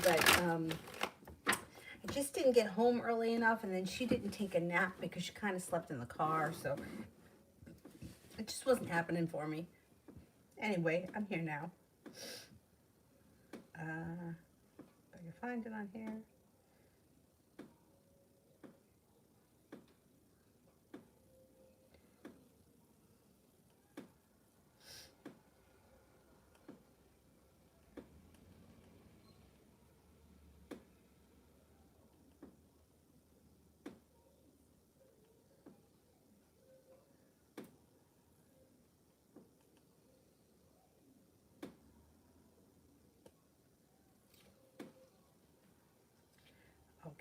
but I just didn't get home early enough, and then she didn't take a nap because she kind of slept in the car, so it just wasn't happening for me. Anyway, I'm here now. If I can find it on here.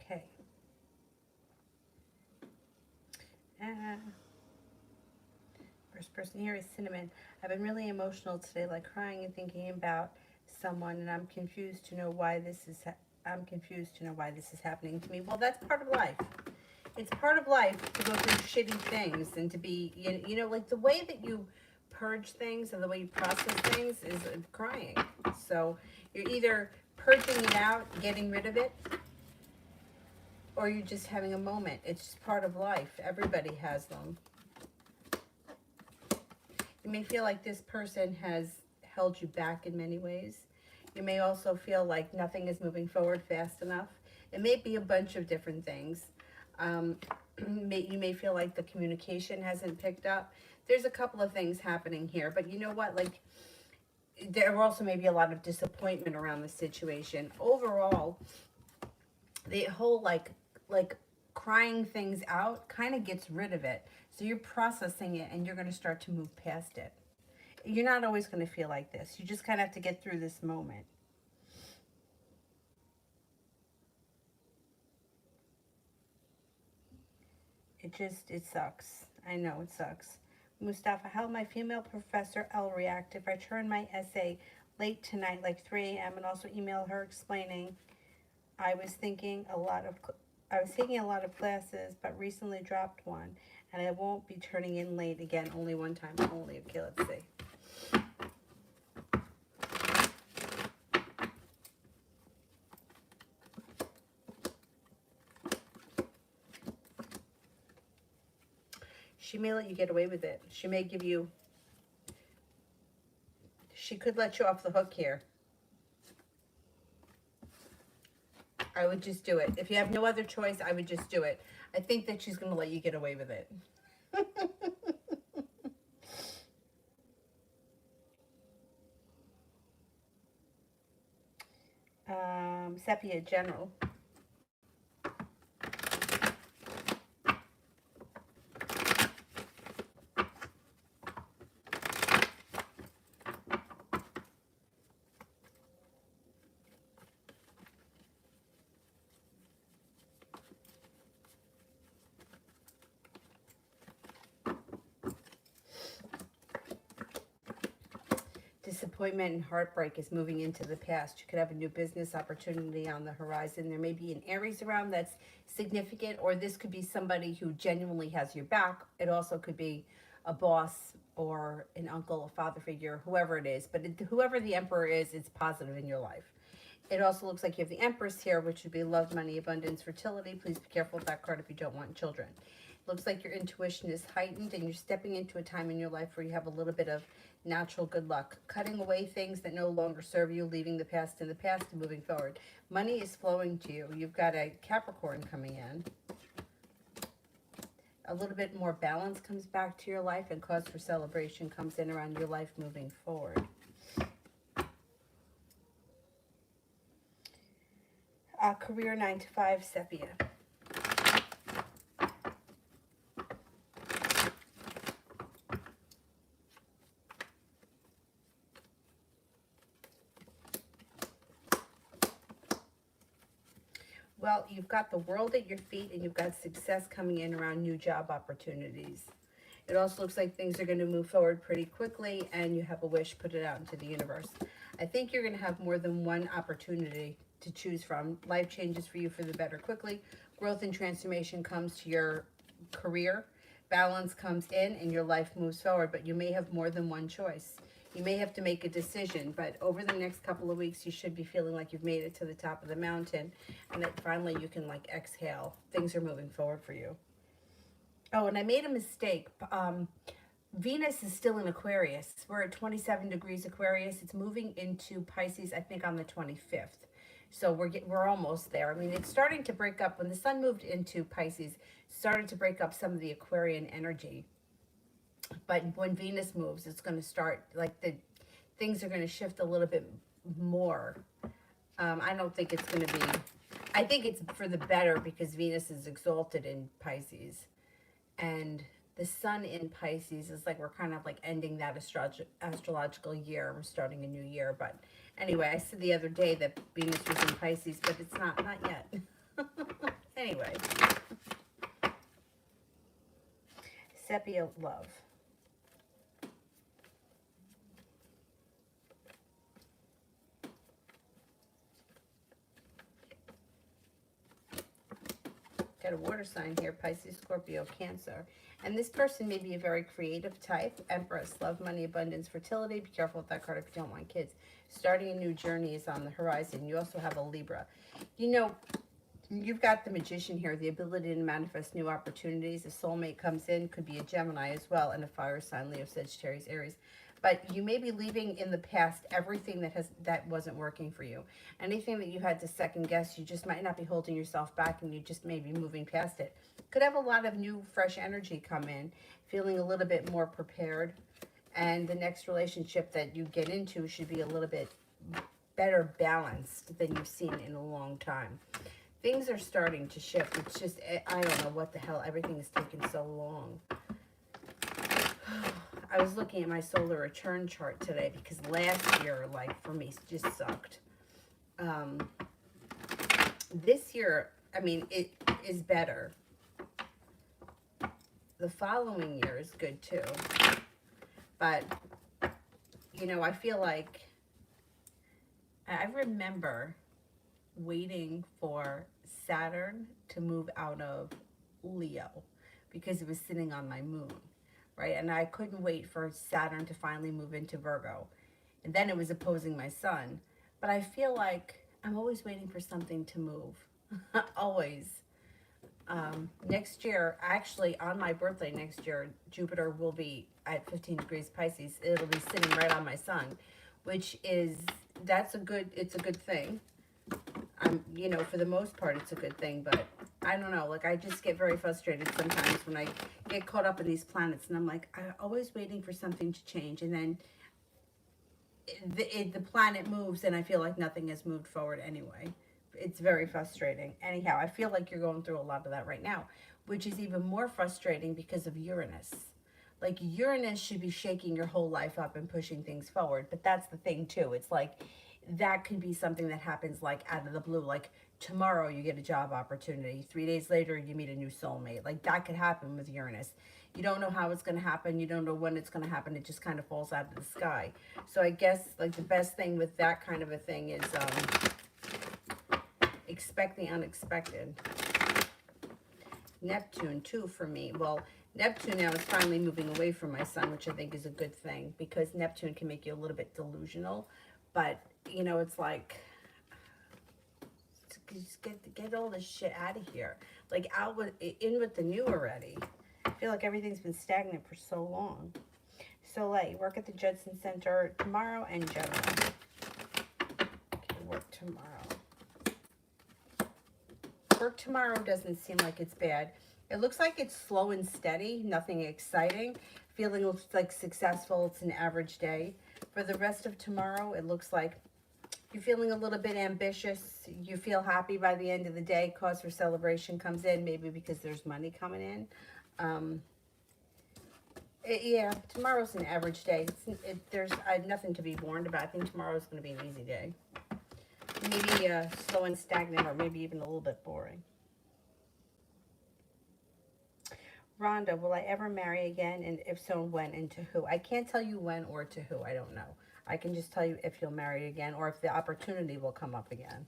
Okay. First person here is Cinnamon. I've been really emotional today, like crying and thinking about someone, and I'm confused to know why this is. I'm confused to know why this is happening to me. Well, that's part of life. It's part of life to go through shitty things and to be, you know, like the way that you purge things and the way you process things is crying. So you're either purging it out, getting rid of it, or you're just having a moment. It's just part of life. Everybody has them. You may feel like this person has held you back in many ways. You may also feel like nothing is moving forward fast enough. It may be a bunch of different things. You may feel like the communication hasn't picked up. There's a couple of things happening here, but you know what? Like, there also may be a lot of disappointment around the situation. Overall, the whole like crying things out kind of gets rid of it. So you're processing it and you're going to start to move past it. You're not always going to feel like this. You just kind of have to get through this moment. It sucks. I know it sucks. Mustafa, how will my female professor L react if I turn my essay late tonight, like 3 a.m., and also email her explaining I was thinking a lot of I was taking a lot of classes, but recently dropped one, and I won't be turning in late again. Only one time only. Okay, let's see. She may let you get away with it. She may give you. She could let you off the hook here. I would just do it. If you have no other choice, I would just do it. I think that she's going to let you get away with it. Sepia General. Disappointment and heartbreak is moving into the past. You could have a new business opportunity on the horizon. There may be an Aries around that's significant, or this could be somebody who genuinely has your back. It also could be a boss or an uncle, a father figure, whoever it is. But whoever the emperor is, it's positive in your life. It also looks like you have the Empress here, which would be love, money, abundance, fertility. Please be careful with that card if you don't want children. Looks like your intuition is heightened and you're stepping into a time in your life where you have a little bit of natural good luck. Cutting away things that no longer serve you, leaving the past in the past and moving forward. Money is flowing to you. You've got a Capricorn coming in. A little bit more balance comes back to your life and cause for celebration comes in around your life moving forward. Career 9 to 5, Sepia. Well, you've got the world at your feet and you've got success coming in around new job opportunities. It also looks like things are going to move forward pretty quickly and you have a wish, put it out into the universe. I think you're going to have more than one opportunity to choose from. Life changes for you for the better quickly. Growth and transformation comes to your career. Balance comes in and your life moves forward, but you may have more than one choice. You may have to make a decision, but over the next couple of weeks, you should be feeling like you've made it to the top of the mountain and that finally you can like exhale. Things are moving forward for you. Oh, and I made a mistake. Venus is still in Aquarius. We're at 27 degrees Aquarius. It's moving into Pisces, I think, on the 25th. So we're almost there. I mean, it's starting to break up. When the sun moved into Pisces, started to break up some of the Aquarian energy. But when Venus moves, it's going to start, like, the things are going to shift a little bit more. I don't think it's going to be, I think it's for the better because Venus is exalted in Pisces. And the sun in Pisces is like, we're kind of like ending that astrological year. We're starting a new year. But anyway, I said the other day that Venus was in Pisces, but it's not yet. Anyway. Sepia love. Got a water sign here, Pisces, Scorpio, Cancer. And this person may be a very creative type. Empress, love, money, abundance, fertility. Be careful with that card if you don't want kids. Starting a new journey is on the horizon. You also have a Libra. You know, you've got the Magician here, the ability to manifest new opportunities. A soulmate comes in, could be a Gemini as well, and a fire sign, Leo, Sagittarius, Aries. But you may be leaving in the past everything that wasn't working for you. Anything that you had to second guess, you just might not be holding yourself back and you just may be moving past it. Could have a lot of new, fresh energy come in, feeling a little bit more prepared. And the next relationship that you get into should be a little bit better balanced than you've seen in a long time. Things are starting to shift. It's just, I don't know what the hell, everything is taking so long. I was looking at my solar return chart today because last year, like, for me, just sucked. This year, I mean, it is better. The following year is good too. But, you know, I feel like I remember waiting for Saturn to move out of Leo because it was sitting on my moon. Right? And I couldn't wait for Saturn to finally move into Virgo. And then it was opposing my sun. But I feel like I'm always waiting for something to move. Always. Next year, actually on my birthday next year, Jupiter will be at 15 degrees Pisces. It'll be sitting right on my sun, which is, it's a good thing. You know, for the most part, it's a good thing, but I don't know, like, I just get very frustrated sometimes when I get caught up in these planets, and I'm like, I'm always waiting for something to change, and then the planet moves, and I feel like nothing has moved forward anyway. It's very frustrating. Anyhow, I feel like you're going through a lot of that right now, which is even more frustrating because of Uranus. Like, Uranus should be shaking your whole life up and pushing things forward, but that's the thing, too. It's like, that could be something that happens, like, out of the blue. Like, tomorrow you get a job opportunity. 3 days later, you meet a new soulmate. Like, that could happen with Uranus. You don't know how it's going to happen. You don't know when it's going to happen. It just kind of falls out of the sky. So I guess, like, the best thing with that kind of a thing is expect the unexpected. Neptune, too, for me. Well, Neptune now is finally moving away from my sun, which I think is a good thing, because Neptune can make you a little bit delusional. But, you know, it's like, just get all this shit out of here. Like, in with the new already. I feel like everything's been stagnant for so long. Soleil, work at the Judson Center tomorrow and Gemini. Okay, work tomorrow. Work tomorrow doesn't seem like it's bad. It looks like it's slow and steady, nothing exciting. Feeling looks like successful. It's an average day. For the rest of tomorrow, it looks like you're feeling a little bit ambitious. You feel happy by the end of the day. Cause for celebration comes in, maybe because there's money coming in. Yeah, tomorrow's an average day. There's nothing to be warned about. I think tomorrow's going to be an easy day. Maybe slow and stagnant, or maybe even a little bit boring. Rhonda, will I ever marry again? And if so, when and to who? I can't tell you when or to who. I don't know. I can just tell you if you'll marry again or if the opportunity will come up again.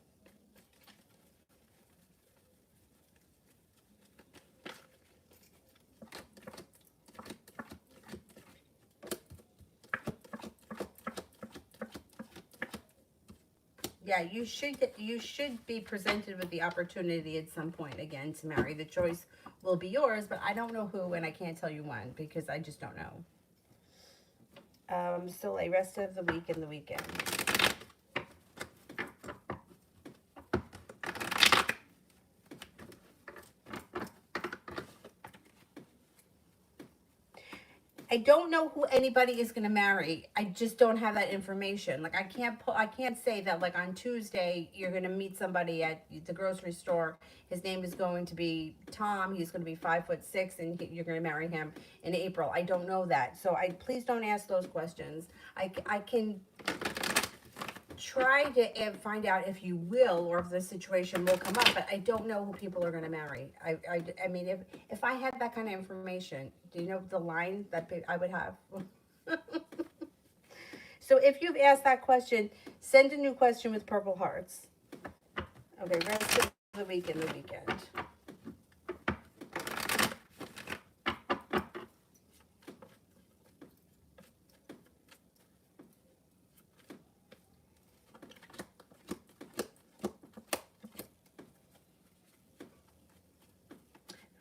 Yeah, you should be presented with the opportunity at some point again to marry. The choice will be yours, but I don't know who and I can't tell you when because I just don't know. Still a rest of the week and the weekend. I don't know who anybody is going to marry. I just don't have that information. Like I can't say that like on Tuesday you're going to meet somebody at the grocery store. His name is going to be Tom. He's going to be 5'6" and you're going to marry him in April. I don't know that. So please don't ask those questions. I can try to find out if you will or if the situation will come up, but I don't know who people are going to marry. I mean, if I had that kind of information, do you know the line that I would have? So if you've asked that question, send a new question with purple hearts. Okay, rest of the week and the weekend.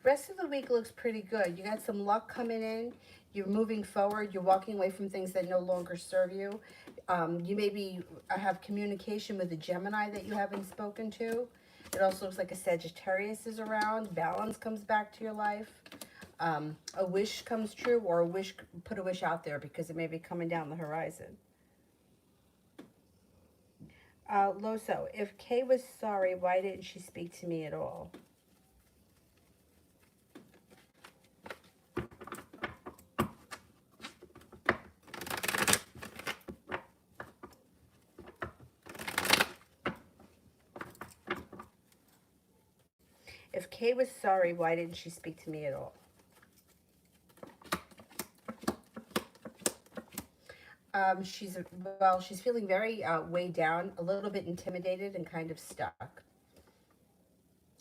Rest of the week looks pretty good. You got some luck coming in. You're moving forward. You're walking away from things that no longer serve you. You maybe have communication with a Gemini that you haven't spoken to. It also looks like a Sagittarius is around. Balance comes back to your life. A wish comes true, or put a wish out there because it may be coming down the horizon. Loso, if Kay was sorry, why didn't she speak to me at all? If Kay was sorry, why didn't she speak to me at all? She's feeling very weighed down, a little bit intimidated and kind of stuck.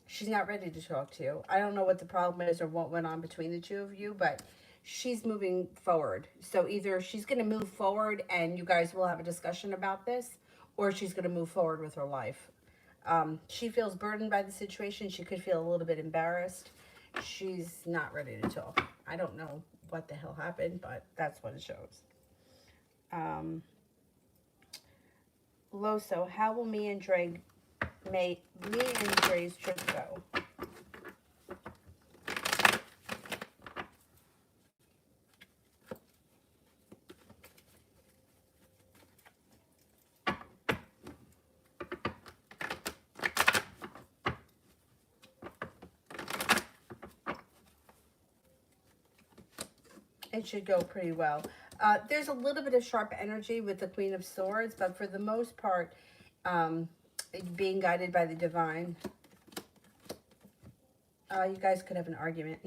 She's not ready to talk to you. I don't know what the problem is or what went on between the two of you, but she's moving forward. So either she's going to move forward and you guys will have a discussion about this, or she's going to move forward with her life. She feels burdened by the situation. She could feel a little bit embarrassed. She's not ready to talk. I don't know what the hell happened, but that's what it shows. Loso, how will me and Dre's trip go? It should go pretty well. There's a little bit of sharp energy with the Queen of Swords, but for the most part, being guided by the divine. You guys could have an argument.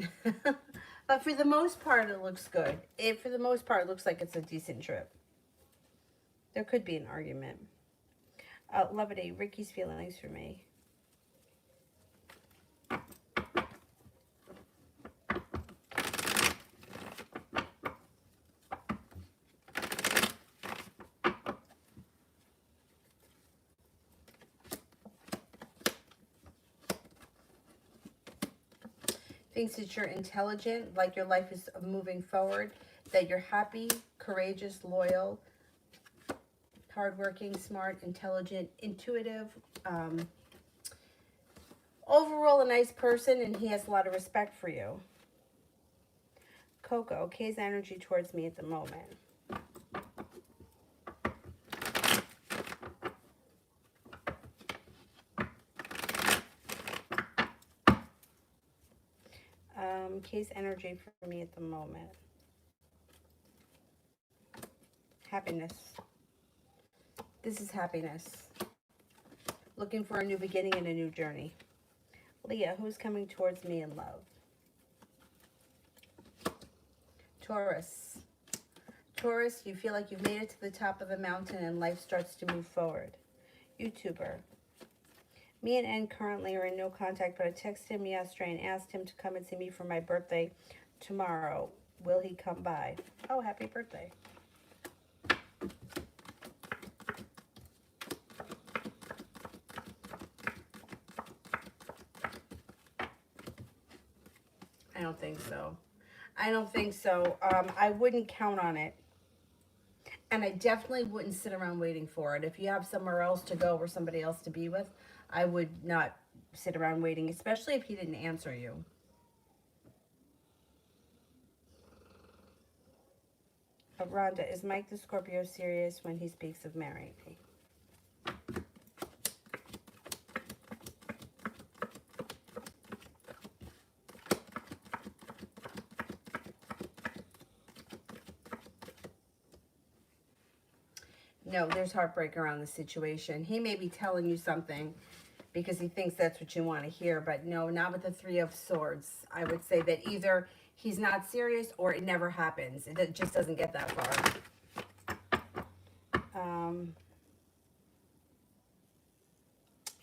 But for the most part, it looks good. For the most part, it looks like it's a decent trip. There could be an argument. Levity, Ricky's feelings for me. Thinks that you're intelligent, like your life is moving forward, that you're happy, courageous, loyal, hardworking, smart, intelligent, intuitive, overall a nice person, and he has a lot of respect for you. Coco, Kay's energy towards me at the moment. Kay's energy for me at the moment. Happiness. This is happiness. Looking for a new beginning and a new journey. Leah, who's coming towards me in love? Taurus. Taurus, you feel like you've made it to the top of the mountain and life starts to move forward. YouTuber. Me and N currently are in no contact, but I texted him yesterday and asked him to come and see me for my birthday tomorrow. Will he come by? Oh, happy birthday. I don't think so. I don't think so. I wouldn't count on it. And I definitely wouldn't sit around waiting for it. If you have somewhere else to go or somebody else to be with, I would not sit around waiting, especially if he didn't answer you. Rhonda, is Mike the Scorpio serious when he speaks of marrying me? No, there's heartbreak around the situation. He may be telling you something because he thinks that's what you want to hear, but no, not with the Three of Swords. I would say that either he's not serious or it never happens. It just doesn't get that far.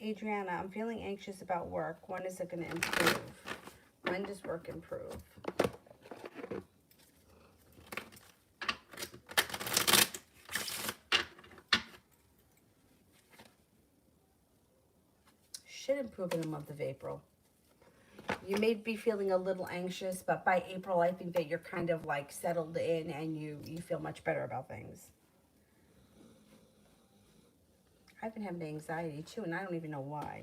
Adriana, I'm feeling anxious about work. When is it going to improve? When does work improve? Should improve in the month of April. You may be feeling a little anxious, but by April, I think that you're kind of like settled in and you feel much better about things. I've been having anxiety too, and I don't even know why.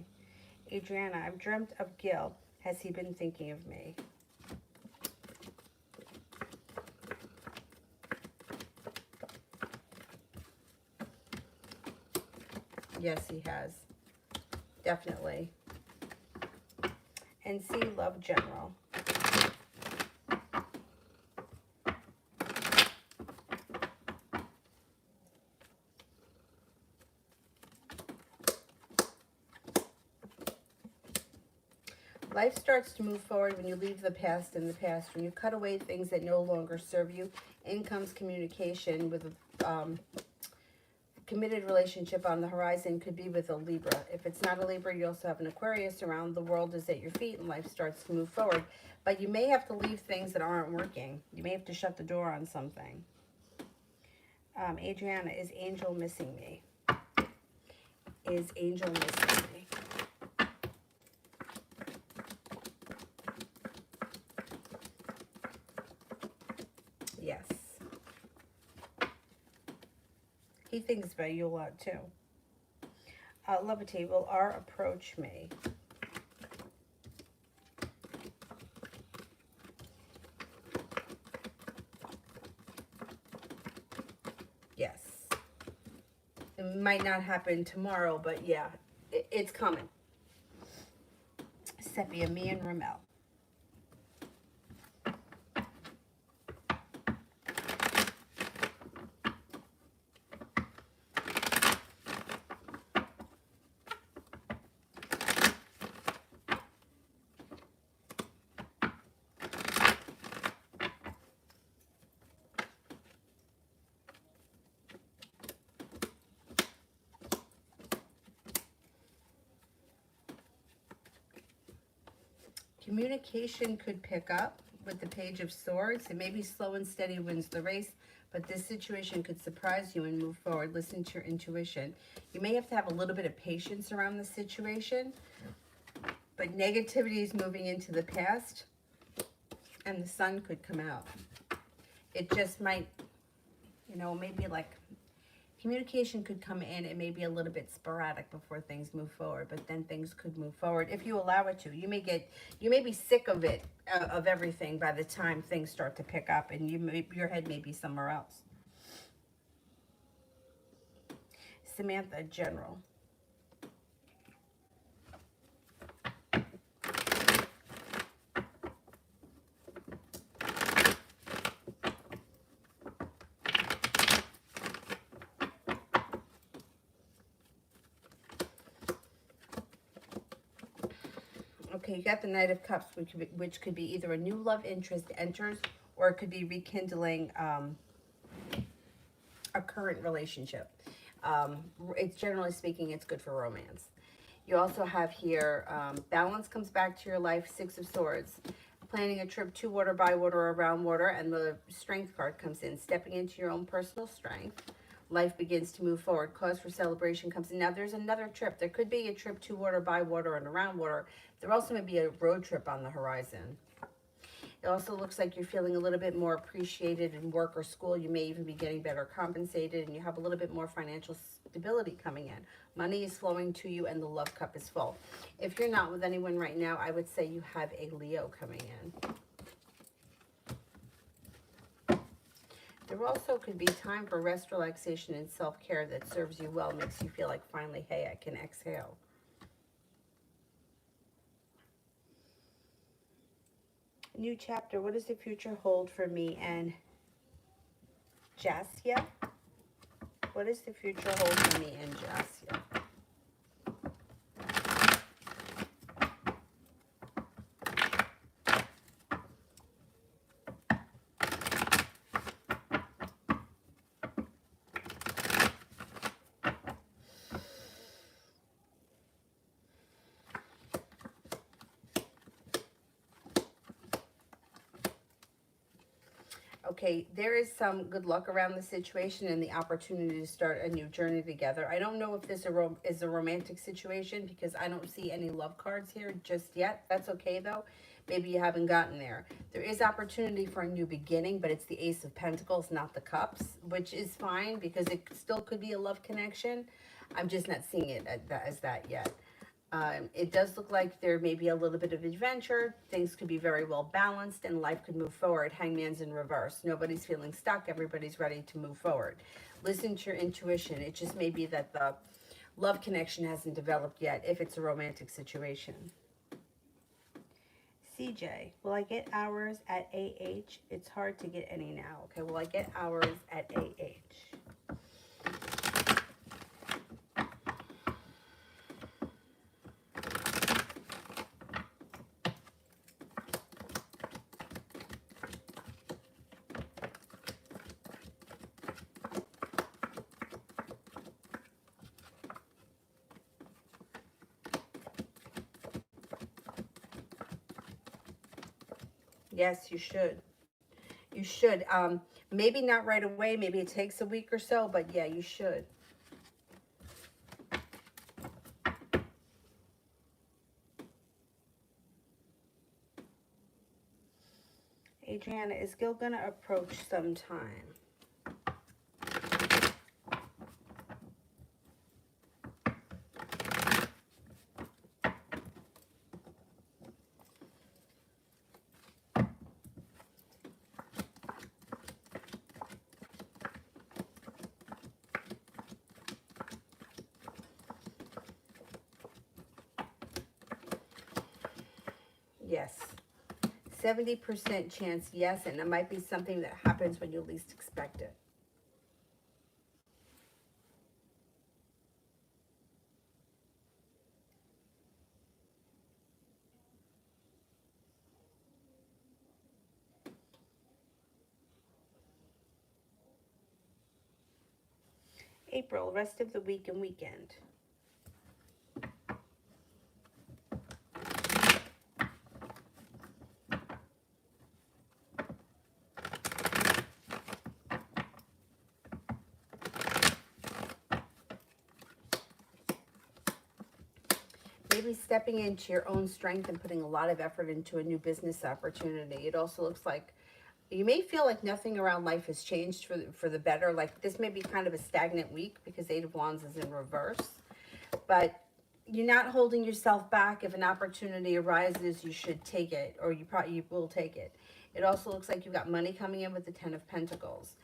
Adriana, I've dreamt of Gil. Has he been thinking of me? Yes, he has. Definitely. And see, love general. Life starts to move forward when you leave the past in the past, when you cut away things that no longer serve you. In comes communication with a committed relationship on the horizon, could be with a Libra. If it's not a Libra, you also have an Aquarius around. The world is at your feet and life starts to move forward. But you may have to leave things that aren't working. You may have to shut the door on something. Adriana, is Angel missing me? Is Angel missing me? Yes. He thinks about you a lot too. Levity, will R approach me? Yes. It might not happen tomorrow, but yeah, it's coming. Sepia, me and Ramel. Communication could pick up with the Page of Swords. It may be slow and steady wins the race, but this situation could surprise you and move forward. Listen to your intuition. You may have to have a little bit of patience around the situation, but negativity is moving into the past, and the sun could come out. It just might, you know, maybe like communication could come in. It may be a little bit sporadic before things move forward, but then things could move forward if you allow it to. You may be sick of it, of everything by the time things start to pick up, and your head may be somewhere else. Samantha, general. Okay, you got the Knight of Cups, which could be either a new love interest enters, or it could be rekindling a current relationship. It's generally speaking, it's good for romance. You also have here, balance comes back to your life, Six of Swords. Planning a trip to water, by water, or around water, and the Strength card comes in. Stepping into your own personal strength. Life begins to move forward. Cause for celebration comes in. Now, there's another trip. There could be a trip to water, by water, and around water. There also may be a road trip on the horizon. It also looks like you're feeling a little bit more appreciated in work or school. You may even be getting better compensated, and you have a little bit more financial stability coming in. Money is flowing to you, and the love cup is full. If you're not with anyone right now, I would say you have a Leo coming in. There also could be time for rest, relaxation, and self-care that serves you well, makes you feel like finally, hey, I can exhale. New chapter. What does the future hold for me and Jassia? What does the future hold for me and Jassia? Okay, there is some good luck around the situation and the opportunity to start a new journey together. I don't know if this is a romantic situation because I don't see any love cards here just yet. That's okay though. Maybe you haven't gotten there. There is opportunity for a new beginning, but it's the Ace of Pentacles, not the Cups, which is fine because it still could be a love connection. I'm just not seeing it as that yet. It does look like there may be a little bit of adventure. Things could be very well balanced and life could move forward. Hangman's in reverse. Nobody's feeling stuck. Everybody's ready to move forward. Listen to your intuition. It just may be that the love connection hasn't developed yet if it's a romantic situation. CJ, will I get hours at AH? It's hard to get any now. Okay, will I get hours at AH? Yes, you should. You should. Maybe not right away. Maybe it takes a week or so, but yeah, you should. Adriana, is Gil going to approach sometime? Yes. 70% chance yes, and it might be something that happens when you least expect it. April, rest of the week and weekend. Maybe stepping into your own strength and putting a lot of effort into a new business opportunity. It also looks like you may feel like nothing around life has changed for the better. Like this may be kind of a stagnant week because Eight of Wands is in reverse. But you're not holding yourself back. If an opportunity arises, you should take it, or you will take it. It also looks like you've got money coming in with the Ten of Pentacles.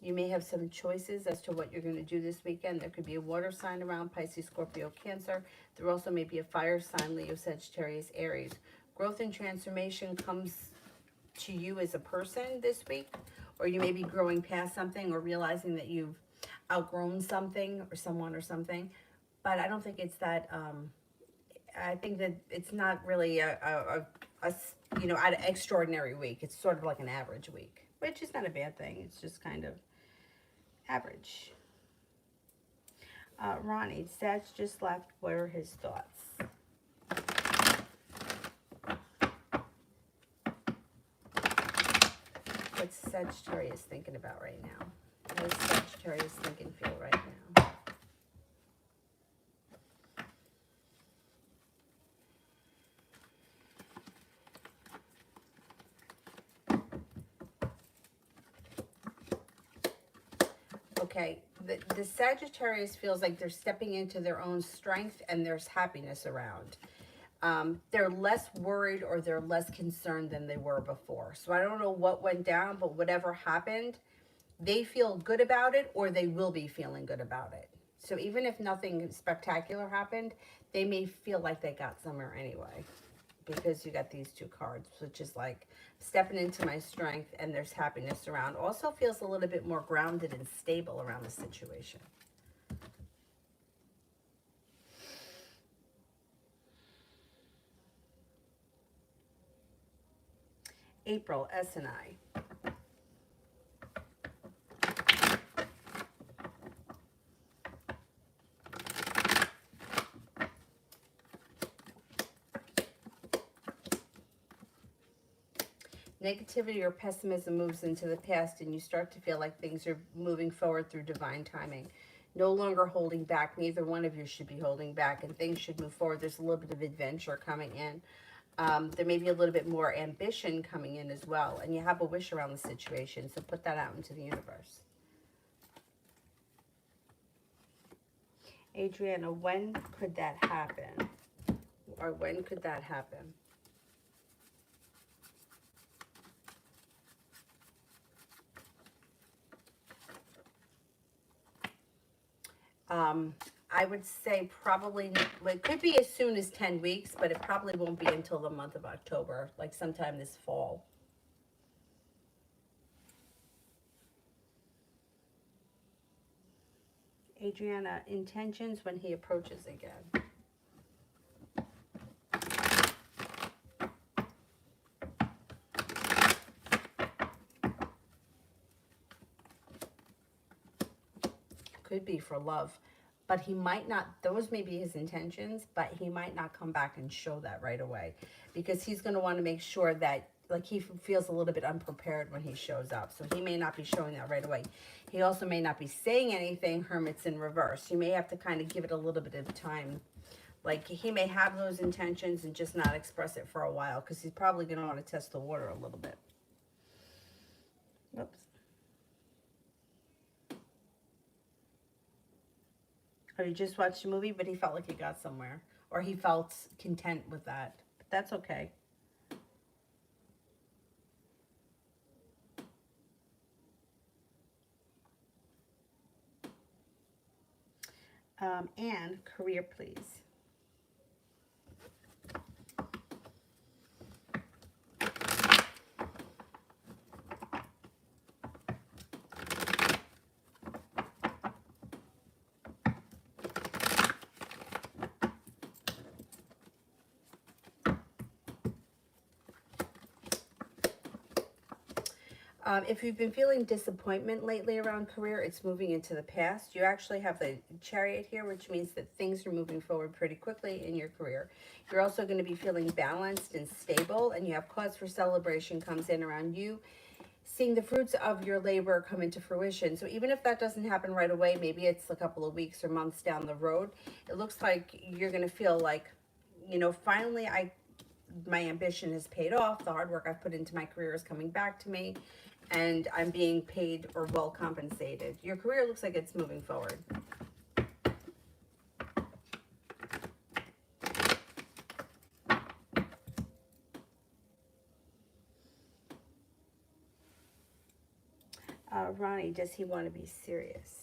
You may have some choices as to what you're going to do this weekend. There could be a water sign around, Pisces, Scorpio, Cancer. There also may be a fire sign, Leo, Sagittarius, Aries. Growth and transformation comes to you as a person this week, or you may be growing past something or realizing that you've outgrown something or someone or something. But I don't think it's that, I think that it's not really an extraordinary week. It's sort of like an average week, which is not a bad thing. It's just kind of average. Ronnie, Sag just left. What are his thoughts? What's Sagittarius thinking about right now? What does Sagittarius think and feel right now? Okay, the Sagittarius feels like they're stepping into their own strength and there's happiness around. They're less worried or they're less concerned than they were before. So I don't know what went down, but whatever happened, they feel good about it or they will be feeling good about it. So even if nothing spectacular happened, they may feel like they got somewhere anyway, because you got these two cards, which is like stepping into my strength and there's happiness around. Also feels a little bit more grounded and stable around the situation. April, S and I. Negativity or pessimism moves into the past and you start to feel like things are moving forward through divine timing. No longer holding back. Neither one of you should be holding back and things should move forward. There's a little bit of adventure coming in. There may be a little bit more ambition coming in as well. And you have a wish around the situation. So put that out into the universe. Adriana, when could that happen? Or when could that happen? I would say probably, it could be as soon as 10 weeks, but it probably won't be until the month of October, like sometime this fall. Adriana, intentions when he approaches again. Could be for love, but he might not, those may be his intentions, but he might not come back and show that right away because he's going to want to make sure that, like, he feels a little bit unprepared when he shows up. So he may not be showing that right away. He also may not be saying anything. Hermit's in reverse. You may have to kind of give it a little bit of time. Like, he may have those intentions and just not express it for a while because he's probably going to want to test the water a little bit. Whoops. Or he just watched a movie, but he felt like he got somewhere. Or he felt content with that. But that's okay. And career, please. If you've been feeling disappointment lately around career, it's moving into the past. You actually have the Chariot here, which means that things are moving forward pretty quickly in your career. You're also going to be feeling balanced and stable, and you have cause for celebration comes in around you seeing the fruits of your labor come into fruition. So even if that doesn't happen right away, maybe it's a couple of weeks or months down the road, it looks like you're going to feel like, you know, finally my ambition has paid off. The hard work I've put into my career is coming back to me, and I'm being paid or well compensated. Your career looks like it's moving forward. Ronnie, does he want to be serious?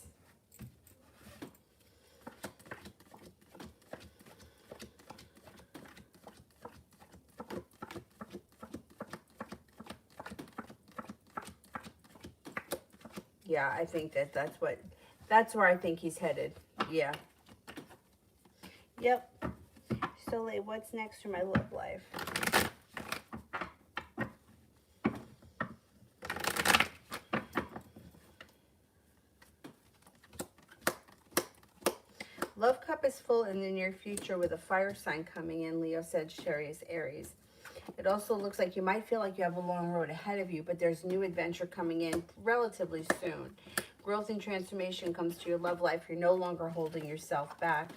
Yeah, I think that's where I think he's headed. Yeah. Yep. So, what's next for my love life? Love cup is full in the near future with a fire sign coming in, Leo, Sagittarius, Aries. It also looks like you might feel like you have a long road ahead of you, but there's new adventure coming in relatively soon. Growth and transformation comes to your love life. You're no longer holding yourself back.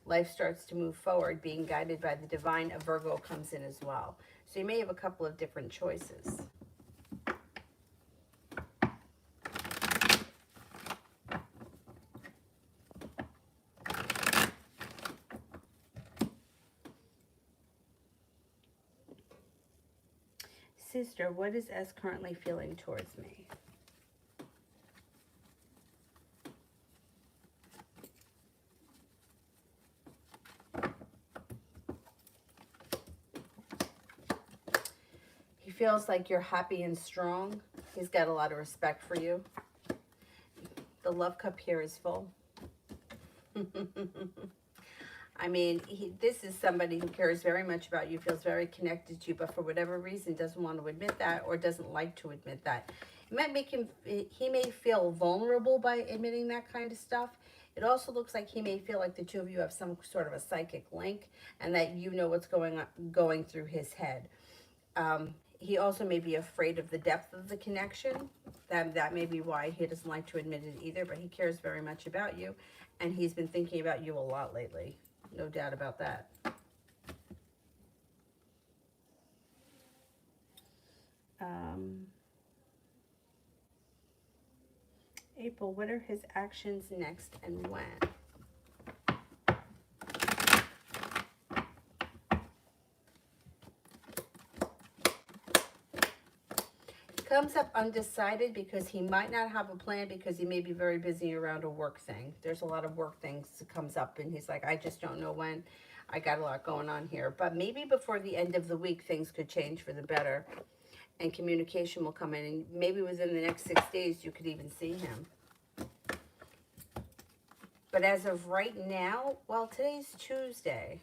Life starts to move forward, being guided by the divine. A Virgo comes in as well. So you may have a couple of different choices. Sister, what is S currently feeling towards me? He feels like you're happy and strong. He's got a lot of respect for you. The love cup here is full. I mean, this is somebody who cares very much about you, feels very connected to you, but for whatever reason doesn't want to admit that or doesn't like to admit that. It might make him, he may feel vulnerable by admitting that kind of stuff. It also looks like he may feel like the two of you have some sort of a psychic link and that you know what's going through his head. He also may be afraid of the depth of the connection. That may be why he doesn't like to admit it either, but he cares very much about you, and he's been thinking about you a lot lately. No doubt about that. April, what are his actions next and when? Comes up undecided because he might not have a plan because he may be very busy around a work thing. There's a lot of work things that comes up and he's like, I just don't know when. I got a lot going on here. But maybe before the end of the week, things could change for the better and communication will come in. And maybe within the next 6 days, you could even see him. But as of right now, well, today's Tuesday.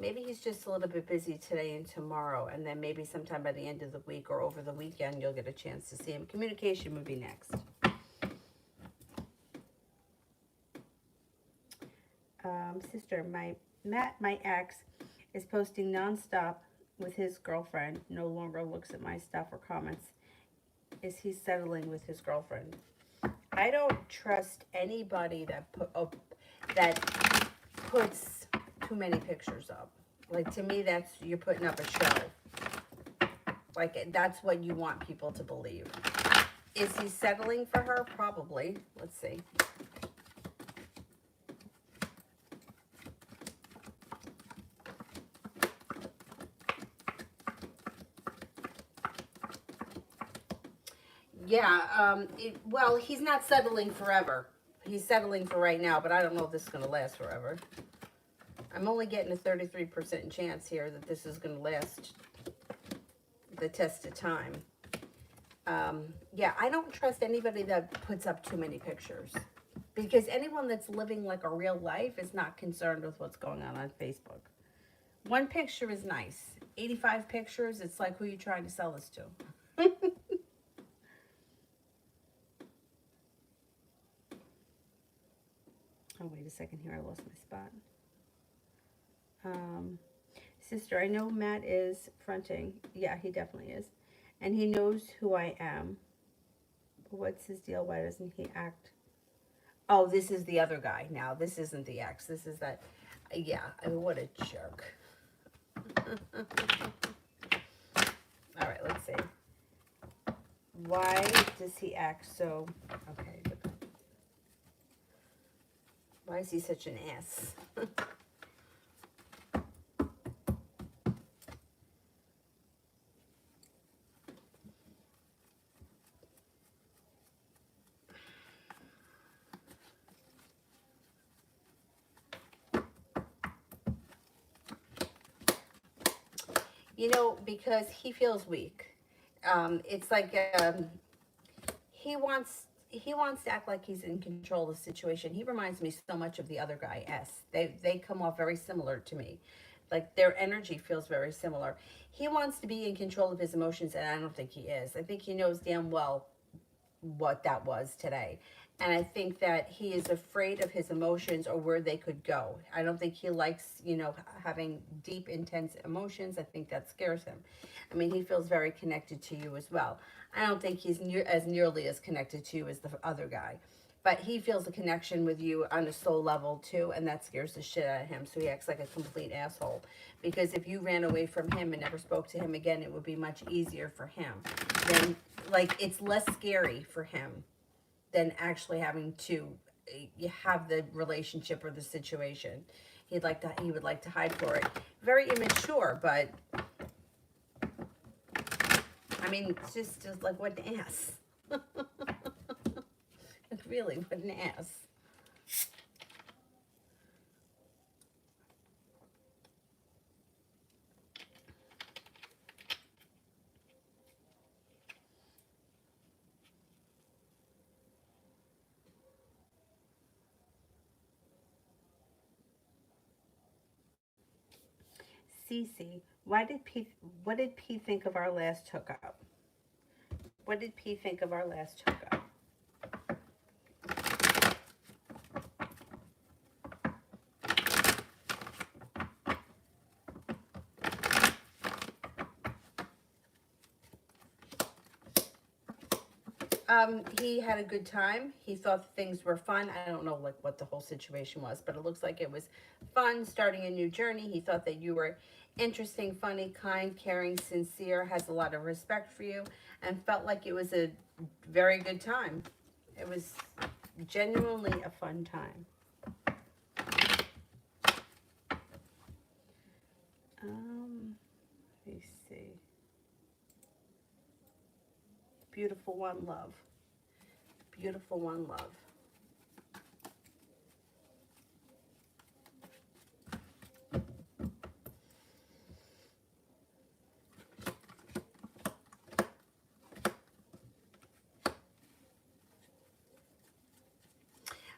Maybe he's just a little bit busy today and tomorrow, and then maybe sometime by the end of the week or over the weekend, you'll get a chance to see him. Communication would be next. Sister, my ex, is posting nonstop with his girlfriend. No longer looks at my stuff or comments. Is he settling with his girlfriend? I don't trust anybody that puts too many pictures up. Like, to me, you're putting up a show. Like, that's what you want people to believe. Is he settling for her? Probably. Let's see. Yeah, well, he's not settling forever. He's settling for right now, but I don't know if this is going to last forever. I'm only getting a 33% chance here that this is going to last the test of time. Yeah, I don't trust anybody that puts up too many pictures. Because anyone that's living like a real life is not concerned with what's going on Facebook. One picture is nice. 85 pictures, it's like, who are you trying to sell this to? Oh, wait a second here. I lost my spot. Sister, I know Matt is fronting. Yeah, he definitely is. And he knows who I am. What's his deal? Why doesn't he act? Oh, this is the other guy now. This isn't the ex. This is that. Yeah, I mean, what a jerk. All right, let's see. Why does he act so... Okay. Why is he such an ass? You know, because he feels weak. It's like he wants to act like he's in control of the situation. He reminds me so much of the other guy, S. They come off very similar to me. Like, their energy feels very similar. He wants to be in control of his emotions, and I don't think he is. I think he knows damn well what that was today. And I think that he is afraid of his emotions or where they could go. I don't think he likes, you know, having deep, intense emotions. I think that scares him. I mean, he feels very connected to you as well. I don't think he's nearly as connected to you as the other guy. But he feels a connection with you on a soul level too, and that scares the shit out of him. So he acts like a complete asshole. Because if you ran away from him and never spoke to him again, it would be much easier for him. Then, like, it's less scary for him than actually having to have the relationship or the situation. He would like to hide for it. Very immature, but I mean, it's just like, what an ass. Really, what an ass. Cece, what did P think of our last hookup? What did P think of our last hookup? He had a good time. He thought things were fun. I don't know like what the whole situation was, but it looks like it was fun starting a new journey. He thought that you were interesting, funny, kind, caring, sincere, has a lot of respect for you, and felt like it was a very good time. It was genuinely a fun time. Let me see. Beautiful one, love. Beautiful one, love.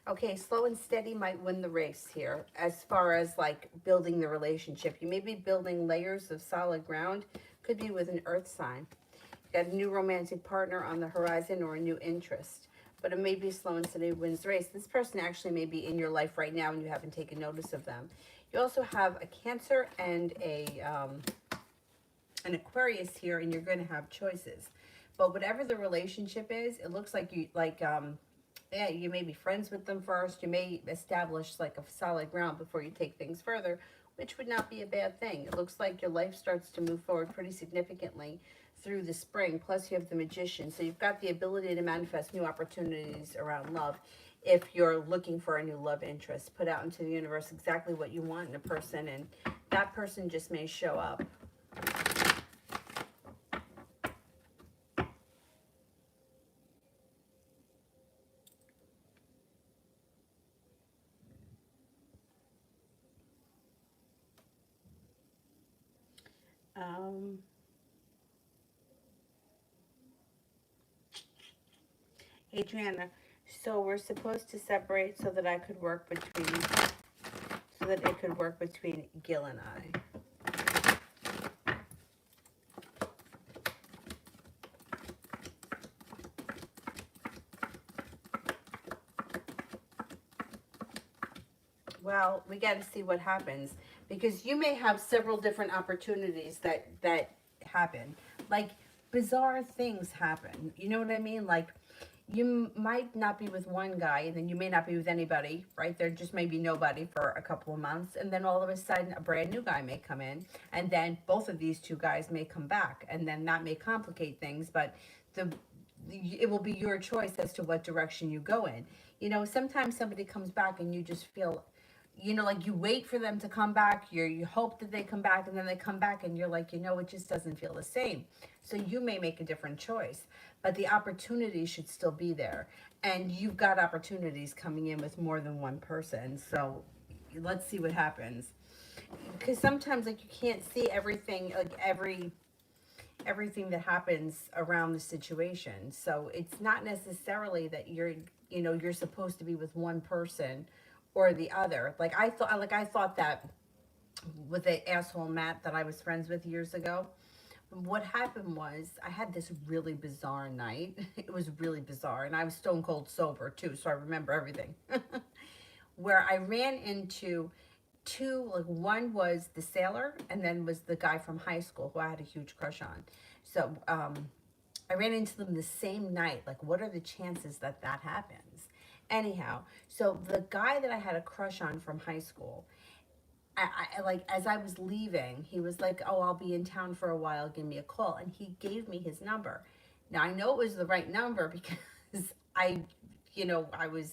Okay, slow and steady might win the race here as far as like building the relationship. You may be building layers of solid ground, could be with an earth sign. You got a new romantic partner on the horizon or a new interest, but it may be slow and steady wins the race. This person actually may be in your life right now and you haven't taken notice of them. You also have a Cancer and an Aquarius here, and you're going to have choices. But whatever the relationship is, it looks like yeah, you may be friends with them first. You may establish like a solid ground before you take things further, which would not be a bad thing. It looks like your life starts to move forward pretty significantly through the spring. Plus, you have the Magician, so you've got the ability to manifest new opportunities around love. If you're looking for a new love interest, put out into the universe exactly what you want in a person, and that person just may show up. Um, Adriana, so we're supposed to separate so that I could work between, so that it could work between Gil and I. Well, we got to see what happens because you may have several different opportunities that happen. Like bizarre things happen. You know what I mean? Like you might not be with one guy and then you may not be with anybody, right? There just may be nobody for a couple of months and then all of a sudden a brand new guy may come in and then both of these two guys may come back and then that may complicate things, but the it will be your choice as to what direction you go in. You know, sometimes somebody comes back and you just feel, you know, like you wait for them to come back, you hope that they come back and then they come back and you're like, you know, it just doesn't feel the same. So you may make a different choice, but the opportunity should still be there. And you've got opportunities coming in with more than one person. So let's see what happens. Because sometimes like you can't see everything, like everything that happens around the situation. So it's not necessarily that you're, you know, you're supposed to be with one person or the other. I thought that with the asshole Matt that I was friends with years ago. What happened was I had this really bizarre night. It was really bizarre, and I was stone cold sober too, so I remember everything. Where I ran into two, like one was the sailor, and then was the guy from high school who I had a huge crush on. So I ran into them the same night. Like, what are the chances that that happens? Anyhow, so the guy that I had a crush on from high school, I like as I was leaving, he was like, "Oh, I'll be in town for a while. Give me a call." And he gave me his number. Now I know it was the right number because I, you know, I was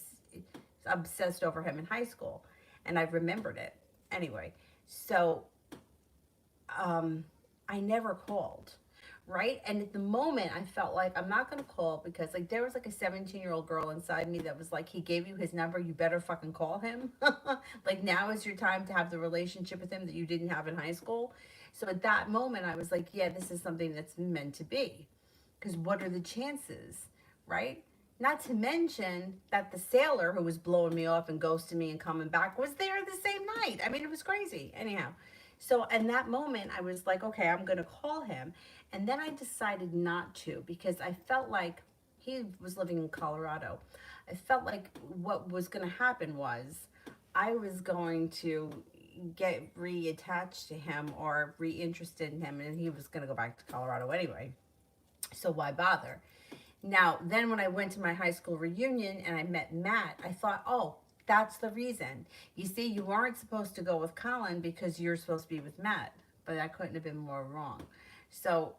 obsessed over him in high school, and I remembered it. Anyway, so I never called, right? And at the moment, I felt like I'm not gonna call because like there was like a 17-year-old girl inside me that was like, he gave you his number, you better fucking call him. Like now is your time to have the relationship with him that you didn't have in high school. So at that moment, I was like, yeah, this is something that's meant to be. Because what are the chances, right? Not to mention that the sailor who was blowing me off and ghosting me and coming back was there the same night. I mean, it was crazy. Anyhow, so in that moment, I was like, okay, I'm going to call him. And then I decided not to because I felt like he was living in Colorado. I felt like what was going to happen was I was going to get reattached to him or reinterested in him, and he was going to go back to Colorado anyway. So why bother? Now, then when I went to my high school reunion and I met Matt, I thought, oh, that's the reason. You see, you weren't supposed to go with Colin because you're supposed to be with Matt, but I couldn't have been more wrong. So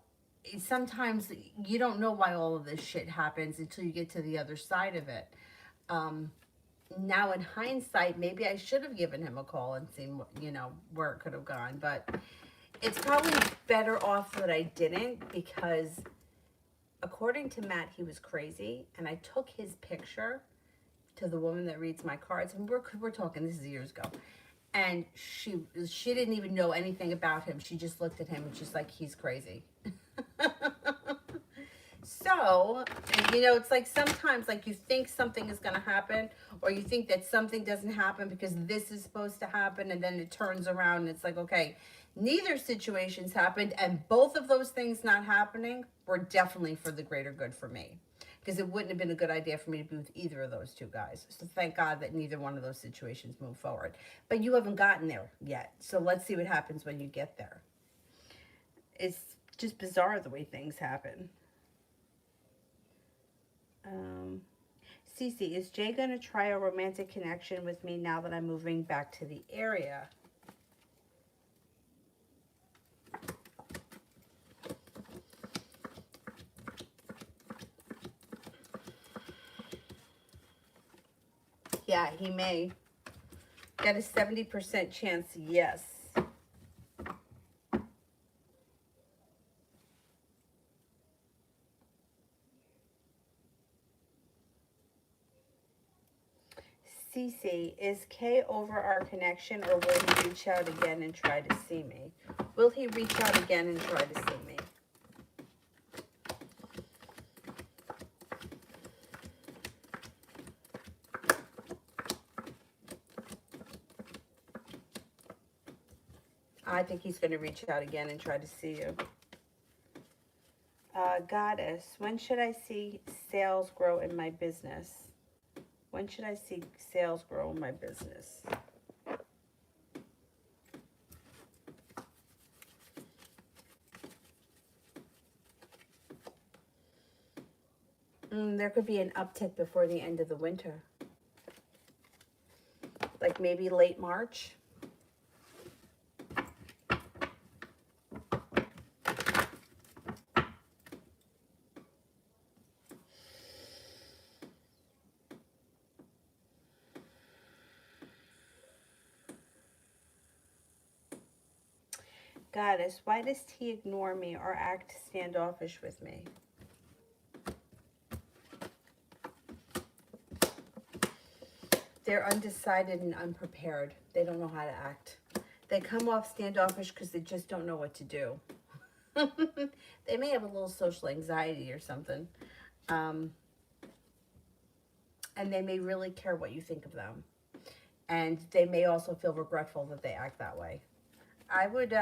sometimes you don't know why all of this shit happens until you get to the other side of it. Um, Now in hindsight, maybe I should have given him a call and seen, where it could have gone. But it's probably better off that I didn't because according to Matt, he was crazy. And I took his picture to the woman that reads my cards. And we're talking, this is years ago. And she didn't even know anything about him. She just looked at him and she's like, he's crazy. So, it's like sometimes like you think something is going to happen or you think that something doesn't happen because this is supposed to happen and then it turns around and it's like, okay, neither situation's happened and both of those things not happening were definitely for the greater good for me because it wouldn't have been a good idea for me to be with either of those two guys. So thank God that neither one of those situations moved forward. But you haven't gotten there yet. So let's see what happens when you get there. It's just bizarre the way things happen. Cece, is Jay going to try a romantic connection with me now that I'm moving back to the area? Yeah, he may. Got a 70% chance, yes. Cece, is Kay over our connection or will he reach out again and try to see me? Will he reach out again and try to see me? I think he's going to reach out again and try to see you. Goddess, when should I see sales grow in my business? When should I see sales grow in my business? There could be an uptick before the end of the winter. Like maybe late March. Goddess, why does he ignore me or act standoffish with me? They're undecided and unprepared. They don't know how to act. They come off standoffish because they just don't know what to do. They may have a little social anxiety or something. And they may really care what you think of them. And they may also feel regretful that they act that way. I would,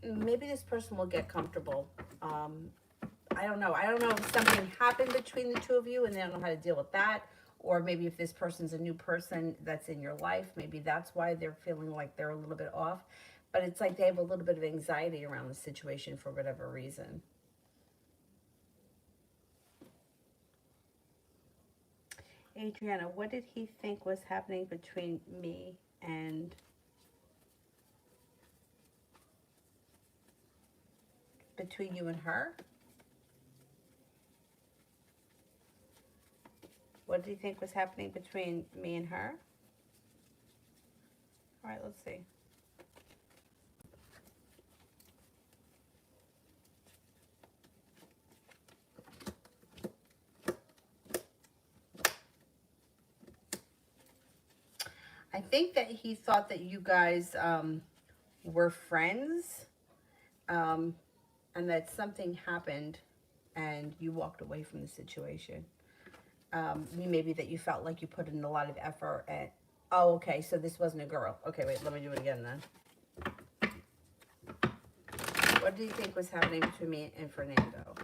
maybe this person will get comfortable. I don't know. I don't know if something happened between the two of you and they don't know how to deal with that. Or maybe if this person's a new person that's in your life, maybe that's why they're feeling like they're a little bit off. But it's like they have a little bit of anxiety around the situation for whatever reason. Adriana, what did he think was happening between me and between you and her? What did he think was happening between me and her? All right, let's see. I think that he thought that you guys were friends, um, and that something happened and you walked away from the situation. Maybe that you felt like you put in a lot of effort and, oh, okay, so this wasn't a girl. Okay, wait, let me do it again then. What do you think was happening between me and Fernando?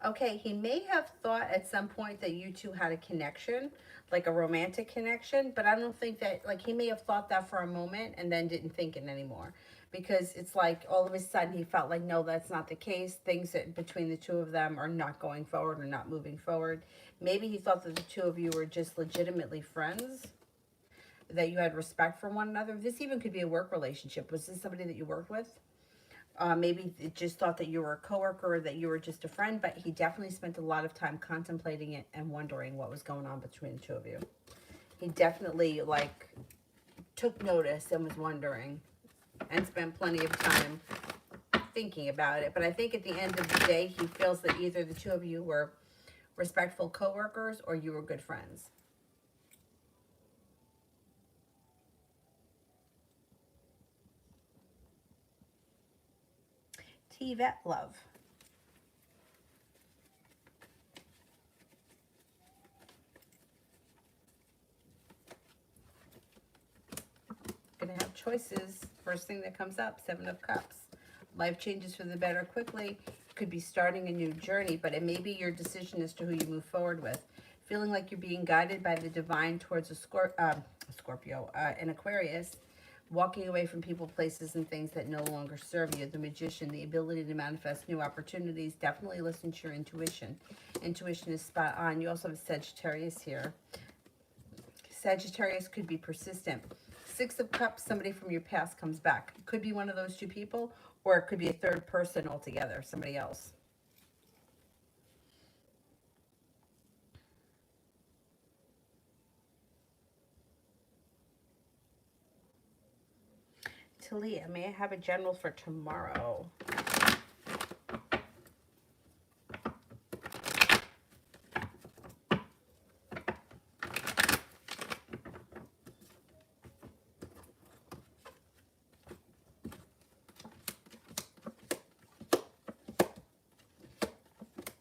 Okay, he may have thought at some point that you two had a connection, like a romantic connection, but I don't think that, like, he may have thought that for a moment and then didn't think it anymore. Because it's like all of a sudden he felt like, no, that's not the case. Things that between the two of them are not going forward or not moving forward. Maybe he thought that the two of you were just legitimately friends, that you had respect for one another. This even could be a work relationship. Was this somebody that you worked with? Maybe it just thought that you were a coworker or that you were just a friend, but he definitely spent a lot of time contemplating it and wondering what was going on between the two of you. He definitely, like, took notice and was wondering and spent plenty of time thinking about it. But I think at the end of the day, he feels that either the two of you were respectful coworkers or you were good friends. T-Vet love. Gonna have choices. First thing that comes up, Seven of Cups. Life changes for the better quickly. Could be starting a new journey, but it may be your decision as to who you move forward with. Feeling like you're being guided by the divine towards a Scorpio, an Aquarius. Walking away from people, places, and things that no longer serve you. The Magician, the ability to manifest new opportunities. Definitely listen to your intuition. Intuition is spot on. You also have Sagittarius here. Sagittarius could be persistent. Six of Cups, somebody from your past comes back. It could be one of those two people, or it could be a third person altogether, somebody else. Talia, may I have a general for tomorrow?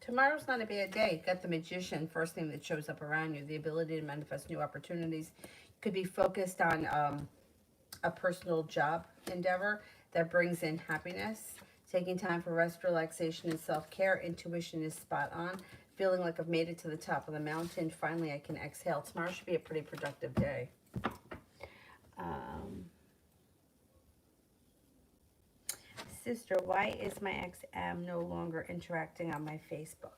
Tomorrow's not a bad day. Got the Magician, first thing that shows up around you. The ability to manifest new opportunities. Could be focused on a personal job endeavor that brings in happiness. Taking time for rest, relaxation, and self-care. Intuition is spot on. Feeling like I've made it to the top of the mountain. Finally, I can exhale. Tomorrow should be a pretty productive day. Sister, why is my ex-am no longer interacting on my Facebook?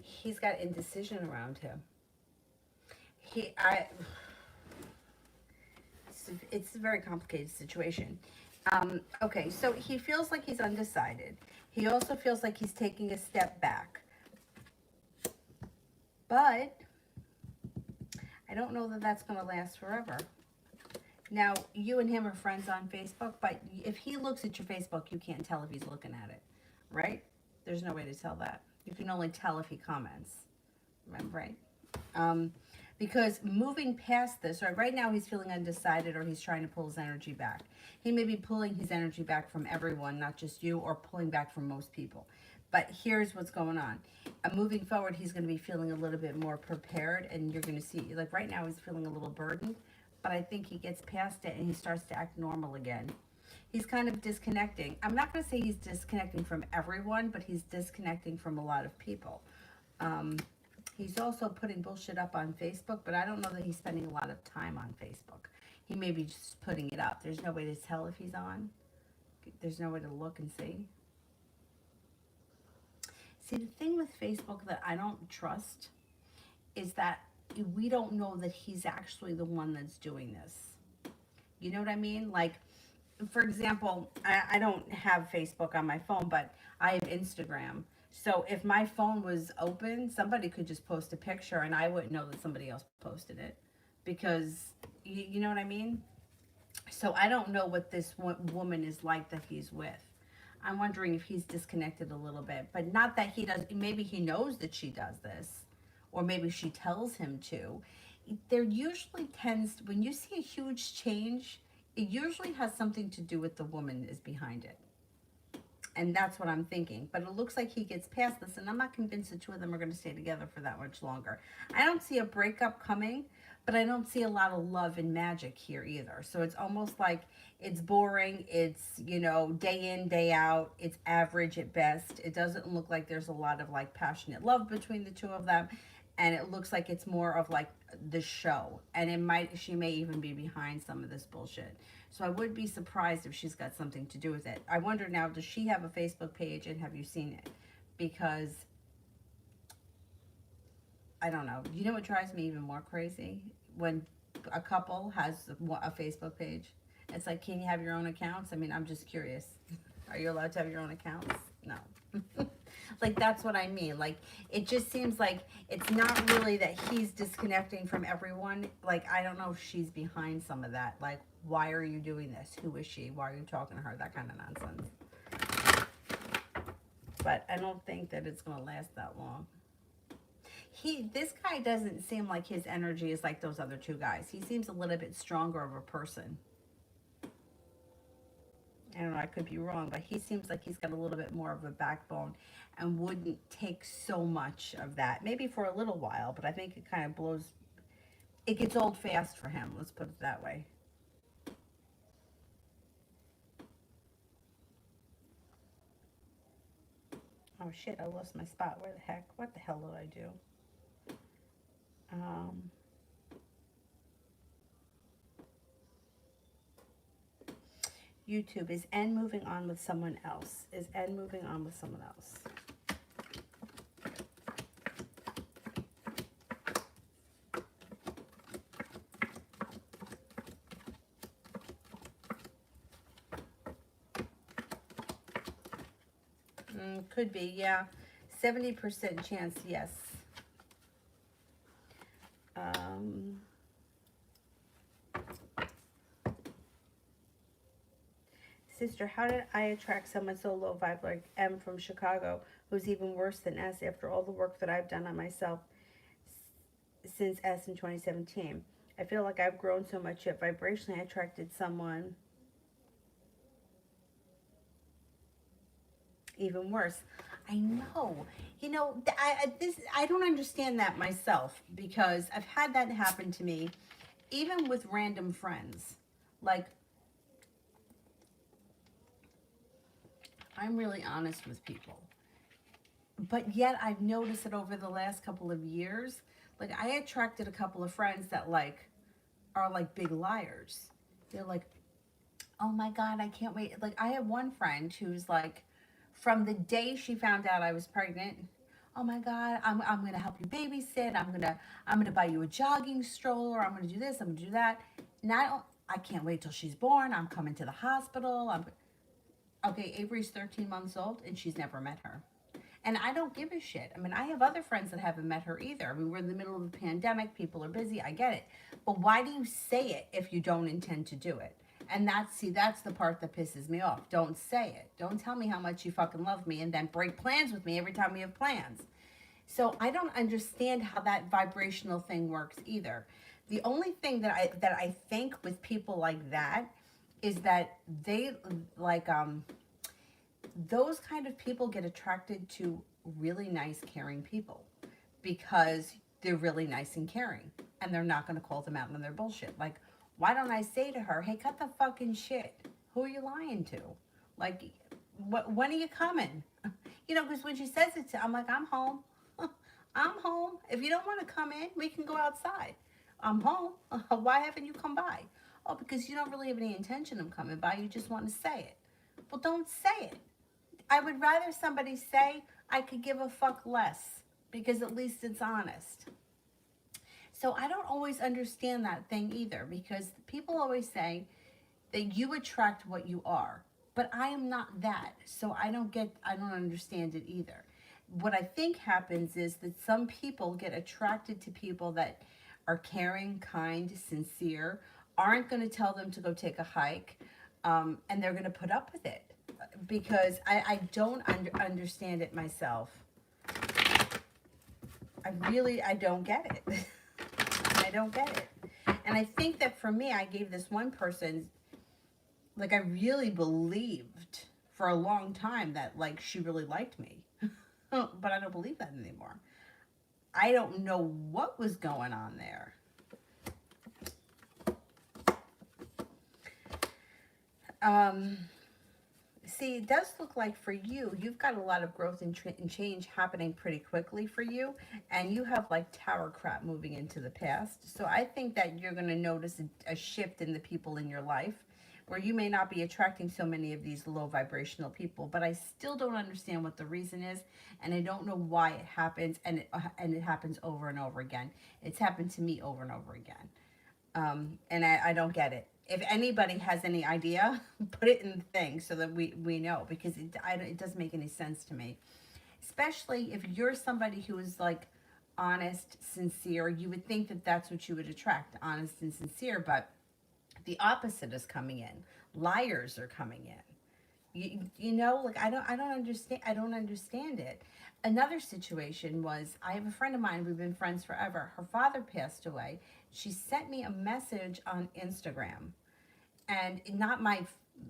He's got indecision around him. It's a very complicated situation. Okay, so he feels like he's undecided. He also feels like he's taking a step back. But I don't know that that's going to last forever. Now, you and him are friends on Facebook, but if he looks at your Facebook, you can't tell if he's looking at it, right? There's no way to tell that. You can only tell if he comments, remember, right? Because moving past this, right now he's feeling undecided or he's trying to pull his energy back. He may be pulling his energy back from everyone, not just you, or pulling back from most people. But here's what's going on. Moving forward, he's going to be feeling a little bit more prepared, and you're going to see, like right now he's feeling a little burdened, but I think he gets past it and he starts to act normal again. He's kind of disconnecting. I'm not going to say he's disconnecting from everyone, but he's disconnecting from a lot of people. He's also putting bullshit up on Facebook, but I don't know that he's spending a lot of time on Facebook. He may be just putting it up. There's no way to tell if he's on. There's no way to look and see. See, the thing with Facebook that I don't trust is that we don't know that he's actually the one that's doing this. You know what I mean? Like, for example, I don't have Facebook on my phone, but I have Instagram. So if my phone was open, somebody could just post a picture and I wouldn't know that somebody else posted it because you know what I mean? So I don't know what this woman is like that he's with. I'm wondering if he's disconnected a little bit, but not that he does. Maybe he knows that she does this, or maybe she tells him to. There usually tends, when you see a huge change, it usually has something to do with the woman is behind it. And that's what I'm thinking. But it looks like he gets past this, and I'm not convinced the two of them are going to stay together for that much longer. I don't see a breakup coming, but I don't see a lot of love and magic here either. So it's almost like it's boring. It's, you know, day in, day out. It's average at best. It doesn't look like there's a lot of like passionate love between the two of them. And it looks like it's more of like the show. And she may even be behind some of this bullshit. So I would be surprised if she's got something to do with it. I wonder now, does she have a Facebook page and have you seen it? Because I don't know. You know what drives me even more crazy? When a couple has a Facebook page. It's like, can you have your own accounts? I mean, I'm just curious. Are you allowed to have your own accounts? No. Like, that's what I mean. Like, it just seems like it's not really that he's disconnecting from everyone. Like, I don't know if she's behind some of that. Like, why are you doing this? Who is she? Why are you talking to her? That kind of nonsense. But I don't think that it's going to last that long. This guy doesn't seem like his energy is like those other two guys. He seems a little bit stronger of a person. I don't know, I could be wrong, but he seems like he's got a little bit more of a backbone and wouldn't take so much of that. Maybe for a little while, but I think it kind of it gets old fast for him, let's put it that way. Oh shit, I lost my spot. Where the heck? What the hell did I do? Um, YouTube, is N moving on with someone else? Is N moving on with someone else? Could be, yeah. 70% chance, yes. Um, Sister, how did I attract someone so low vibe like M from Chicago, who's even worse than S after all the work that I've done on myself since S in 2017? I feel like I've grown so much yet vibrationally I attracted someone even worse. I know. You know, I don't understand that myself because I've had that happen to me even with random friends. Like, I'm really honest with people. But yet I've noticed it over the last couple of years. Like, I attracted a couple of friends that like are like big liars. They're like, "Oh my god, I can't wait." Like, I have one friend who's like, from the day she found out I was pregnant, "Oh my god, I'm going to help you babysit. I'm going to buy you a jogging stroller. I'm going to do this, I'm going to do that." Now I can't wait till she's born. I'm coming to the hospital. Okay, Avery's 13 months old and she's never met her. And I don't give a shit. I mean, I have other friends that haven't met her either. I mean, we're in the middle of a pandemic. People are busy. I get it. But why do you say it if you don't intend to do it? And that's the part that pisses me off. Don't say it. Don't tell me how much you fucking love me and then break plans with me every time we have plans. So I don't understand how that vibrational thing works either. The only thing that I think with people like that is that they like those kind of people get attracted to really nice, caring people because they're really nice and caring and they're not going to call them out on their bullshit. Like, why don't I say to her, "Hey, cut the fucking shit. Who are you lying to? Like, when are you coming?" You know, because when she says it to, I'm like, "I'm home. I'm home. If you don't want to come in, we can go outside. I'm home. Why haven't you come by?" "Oh, because you don't really have any intention of coming by. You just want to say it." Well, don't say it. I would rather somebody say I could give a fuck less because at least it's honest. So I don't always understand that thing either because people always say, that you attract what you are. But I am not that. So I don't understand it either. What I think happens is that some people get attracted to people that are caring, kind, sincere, aren't going to tell them to go take a hike, and they're going to put up with it because I don't understand it myself. I don't get it. I don't get it. And I think that for me, I gave this one person, like, I really believed for a long time that, like, she really liked me. But I don't believe that anymore. I don't know what was going on there. See, it does look like for you, you've got a lot of growth and change happening pretty quickly for you, and you have like tower crap moving into the past. So I think that you're going to notice a shift in the people in your life where you may not be attracting so many of these low vibrational people, but I still don't understand what the reason is, and I don't know why it happens, and it happens over and over again. It's happened to me over and over again. And I don't get it. If anybody has any idea, put it in the thing so that we know, because it doesn't make any sense to me. Especially if you're somebody who is like honest, sincere, you would think that that's what you would attract, honest and sincere, but the opposite is coming in. Liars are coming in. You know, like I don't understand it. Another situation was, I have a friend of mine, we've been friends forever. Her father passed away. She sent me a message on Instagram, and not my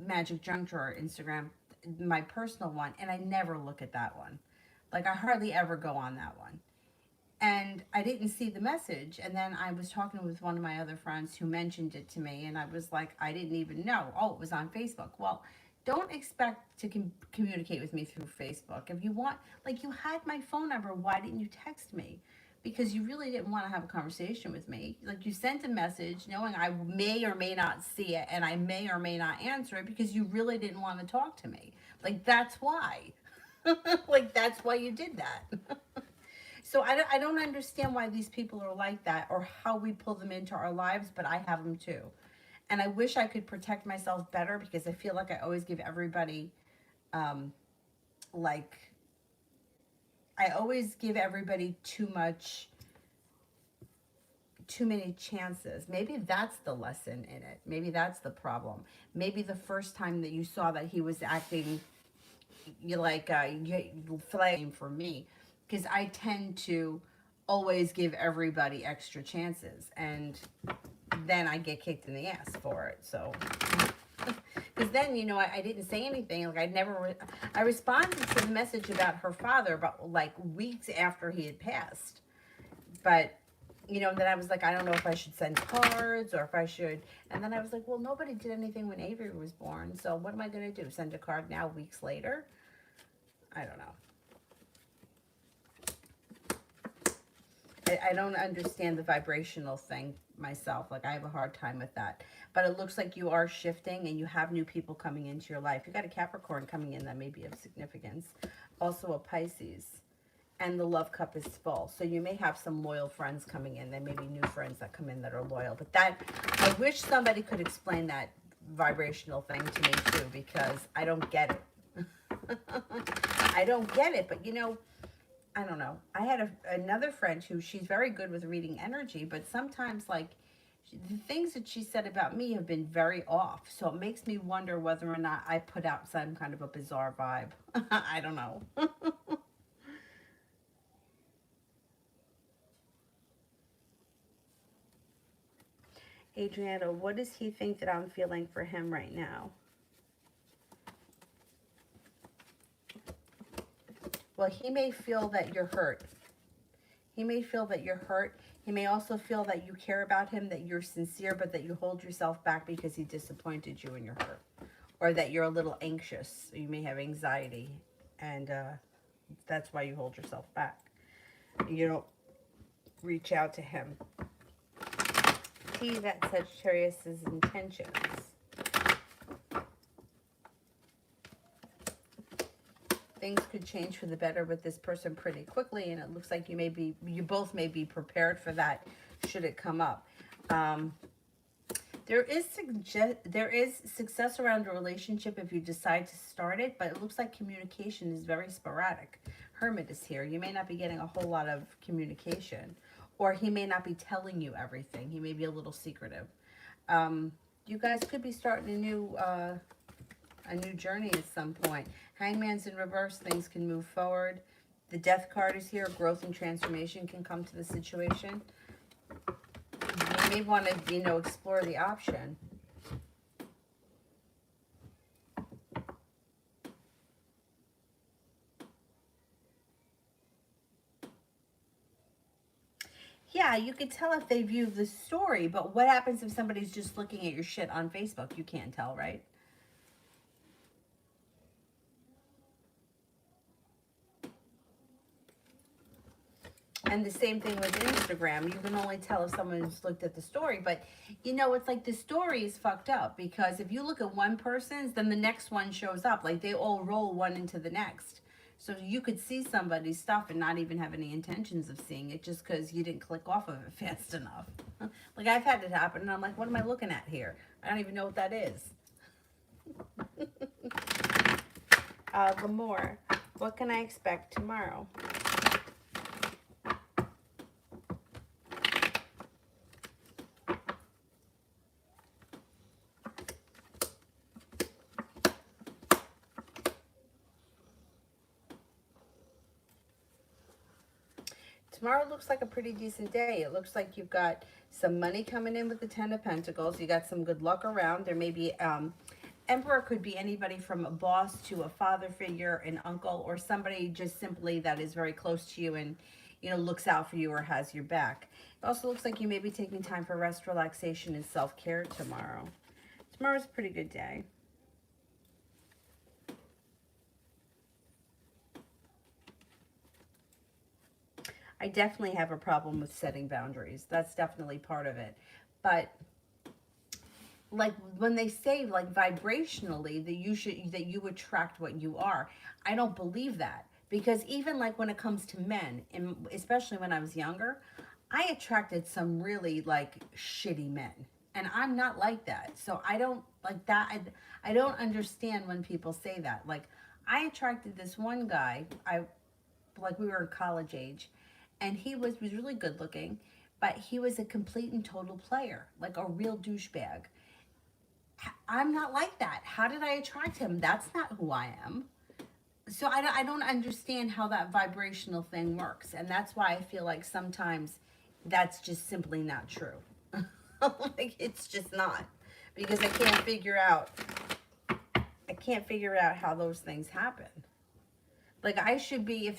Magic Junk Drawer Instagram, my personal one, and I never look at that one. Like, I hardly ever go on that one. And I didn't see the message, and then I was talking with one of my other friends who mentioned it to me, and I was like, I didn't even know. Oh, it was on Facebook. Well, don't expect to communicate with me through Facebook. If you want, like, you had my phone number, why didn't you text me? Because you really didn't want to have a conversation with me. Like, you sent a message knowing I may or may not see it, and I may or may not answer it because you really didn't want to talk to me. Like, that's why. Like, that's why you did that. So I don't understand why these people are like that, or how we pull them into our lives, but I have them too. And I wish I could protect myself better, because I feel like I always give everybody, um, like, I always give everybody too many chances. Maybe that's the lesson in it. Maybe that's the problem. Maybe the first time that you saw that he was acting, you like, you flame for me, because I tend to always give everybody extra chances, and then I get kicked in the ass for it. So, because then, you know, I didn't say anything. Like, I responded to the message about her father about like weeks after he had passed. But, you know, then I was like, I don't know if I should send cards or if I should. And then I was like, well, nobody did anything when Avery was born. So what am I going to do? Send a card now, weeks later? I don't know. I don't understand the vibrational thing myself. Like, I have a hard time with that. But it looks like you are shifting and you have new people coming into your life. You got a Capricorn coming in that may be of significance. Also a Pisces. And the love cup is full. So you may have some loyal friends coming in. There may be new friends that come in that are loyal. But that, I wish somebody could explain that vibrational thing to me too, because I don't get it. I don't get it. But, you know, I don't know. I had another friend who, she's very good with reading energy, but sometimes, like, the things that she said about me have been very off. So it makes me wonder whether or not I put out some kind of a bizarre vibe. I don't know. Adriana, what does he think that I'm feeling for him right now? Well, he may feel that you're hurt. He may feel that you're hurt. He may also feel that you care about him, that you're sincere, but that you hold yourself back because he disappointed you and you're hurt. Or that you're a little anxious. You may have anxiety, and that's why you hold yourself back. You don't reach out to him. See that Sagittarius's intentions. Things could change for the better with this person pretty quickly, and it looks like you both may be prepared for that should it come up. there is success around a relationship if you decide to start it, but it looks like communication is very sporadic. Hermit is here. You may not be getting a whole lot of communication, or he may not be telling you everything. He may be a little secretive. You guys could be starting a new journey at some point. Hangman's in reverse. Things can move forward. The Death card is here. Growth and transformation can come to the situation. You may want to, explore the option. Yeah, you could tell if they view the story, but what happens if somebody's just looking at your shit on Facebook? You can't tell, right? And the same thing with Instagram. You can only tell if someone's looked at the story. But, it's like the story is fucked up. Because if you look at one person's, then the next one shows up. Like, they all roll one into the next. So you could see somebody's stuff and not even have any intentions of seeing it just because you didn't click off of it fast enough. Like, I've had it happen, and I'm like, what am I looking at here? I don't even know what that is. Lamore, what can I expect tomorrow? Tomorrow looks like a pretty decent day. It looks like you've got some money coming in with the Ten of Pentacles. You got some good luck around. There may be, Emperor could be anybody from a boss to a father figure, an uncle, or somebody just simply that is very close to you and, looks out for you or has your back. It also looks like you may be taking time for rest, relaxation, and self-care tomorrow. Tomorrow's a pretty good day. I definitely have a problem with setting boundaries. That's definitely part of it. But like when they say like vibrationally that you attract what you are, I don't believe that. Because even like when it comes to men, and especially when I was younger, I attracted some really like shitty men. And I'm not like that. So I don't like that. I don't understand when people say that. Like I attracted this one guy, we were in college age, and he was really good looking, but he was a complete and total player, like a real douchebag. I'm not like that. How did I attract him? That's not who I am. So I don't understand how that vibrational thing works. And that's why I feel like sometimes that's just simply not true. Like it's just not. Because I can't figure out how those things happen. Like I should be,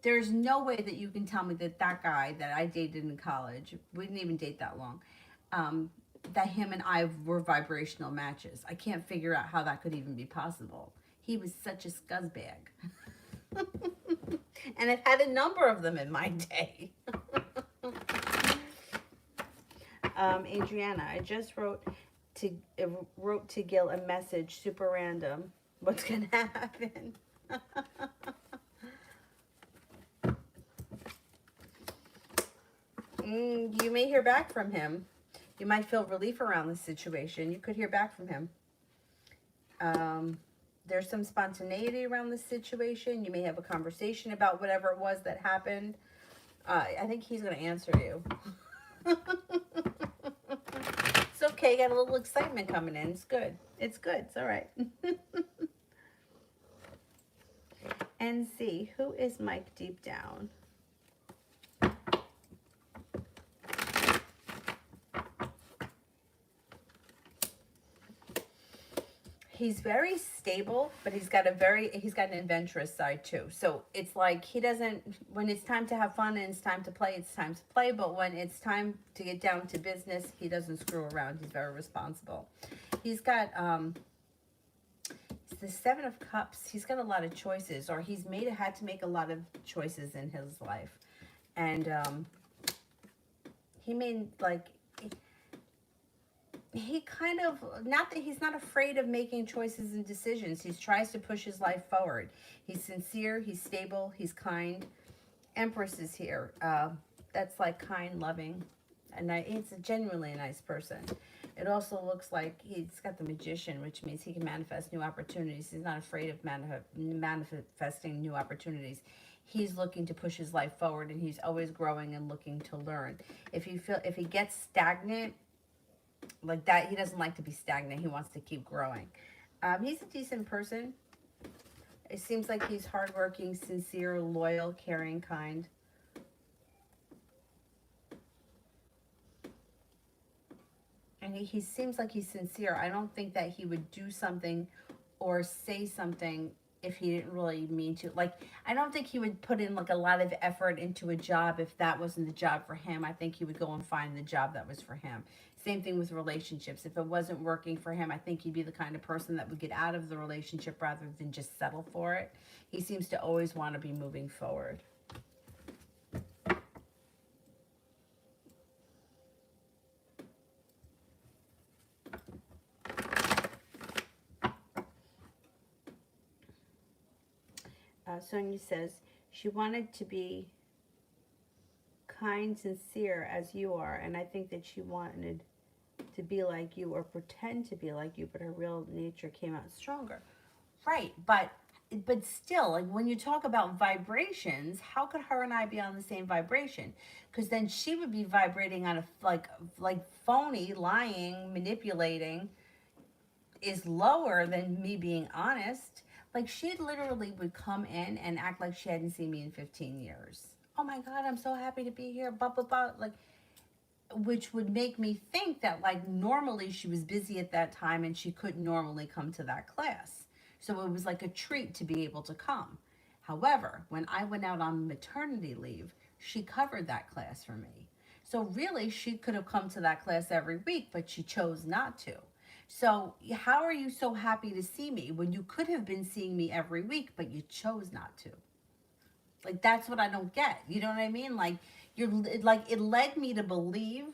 there's no way that you can tell me that guy that I dated in college, we didn't even date that long, that him and I were vibrational matches. I can't figure out how that could even be possible. He was such a scuzzbag. And I've had a number of them in my day. Adriana, I just wrote to Gil a message, super random. What's gonna happen? You may hear back from him. You might feel relief around the situation. You could hear back from him. There's some spontaneity around the situation. You may have a conversation about whatever it was that happened. I think he's going to answer you. It's okay. Got a little excitement coming in. It's good. It's good. It's all right. And see, who is Mike deep down? He's very stable, but he's got an adventurous side too. So it's like he doesn't, when it's time to have fun and it's time to play, it's time to play. But when it's time to get down to business, he doesn't screw around. He's very responsible. He's got, the Seven of Cups. He's got a lot of choices, or he's had to make a lot of choices in his life. And he made like, he kind of, not that he's not afraid of making choices and decisions. He tries to push his life forward. He's sincere, he's stable, he's kind. Empress is here. That's like kind, loving, He's a genuinely a nice person. It also looks like he's got the magician, which means he can manifest new opportunities. He's not afraid of manifesting new opportunities. He's looking to push his life forward, and he's always growing and looking to learn. If he gets stagnant like that, he doesn't like to be stagnant. He wants to keep growing. He's a decent person. It seems like he's hardworking, sincere, loyal, caring, kind. And he seems like he's sincere. I don't think that he would do something or say something if he didn't really mean to. Like, I don't think he would put in like a lot of effort into a job if that wasn't the job for him. I think he would go and find the job that was for him. Same thing with relationships. If it wasn't working for him, I think he'd be the kind of person that would get out of the relationship rather than just settle for it. He seems to always want to be moving forward. Sonia says she wanted to be kind, sincere as you are, and I think that she wanted to be like you or pretend to be like you, but her real nature came out stronger. Right, but still, like when you talk about vibrations, how could her and I be on the same vibration? Because then she would be vibrating on a like phony, lying, manipulating is lower than me being honest. Like she literally would come in and act like she hadn't seen me in 15 years. Oh my God, I'm so happy to be here. Blah, blah, blah. Like, which would make me think that like normally she was busy at that time and she couldn't normally come to that class. So it was like a treat to be able to come. However, when I went out on maternity leave, she covered that class for me. So really, she could have come to that class every week, but she chose not to. So how are you so happy to see me when you could have been seeing me every week, but you chose not to? Like, that's what I don't get. You know what I mean? Like, it led me to believe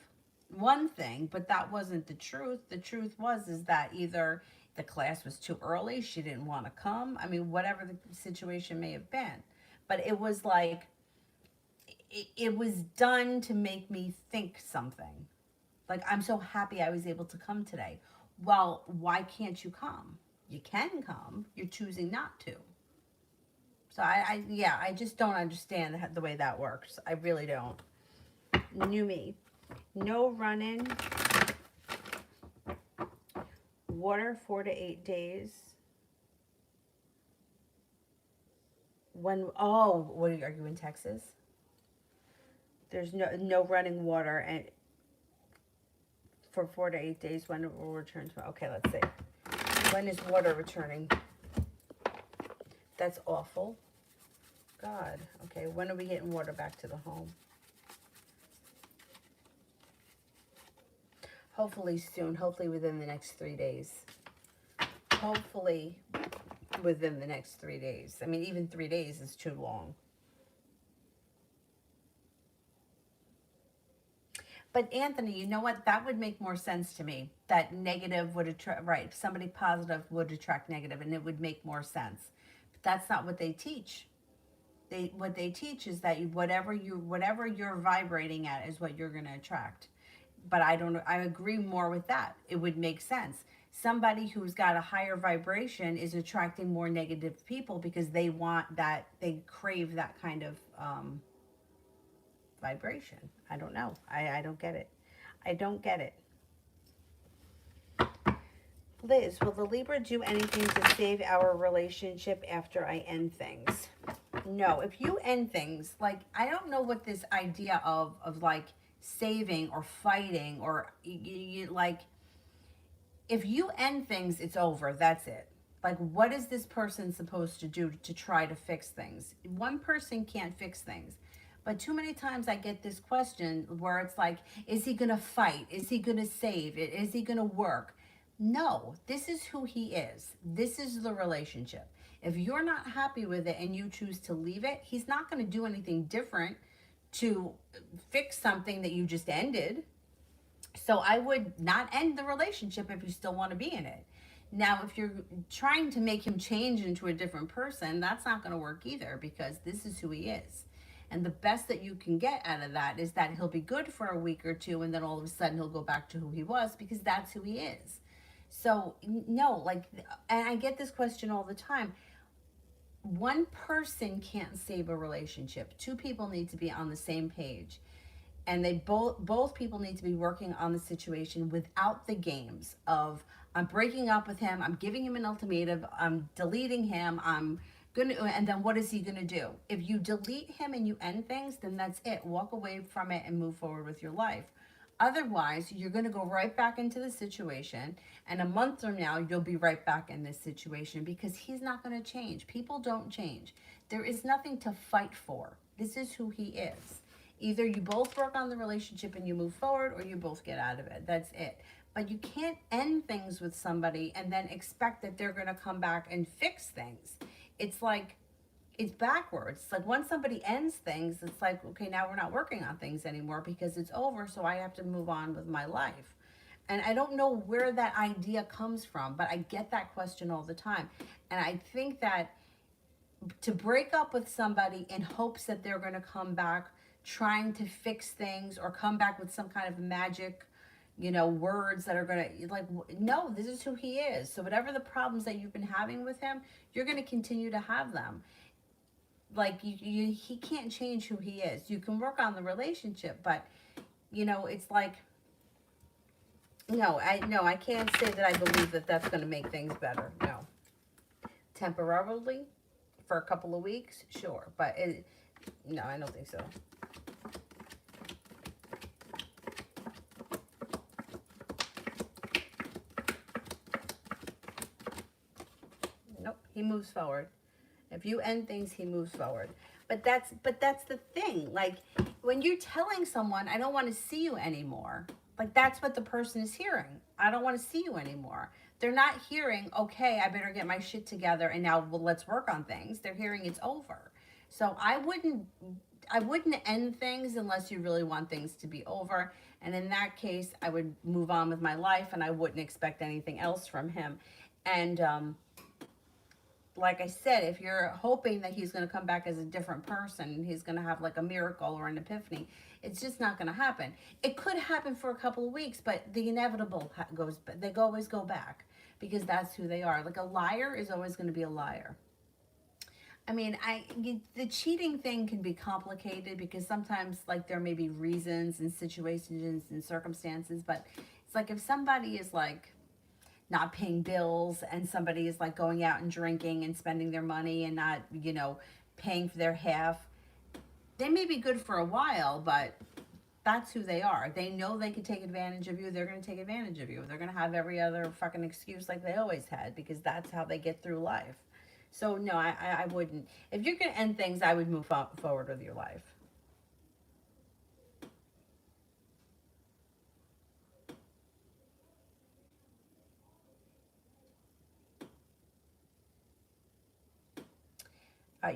one thing, but that wasn't the truth. The truth was is that either the class was too early, she didn't want to come. I mean, whatever the situation may have been. But it was like, it was done to make me think something. Like, I'm so happy I was able to come today. Well, why can't you come? You can come. You're choosing not to. So I just don't understand the way that works. I really don't. New me. No running. Water 4 to 8 days. What are you in Texas? There's no running water and for 4 to 8 days. When it will return to, okay, let's see. When is water returning? That's awful. God. Okay, when are we getting water back to the home? Hopefully soon. Hopefully within the next 3 days. Hopefully within the next 3 days. I mean, even 3 days is too long. But Anthony, you know what? That would make more sense to me. That negative would attract, right? Somebody positive would attract negative, and it would make more sense. But that's not what they teach. What they teach is that whatever you're vibrating at is what you're going to attract. But I agree more with that. It would make sense. Somebody who's got a higher vibration is attracting more negative people because they want that, they crave that kind of vibration. I don't know. I don't get it. I don't get it. Liz, will the Libra do anything to save our relationship after I end things? No. If you end things, like, I don't know what this idea of like saving or fighting or you like, if you end things, it's over. That's it. Like, what is this person supposed to do to try to fix things? One person can't fix things. But too many times I get this question where it's like, is he going to fight? Is he going to save it? Is he going to work? No, this is who he is. This is the relationship. If you're not happy with it and you choose to leave it, he's not going to do anything different to fix something that you just ended. So I would not end the relationship if you still want to be in it. Now, if you're trying to make him change into a different person, that's not going to work either because this is who he is. And the best that you can get out of that is that he'll be good for a week or two, and then all of a sudden he'll go back to who he was, because that's who he is. So, no, like, and I get this question all the time. One person can't save a relationship. Two people need to be on the same page, and they both people need to be working on the situation without the games of, I'm breaking up with him, I'm giving him an ultimatum, I'm deleting him, I'm gonna, and then what is he gonna do? If you delete him and you end things, then that's it. Walk away from it and move forward with your life. Otherwise, you're going to go right back into the situation, and a month from now, you'll be right back in this situation, because he's not going to change. People don't change. There is nothing to fight for. This is who he is. Either you both work on the relationship and you move forward, or you both get out of it. That's it. But you can't end things with somebody and then expect that they're going to come back and fix things. It's like, it's backwards. It's like, once somebody ends things, it's like, okay, now we're not working on things anymore because it's over, so I have to move on with my life. And I don't know where that idea comes from, but I get that question all the time. And I think that to break up with somebody in hopes that they're going to come back trying to fix things, or come back with some kind of magic, words that are going to, like, no, this is who he is. So whatever the problems that you've been having with him, you're going to continue to have them. Like, he can't change who he is. You can work on the relationship, but it's like, I can't say that I believe that that's going to make things better. No. Temporarily, for a couple of weeks, sure, but no, I don't think so. Nope, he moves forward. If you end things, he moves forward. But that's the thing. Like, when you're telling someone, I don't want to see you anymore, like, that's what the person is hearing. I don't want to see you anymore. They're not hearing, okay, I better get my shit together and now, well, let's work on things. They're hearing it's over. So I wouldn't end things unless you really want things to be over. And in that case, I would move on with my life, and I wouldn't expect anything else from him. And like I said, if you're hoping that he's going to come back as a different person, he's going to have like a miracle or an epiphany, it's just not going to happen. It could happen for a couple of weeks, but the inevitable goes, they always go back, because that's who they are. Like, a liar is always going to be a liar. I mean, the cheating thing can be complicated, because sometimes, like, there may be reasons and situations and circumstances, but it's like, if somebody is like not paying bills, and somebody is like going out and drinking and spending their money and not, paying for their half, they may be good for a while, but that's who they are. They know they can take advantage of you. They're going to take advantage of you. They're going to have every other fucking excuse like they always had, because that's how they get through life. So no, I wouldn't. If you're going to end things, I would move forward with your life.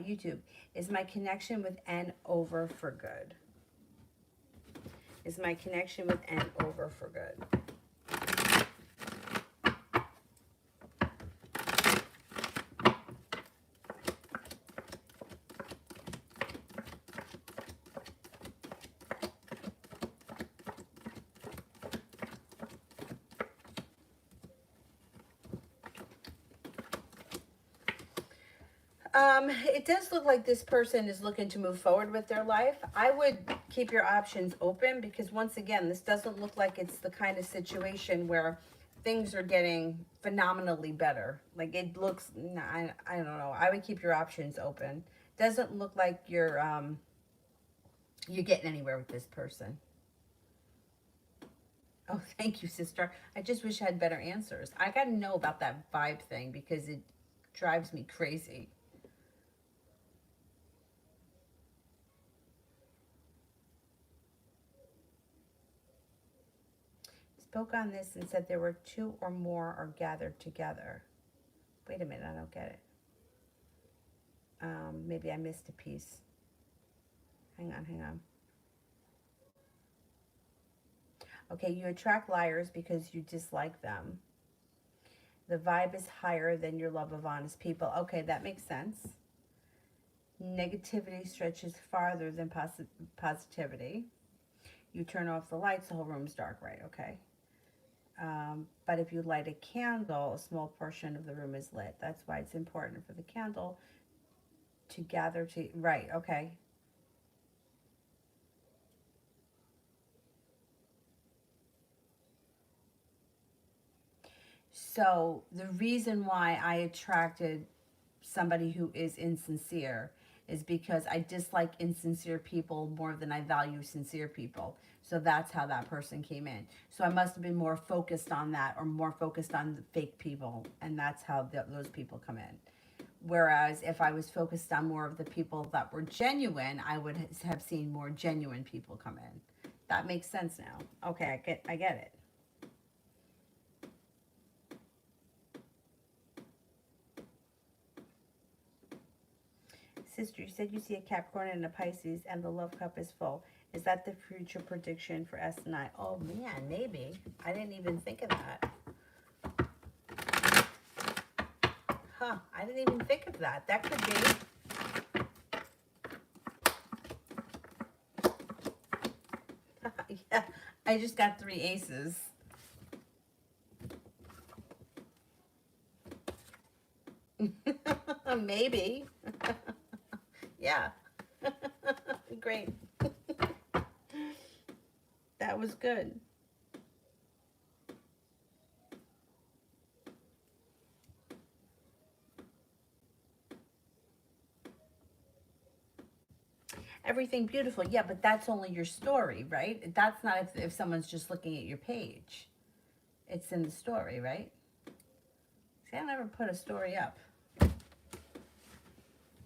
YouTube, is my connection with N over for good? Is my connection with N over for good? It does look like this person is looking to move forward with their life. I would keep your options open, because once again, this doesn't look like it's the kind of situation where things are getting phenomenally better. Like, it looks, I don't know. I would keep your options open. Doesn't look like you're getting anywhere with this person. Oh, thank you, sister. I just wish I had better answers. I got to know about that vibe thing, because it drives me crazy. Spoke on this and said there were two or more are gathered together. Wait a minute, I don't get it. Maybe I missed a piece. Hang on. Okay, you attract liars because you dislike them. The vibe is higher than your love of honest people. Okay, that makes sense. Negativity stretches farther than positivity. You turn off the lights, the whole room's dark, right? Okay. But if you light a candle, a small portion of the room is lit. That's why it's important for the candle to gather to, right, okay. So the reason why I attracted somebody who is insincere is because I dislike insincere people more than I value sincere people. So that's how that person came in. So I must have been more focused on that, or more focused on the fake people, and that's how those people come in. Whereas if I was focused on more of the people that were genuine, I would have seen more genuine people come in. That makes sense now. Okay, I get it. Sister, you said you see a Capricorn and a Pisces and the love cup is full. Is that the future prediction for S and I? Oh man, maybe. I didn't even think of that. Huh, I didn't even think of that. That could be. Yeah, I just got 3 aces. Maybe. Yeah. Great. That was good. Everything beautiful. Yeah, but that's only your story, right? That's not if someone's just looking at your page. It's in the story, right? See, I never put a story up.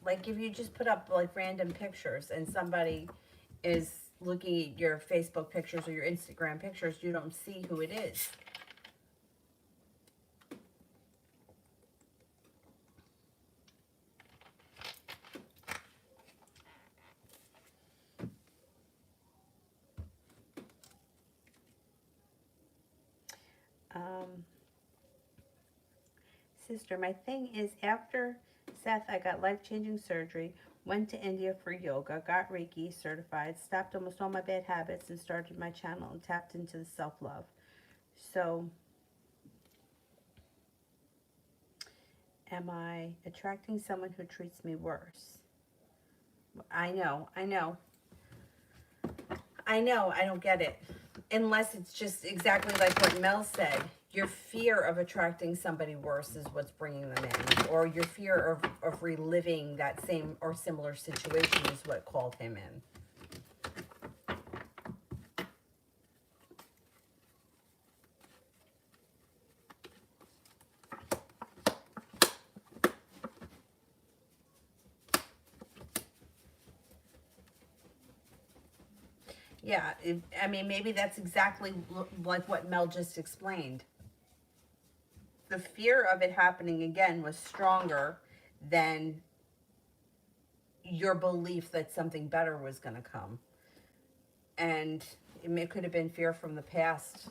Like if you just put up like random pictures and somebody is looking at your Facebook pictures or your Instagram pictures, you don't see who it is. Um, Sister, my thing is after Seth, I got life-changing surgery, went to India for yoga, got Reiki certified, stopped almost all my bad habits, and started my channel and tapped into the self-love. So, am I attracting someone who treats me worse? I know, I know. I know, I don't get it. Unless it's just exactly like what Mel said. Your fear of attracting somebody worse is what's bringing them in. Or your fear of reliving that same or similar situation is what called him in. Yeah, I mean, maybe that's exactly like what Mel just explained. The fear of it happening again was stronger than your belief that something better was going to come. And it could have been fear from the past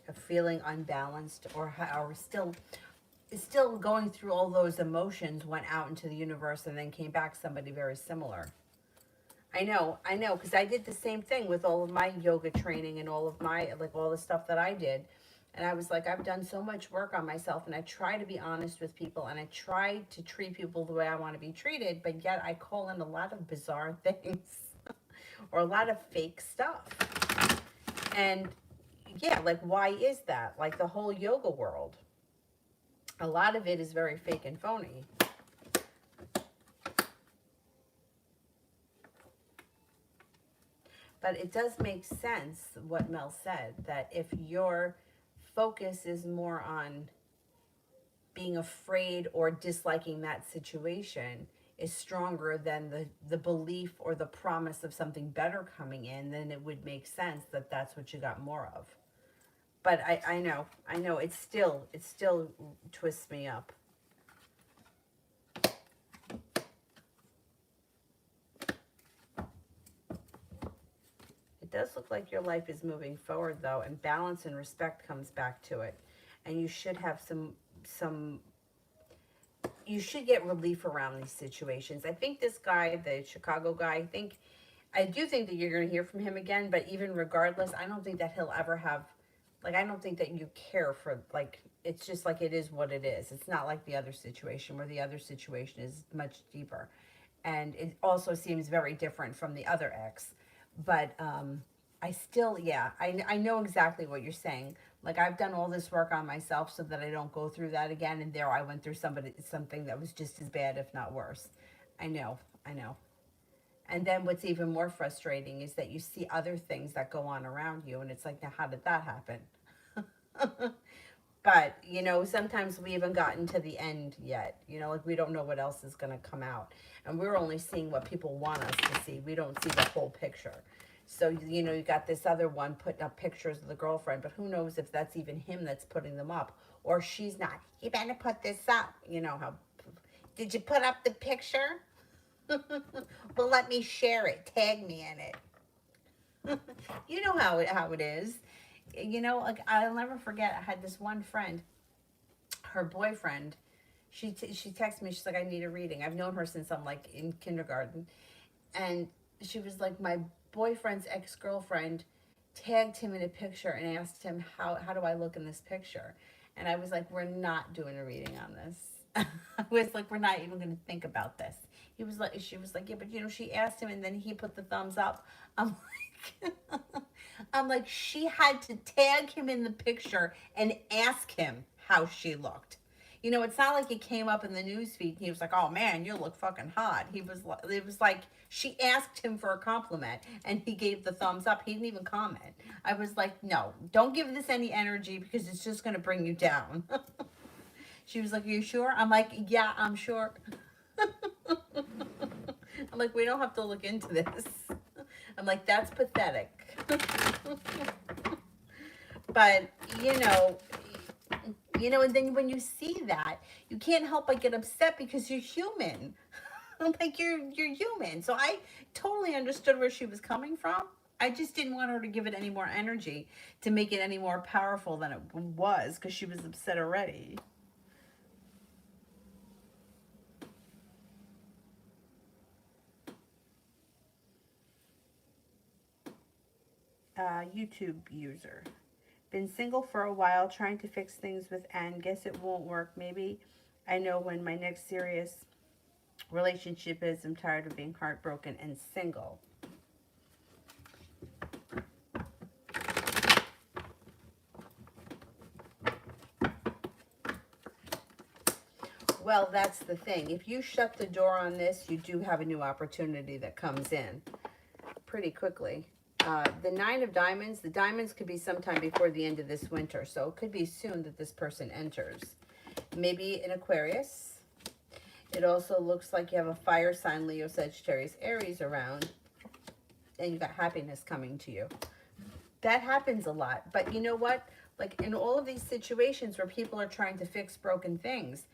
of feeling unbalanced, or still going through all those emotions, went out into the universe and then came back somebody very similar. I know, because I did the same thing with all of my yoga training and all of my, like, all the stuff that I did. And I was like, I've done so much work on myself, and I try to be honest with people, and I try to treat people the way I want to be treated, but yet I call in a lot of bizarre things or a lot of fake stuff. And yeah, like, why is that? Like, the whole yoga world, a lot of it is very fake and phony. But it does make sense what Mel said, that if your focus is more on being afraid or disliking that situation is stronger than the belief or the promise of something better coming in, then it would make sense that that's what you got more of. But I know, it still twists me up. It does look like your life is moving forward though, and balance and respect comes back to it. And you should have some you should get relief around these situations. I think this guy, the Chicago guy, I do think that you're going to hear from him again, but even regardless, I don't think that he'll ever have, like, I don't think that you care for, like, it's just like it is what it is. It's not like the other situation, where the other situation is much deeper. And it also seems very different from the other ex. But I still, yeah, I know exactly what you're saying. Like, I've done all this work on myself so that I don't go through that again. And there I went through something that was just as bad, if not worse. I know, I know. And then what's even more frustrating is that you see other things that go on around you, and it's like, now how did that happen? But, sometimes we haven't gotten to the end yet. Like, we don't know what else is going to come out. And we're only seeing what people want us to see. We don't see the whole picture. So, you got this other one putting up pictures of the girlfriend, but who knows if that's even him that's putting them up, or she's not. You better put this up. How, did you put up the picture? Well, let me share it. Tag me in it. You know how it is. Like, I'll never forget. I had this one friend, her boyfriend. She texted me. She's like, I need a reading. I've known her since I'm like in kindergarten, and she was like, my boyfriend's ex-girlfriend tagged him in a picture and asked him how do I look in this picture, and I was like, we're not doing a reading on this. I was like, we're not even going to think about this. She was like, yeah, but she asked him, and then he put the thumbs up. I'm like, I'm like, she had to tag him in the picture and ask him how she looked. It's not like it came up in the news feed. He was like, oh man, you look fucking hot. It was like, she asked him for a compliment and he gave the thumbs up. He didn't even comment. I was like, no, don't give this any energy because it's just going to bring you down. She was like, are you sure? I'm like, yeah, I'm sure. I'm like, we don't have to look into this. I'm like, that's pathetic. But, and then when you see that, you can't help but get upset because you're human. Like, you're human. So I totally understood where she was coming from. I just didn't want her to give it any more energy to make it any more powerful than it was, because she was upset already. YouTube user. Been single for a while, trying to fix things with Anne. Guess it won't work. Maybe I know when my next serious relationship is. I'm tired of being heartbroken and single. Well, that's the thing. If you shut the door on this, you do have a new opportunity that comes in pretty quickly. The Nine of Diamonds, the diamonds could be sometime before the end of this winter. So it could be soon that this person enters. Maybe an Aquarius. It also looks like you have a fire sign, Leo, Sagittarius, Aries around. And you got happiness coming to you. That happens a lot. But you know what? Like, in all of these situations where people are trying to fix broken things,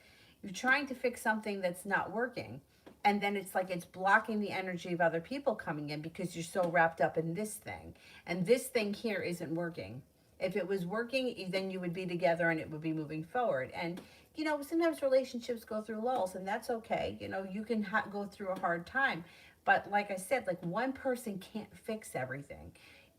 you're trying to fix something that's not working. And then it's like it's blocking the energy of other people coming in because you're so wrapped up in this thing. And this thing here isn't working. If it was working, then you would be together and it would be moving forward. And, sometimes relationships go through lulls, and that's okay. You can go through a hard time. But like I said, like, one person can't fix everything.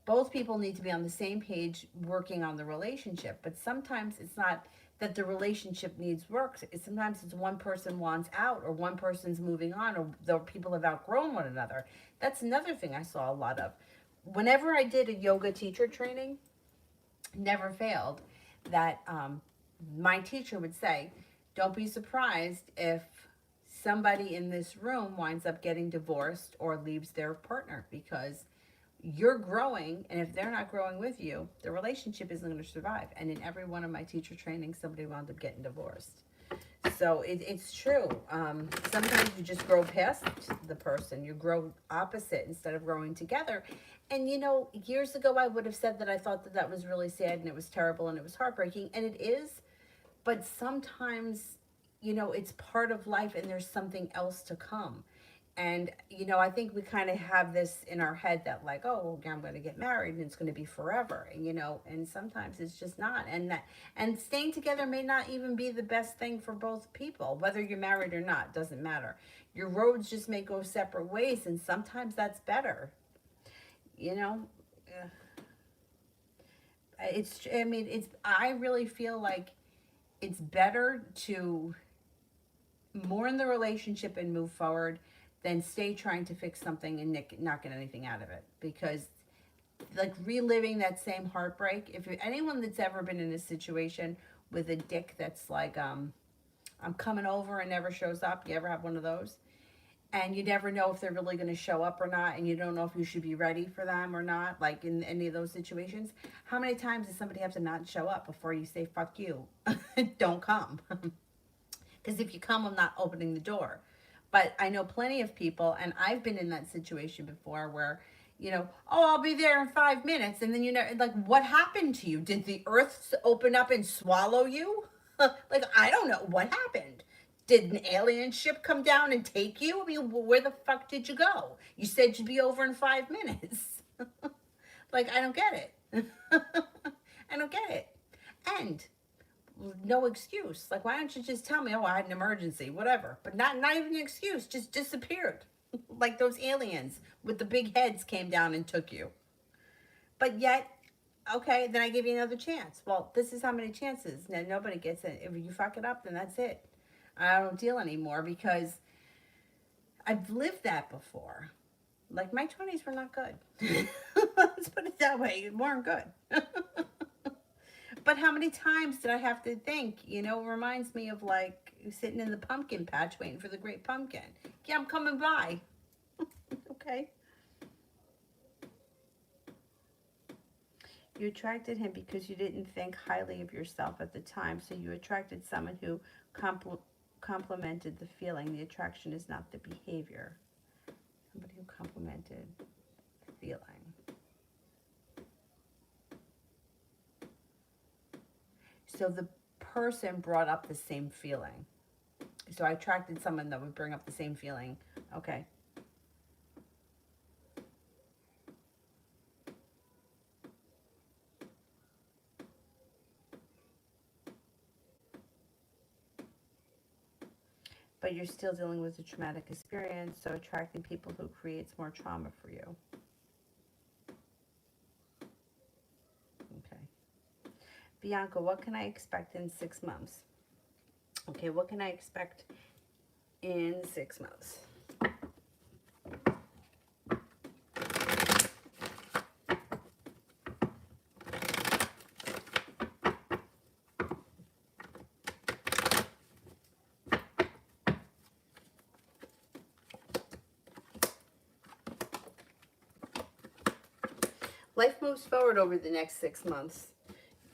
Both people need to be on the same page working on the relationship. But sometimes it's not that the relationship needs work. Sometimes it's one person wants out, or one person's moving on, or the people have outgrown one another. That's another thing I saw a lot of. Whenever I did a yoga teacher training, never failed that my teacher would say, don't be surprised if somebody in this room winds up getting divorced or leaves their partner, because you're growing, and if they're not growing with you, the relationship isn't going to survive. And in every one of my teacher trainings, somebody wound up getting divorced. So it's true. Sometimes you just grow past the person. You grow opposite instead of growing together. And, years ago, I would have said that I thought that was really sad and it was terrible and it was heartbreaking. And it is. But sometimes, it's part of life and there's something else to come. And, you know, I think we kind of have this in our head that, like, oh, okay, I'm going to get married and it's going to be forever, you know, and sometimes it's just not. And staying together may not even be the best thing for both people, whether you're married or not, doesn't matter. Your roads just may go separate ways, and sometimes that's better, you know. Uh, I mean, I really feel like it's better to more in the relationship and move forward than stay trying to fix something and not get anything out of it. Because, like, reliving that same heartbreak, if you're anyone that's ever been in a situation with a dick that's like, I'm coming over and never shows up, you ever have one of those? And you never know if they're really going to show up or not, and you don't know if you should be ready for them or not, like in any of those situations. How many times does somebody have to not show up before you say, fuck you? Don't come. Because if you come, I'm not opening the door. But I know plenty of people, and I've been in that situation before where, you know, oh, I'll be there in 5 minutes. And then, you know, like, what happened to you? Did the earth open up and swallow you? Like, I don't know. What happened? Did an alien ship come down and take you? I mean, where the fuck did you go? You said you'd be over in 5 minutes. Like, I don't get it. I don't get it. And no excuse. Like, why don't you just tell me, oh, I had an emergency, whatever. But not even an excuse, just disappeared. Like those aliens with the big heads came down and took you. But yet, okay, then I give you another chance. Well, this is how many chances. Now, nobody gets it. If you fuck it up, then that's it. I don't deal anymore because I've lived that before. Like, my 20s were not good. Let's put it that way. They weren't good. But how many times did I have to think? You know, it reminds me of like sitting in the pumpkin patch waiting for the great pumpkin. Yeah, I'm coming by. Okay. You attracted him because you didn't think highly of yourself at the time, so you attracted someone who complemented the feeling. The attraction is not the behavior. Somebody who complemented the feeling. So the person brought up the same feeling. So I attracted someone that would bring up the same feeling. Okay. But you're still dealing with a traumatic experience, so attracting people who creates more trauma for you. Okay. Bianca, what can I expect in 6 months? Okay, what can I expect in 6 months? Life moves forward over the next 6 months.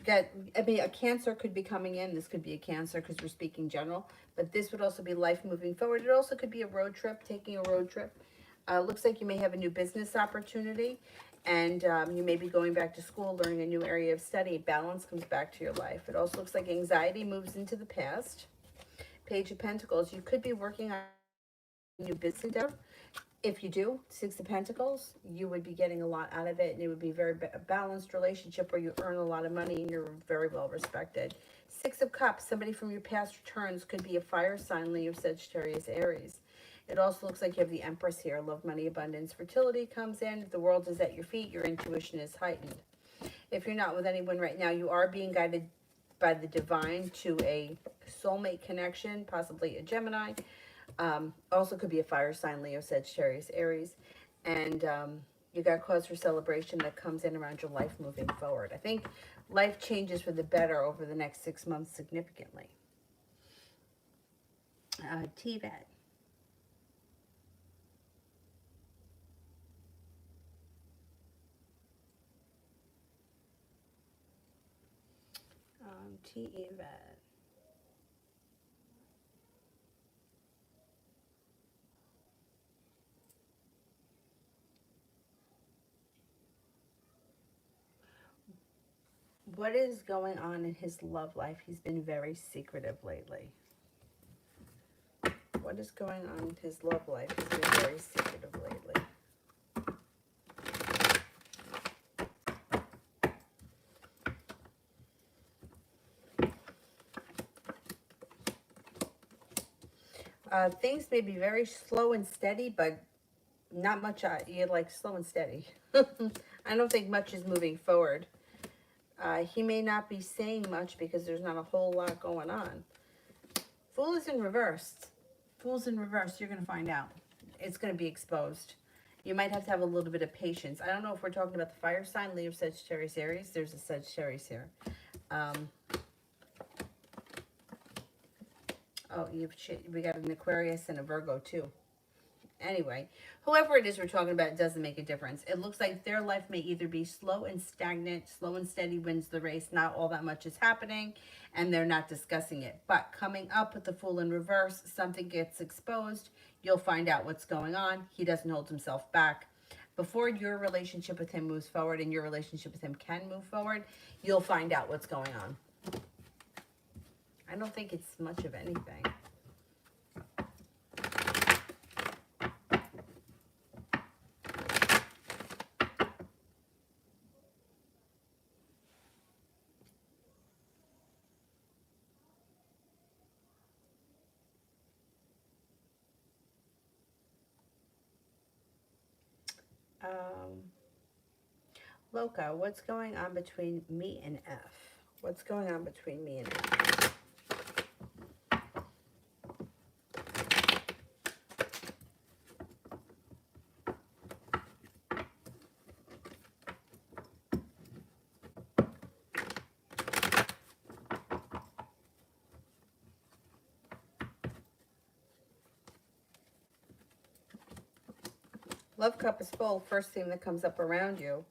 Got, I mean, a Cancer could be coming in. This could be a Cancer because we're speaking general, but this would also be life moving forward. It also could be a road trip, taking a road trip. Looks like you may have a new business opportunity, and you may be going back to school, learning a new area of study. Balance comes back to your life. It also looks like anxiety moves into the past. Page of Pentacles, you could be working on a new business endeavor. If you do, Six of Pentacles, you would be getting a lot out of it, and it would be a very balanced relationship where you earn a lot of money and you're very well respected. Six of Cups, somebody from your past returns, could be a fire sign, Leo, Sagittarius, Aries. It also looks like you have the Empress here. Love, money, abundance, fertility comes in. If the world is at your feet, your intuition is heightened. If you're not with anyone right now, you are being guided by the divine to a soulmate connection, possibly a Gemini. Also could be a fire sign, Leo, Sagittarius, Aries. And you got cause for celebration that comes in around your life moving forward. I think life changes for the better over the next 6 months significantly. TVAT. TVAT. What is going on in his love life? He's been very secretive lately. What is going on in his love life? He's been very secretive lately. Things may be very slow and steady, but not much. You're like slow and steady. I don't think much is moving forward. He may not be saying much because there's not a whole lot going on. Fool is in reverse. Fool's in reverse. You're going to find out. It's going to be exposed. You might have to have a little bit of patience. I don't know if we're talking about the fire sign, Leo, Sagittarius, Aries. There's a Sagittarius here. Oh, we got an Aquarius and a Virgo too. Anyway, whoever it is we're talking about, it doesn't make a difference. It looks like their life may either be slow and stagnant, slow and steady wins the race, not all that much is happening, and they're not discussing it. But coming up with the Fool in reverse, something gets exposed, you'll find out what's going on. He doesn't hold himself back. Before your relationship with him moves forward and your relationship with him can move forward, you'll find out what's going on. I don't think it's much of anything. Loca, what's going on between me and F? What's going on between me and F? Love cup is full, first thing that comes up around you.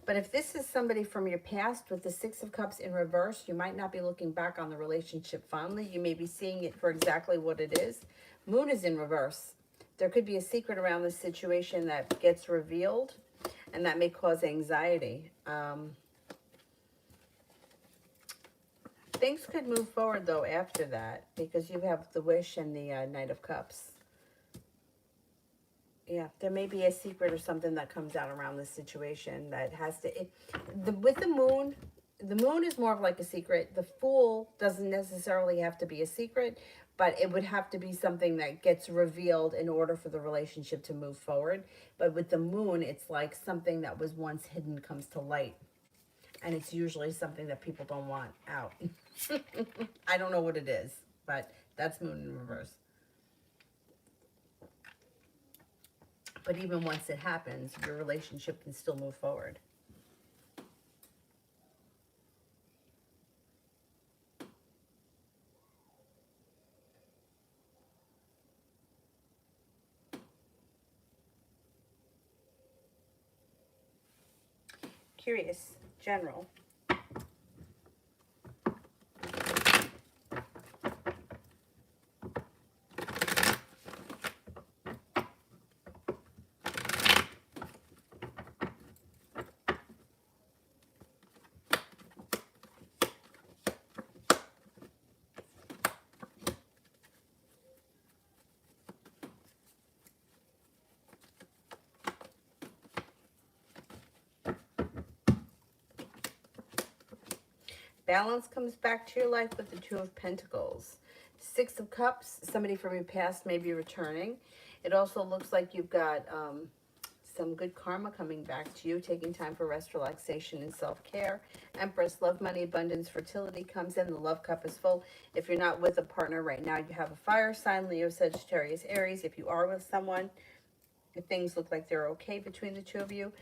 But if this is somebody from your past with the Six of Cups in reverse, you might not be looking back on the relationship fondly. You may be seeing it for exactly what it is. Moon is in reverse. There could be a secret around this situation that gets revealed, and that may cause anxiety. Things could move forward, though, after that, because you have the Wish and the Knight of Cups. Yeah, there may be a secret or something that comes out around this situation that has to... with the moon is more of like a secret. The Fool doesn't necessarily have to be a secret, but it would have to be something that gets revealed in order for the relationship to move forward. But with the moon, it's like something that was once hidden comes to light. And it's usually something that people don't want out. I don't know what it is, but that's moon in reverse. But even once it happens, your relationship can still move forward. Curious, general. Balance comes back to your life with the Two of Pentacles. Six of Cups, somebody from your past may be returning. It also looks like you've got some good karma coming back to you, taking time for rest, relaxation, and self-care. Empress, love, money, abundance, fertility comes in. The love cup is full. If you're not with a partner right now, you have a fire sign, Leo, Sagittarius, Aries. If you are with someone, if things look like they're okay between the two of you,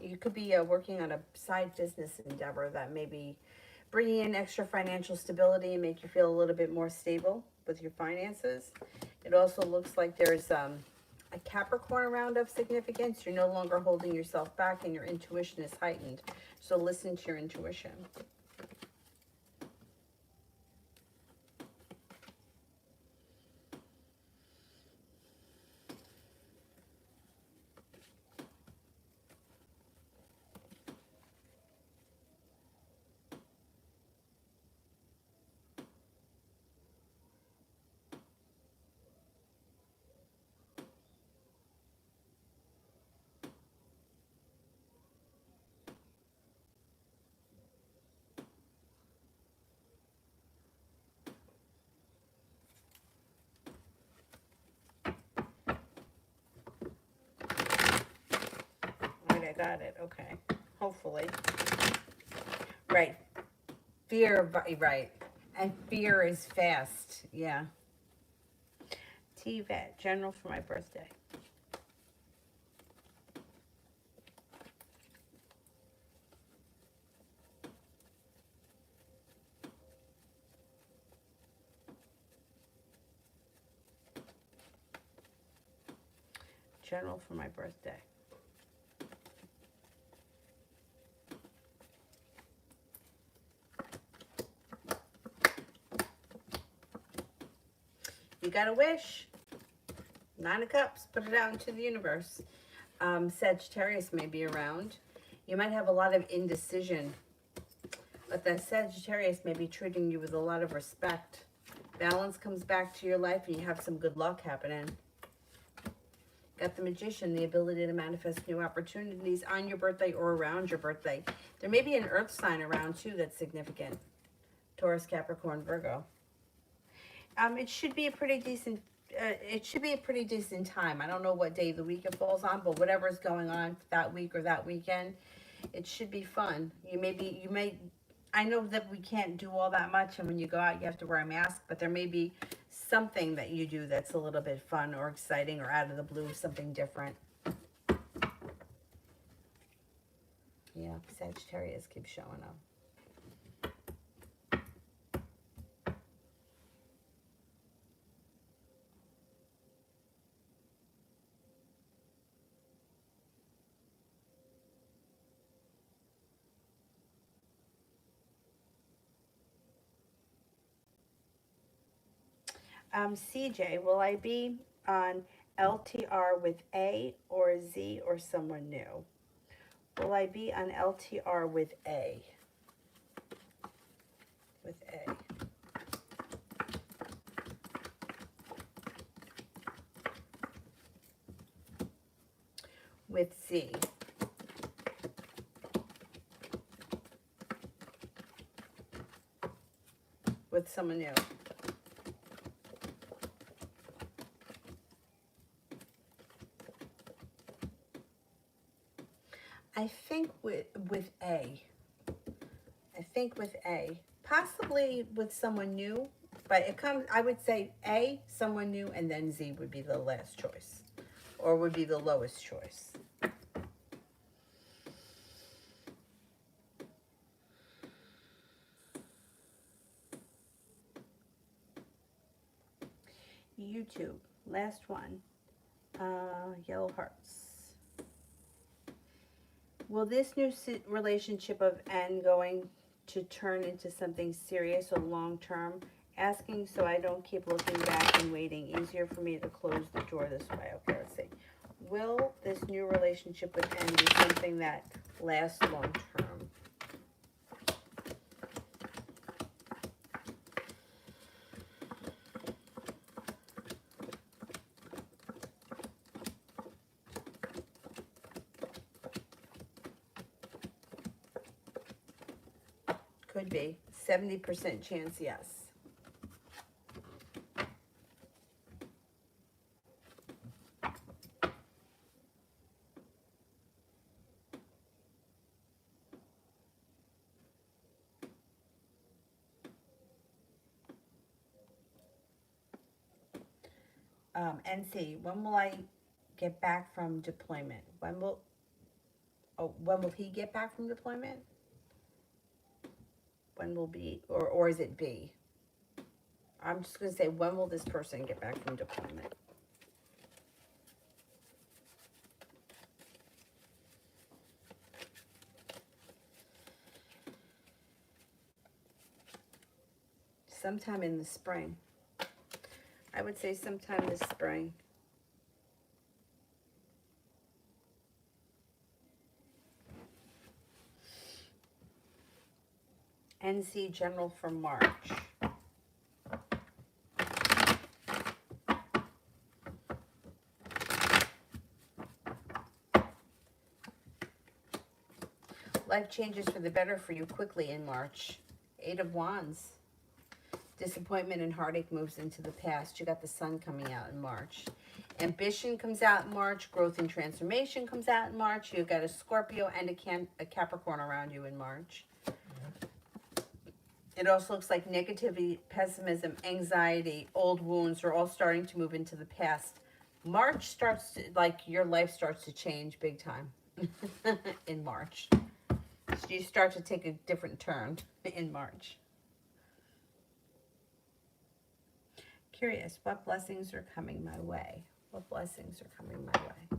you could be working on a side business endeavor that may be bringing in extra financial stability and make you feel a little bit more stable with your finances. It also looks like there's a Capricorn around of significance. You're no longer holding yourself back and your intuition is heightened. So listen to your intuition. got it. Okay. Hopefully. Right. Fear, right. And fear is fast. Yeah. TVET, general for my birthday. General for my birthday. You got a wish. 9 of Cups. Put it out into the universe. Sagittarius may be around. You might have a lot of indecision. But that Sagittarius may be treating you with a lot of respect. Balance comes back to your life and you have some good luck happening. Got the Magician, the ability to manifest new opportunities on your birthday or around your birthday. There may be an earth sign around too that's significant. Taurus, Capricorn, Virgo. It should be a pretty decent time. I don't know what day of the week it falls on, but whatever's going on that week or that weekend, it should be fun. I know that we can't do all that much, and when you go out, you have to wear a mask, but there may be something that you do that's a little bit fun or exciting or out of the blue, something different. Yeah, Sagittarius keeps showing up. CJ, will I be on LTR with A or Z or someone new? Will I be on LTR with A? With A. With Z. With someone new. I think with A. I think with A. Possibly with someone new, but I would say A, someone new, and then Z would be the last choice. Or would be the lowest choice. YouTube, last one. Yellow hearts. Will this new relationship of N going to turn into something serious or long-term? Asking so I don't keep looking back and waiting. Easier for me to close the door this way. Okay, let's see. Will this new relationship with N be something that lasts long-term? Could be. 70% chance, yes. NC, when will I get back from deployment? When will he get back from deployment? When will be, or is it B? I'm just going to say, when will this person get back from deployment? Sometime in the spring. I would say sometime this spring. NC General for March. Life changes for the better for you quickly in March. 8 of Wands. Disappointment and heartache moves into the past. You got the sun coming out in March. Ambition comes out in March. Growth and transformation comes out in March. You've got a Scorpio and a Capricorn around you in March. It also looks like negativity, pessimism, anxiety, old wounds are all starting to move into the past. March starts to, like, your life starts to change big time in March. So you start to take a different turn in March. Curious, what blessings are coming my way? What blessings are coming my way?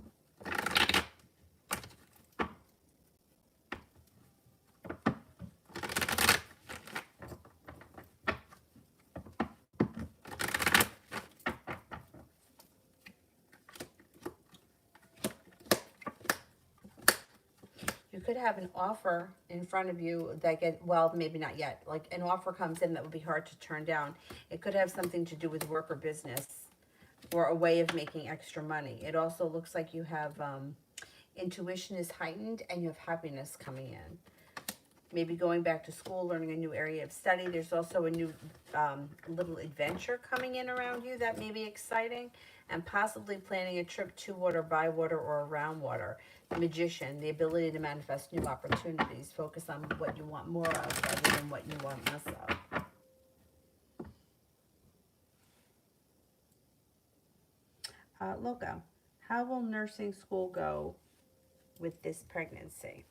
You could have an offer in front of you that well, maybe not yet. Like an offer comes in that would be hard to turn down. It could have something to do with work or business or a way of making extra money. It also looks like you have intuition is heightened and you have happiness coming in. Maybe going back to school, learning a new area of study. There's also a new little adventure coming in around you that may be exciting, and possibly planning a trip to water, by water, or around water. The Magician, the ability to manifest new opportunities. Focus on what you want more of rather than what you want less of. Logo, how will nursing school go with this pregnancy?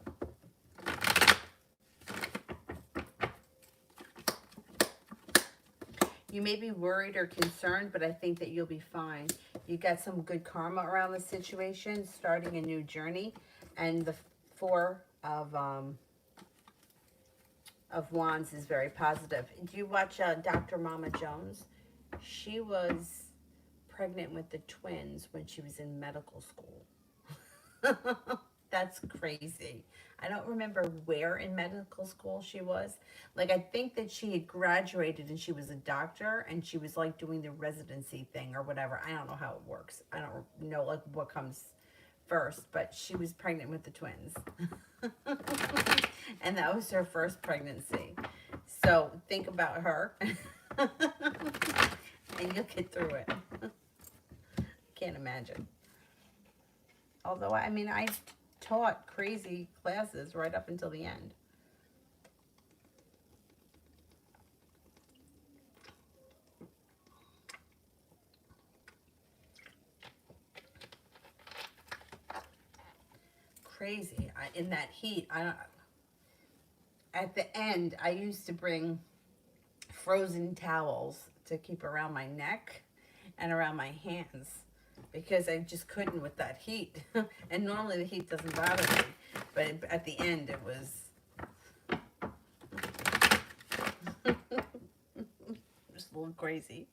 You may be worried or concerned, but I think that you'll be fine. You got some good karma around the situation, starting a new journey, and the Four of Wands is very positive. Do you watch Dr. Mama Jones? She was pregnant with the twins when she was in medical school. That's crazy. I don't remember where in medical school she was. Like, I think that she had graduated and she was a doctor and she was like doing the residency thing or whatever. I don't know how it works. I don't know like what comes first, but she was pregnant with the twins. And that was her first pregnancy. So think about her and you'll get through it. Can't imagine. Although, I mean, I taught crazy classes right up until the end. Crazy. In that heat, at the end, I used to bring frozen towels to keep around my neck and around my hands, because I just couldn't with that heat. And normally the heat doesn't bother me, but at the end it was just a little crazy.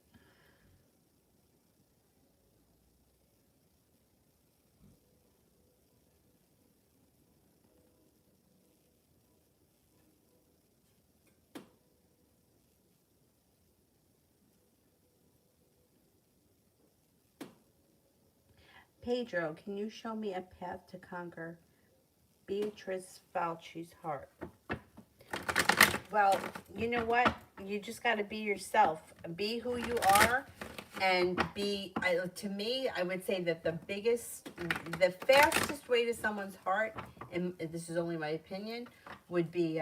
Pedro, can you show me a path to conquer Beatrice Falci's heart? Well, you know what? You just got to be yourself. Be who you are, and to me, I would say that the fastest way to someone's heart, and this is only my opinion, would be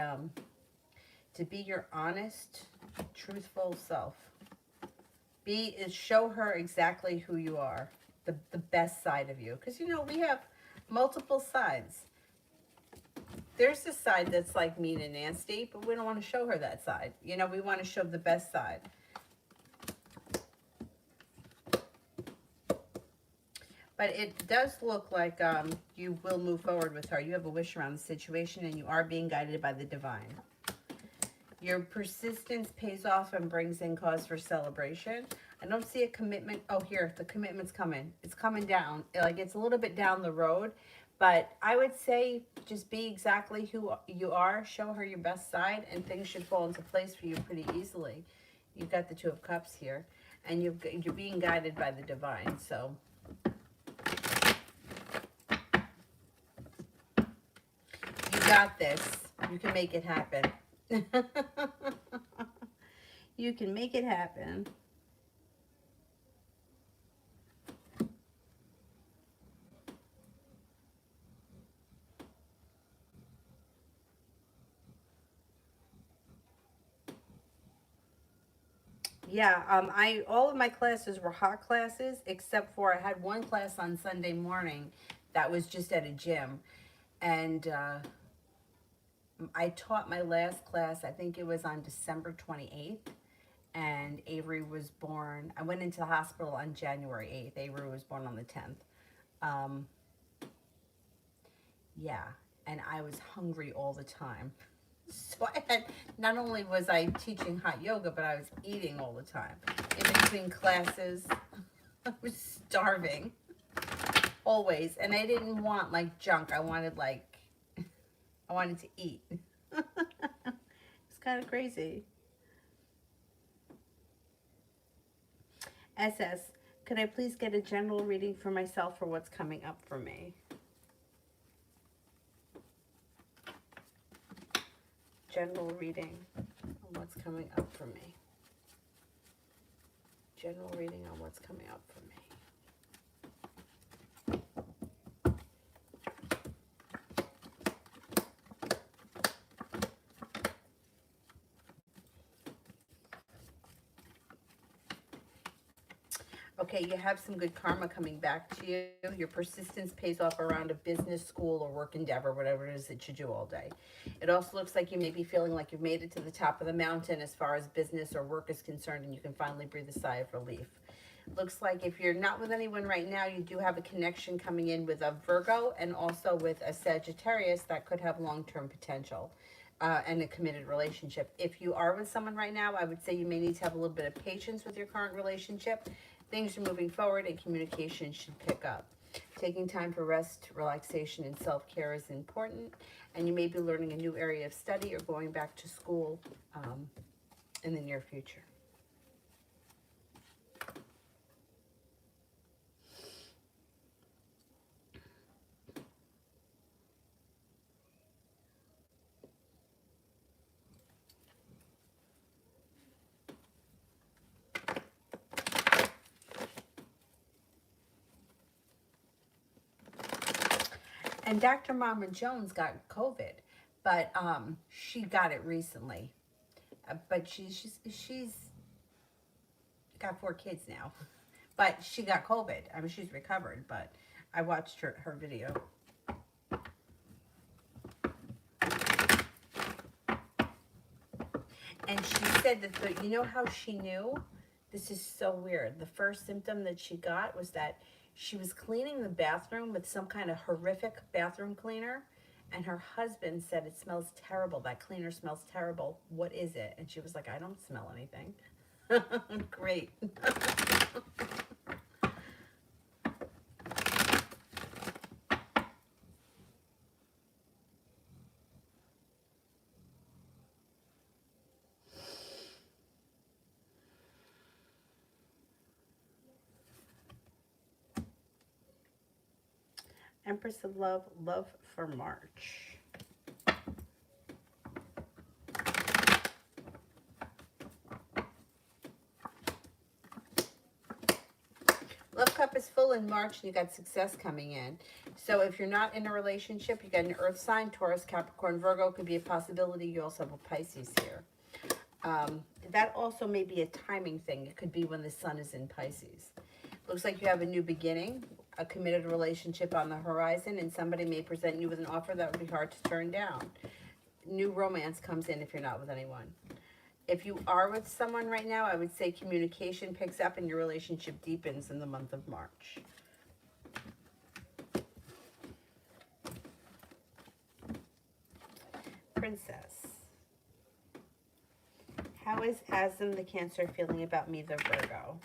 to be your honest, truthful self. Show her exactly who you are. The best side of you, because we have multiple sides. There's this side that's like mean and nasty, but we don't want to show her that side. We want to show the best side. But it does look like you will move forward with her. You have a wish around the situation, and you are being guided by the divine. Your persistence pays off and brings in cause for celebration. I don't see a commitment. Oh, here, the commitment's coming. It's coming down. Like, it's a little bit down the road. But I would say just be exactly who you are. Show her your best side, and things should fall into place for you pretty easily. You've got the Two of Cups here, and you're being guided by the divine. So you got this. You can make it happen. You can make it happen. Yeah, all of my classes were hot classes except for I had one class on Sunday morning that was just at a gym, and I taught my last class. I think it was on December 28th, and Avery was born. I went into the hospital on January 8th. Avery was born on the 10th. Um, yeah, and I was hungry all the time. So I had, not only was I teaching hot yoga, but I was eating all the time. In between classes, I was starving always, and I didn't want like junk. I wanted to eat. It's kind of crazy. SS, could I please get a general reading for myself for what's coming up for me? General reading on what's coming up for me. General reading on what's coming up for me. Okay, you have some good karma coming back to you. Your persistence pays off around a business, school, or work endeavor, whatever it is that you do all day. It also looks like you may be feeling like you've made it to the top of the mountain as far as business or work is concerned, and you can finally breathe a sigh of relief. Looks like if you're not with anyone right now, you do have a connection coming in with a Virgo and also with a Sagittarius that could have long-term potential. And a committed relationship. If you are with someone right now, I would say you may need to have a little bit of patience with your current relationship. Things are moving forward and communication should pick up. Taking time for rest, relaxation, and self-care is important. And you may be learning a new area of study or going back to school in the near future. And Dr. Mama Jones got COVID, but she got it recently. But she's got 4 kids now, but she got COVID. I mean, she's recovered, but I watched her video. And she said that you know how she knew? This is so weird. The first symptom that she got was that she was cleaning the bathroom with some kind of horrific bathroom cleaner. And her husband said, it smells terrible. That cleaner smells terrible. What is it? And she was like, I don't smell anything. Great. Empress of Love, love for March. Love cup is full in March and you got success coming in. So if you're not in a relationship, you got an earth sign, Taurus, Capricorn, Virgo could be a possibility. You also have a Pisces here. That also may be a timing thing. It could be when the sun is in Pisces. Looks like you have a new beginning, a committed relationship on the horizon, and somebody may present you with an offer that would be hard to turn down. New romance comes in if you're not with anyone. If you are with someone right now, I would say communication picks up and your relationship deepens in the month of March. Princess. How is Asm the Cancer feeling about me, the Virgo?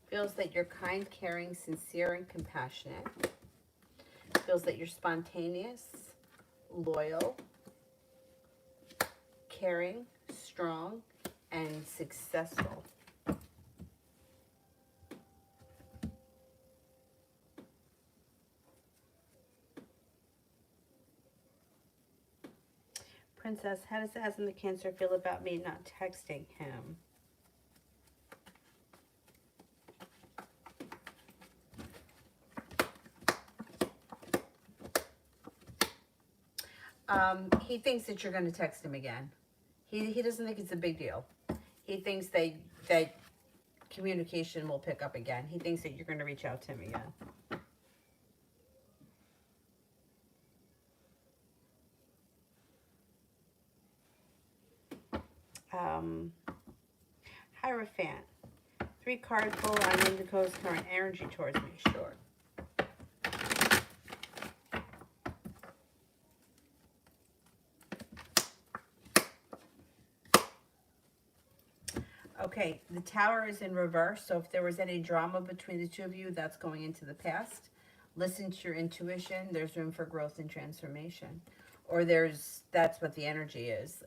Feels that you're kind, caring, sincere, and compassionate. Feels that you're spontaneous, loyal, caring, strong, and successful. Princess, how does As in the Cancer feel about me not texting him? He thinks that you're going to text him again. He doesn't think it's a big deal. He thinks that communication will pick up again. He thinks that you're going to reach out to him again. Hierophant. 3 cards pull on Indigo's current energy towards me. Sure. Okay, the Tower is in reverse, so if there was any drama between the two of you, that's going into the past. Listen to your intuition. There's room for growth and transformation. Or that's what the energy is.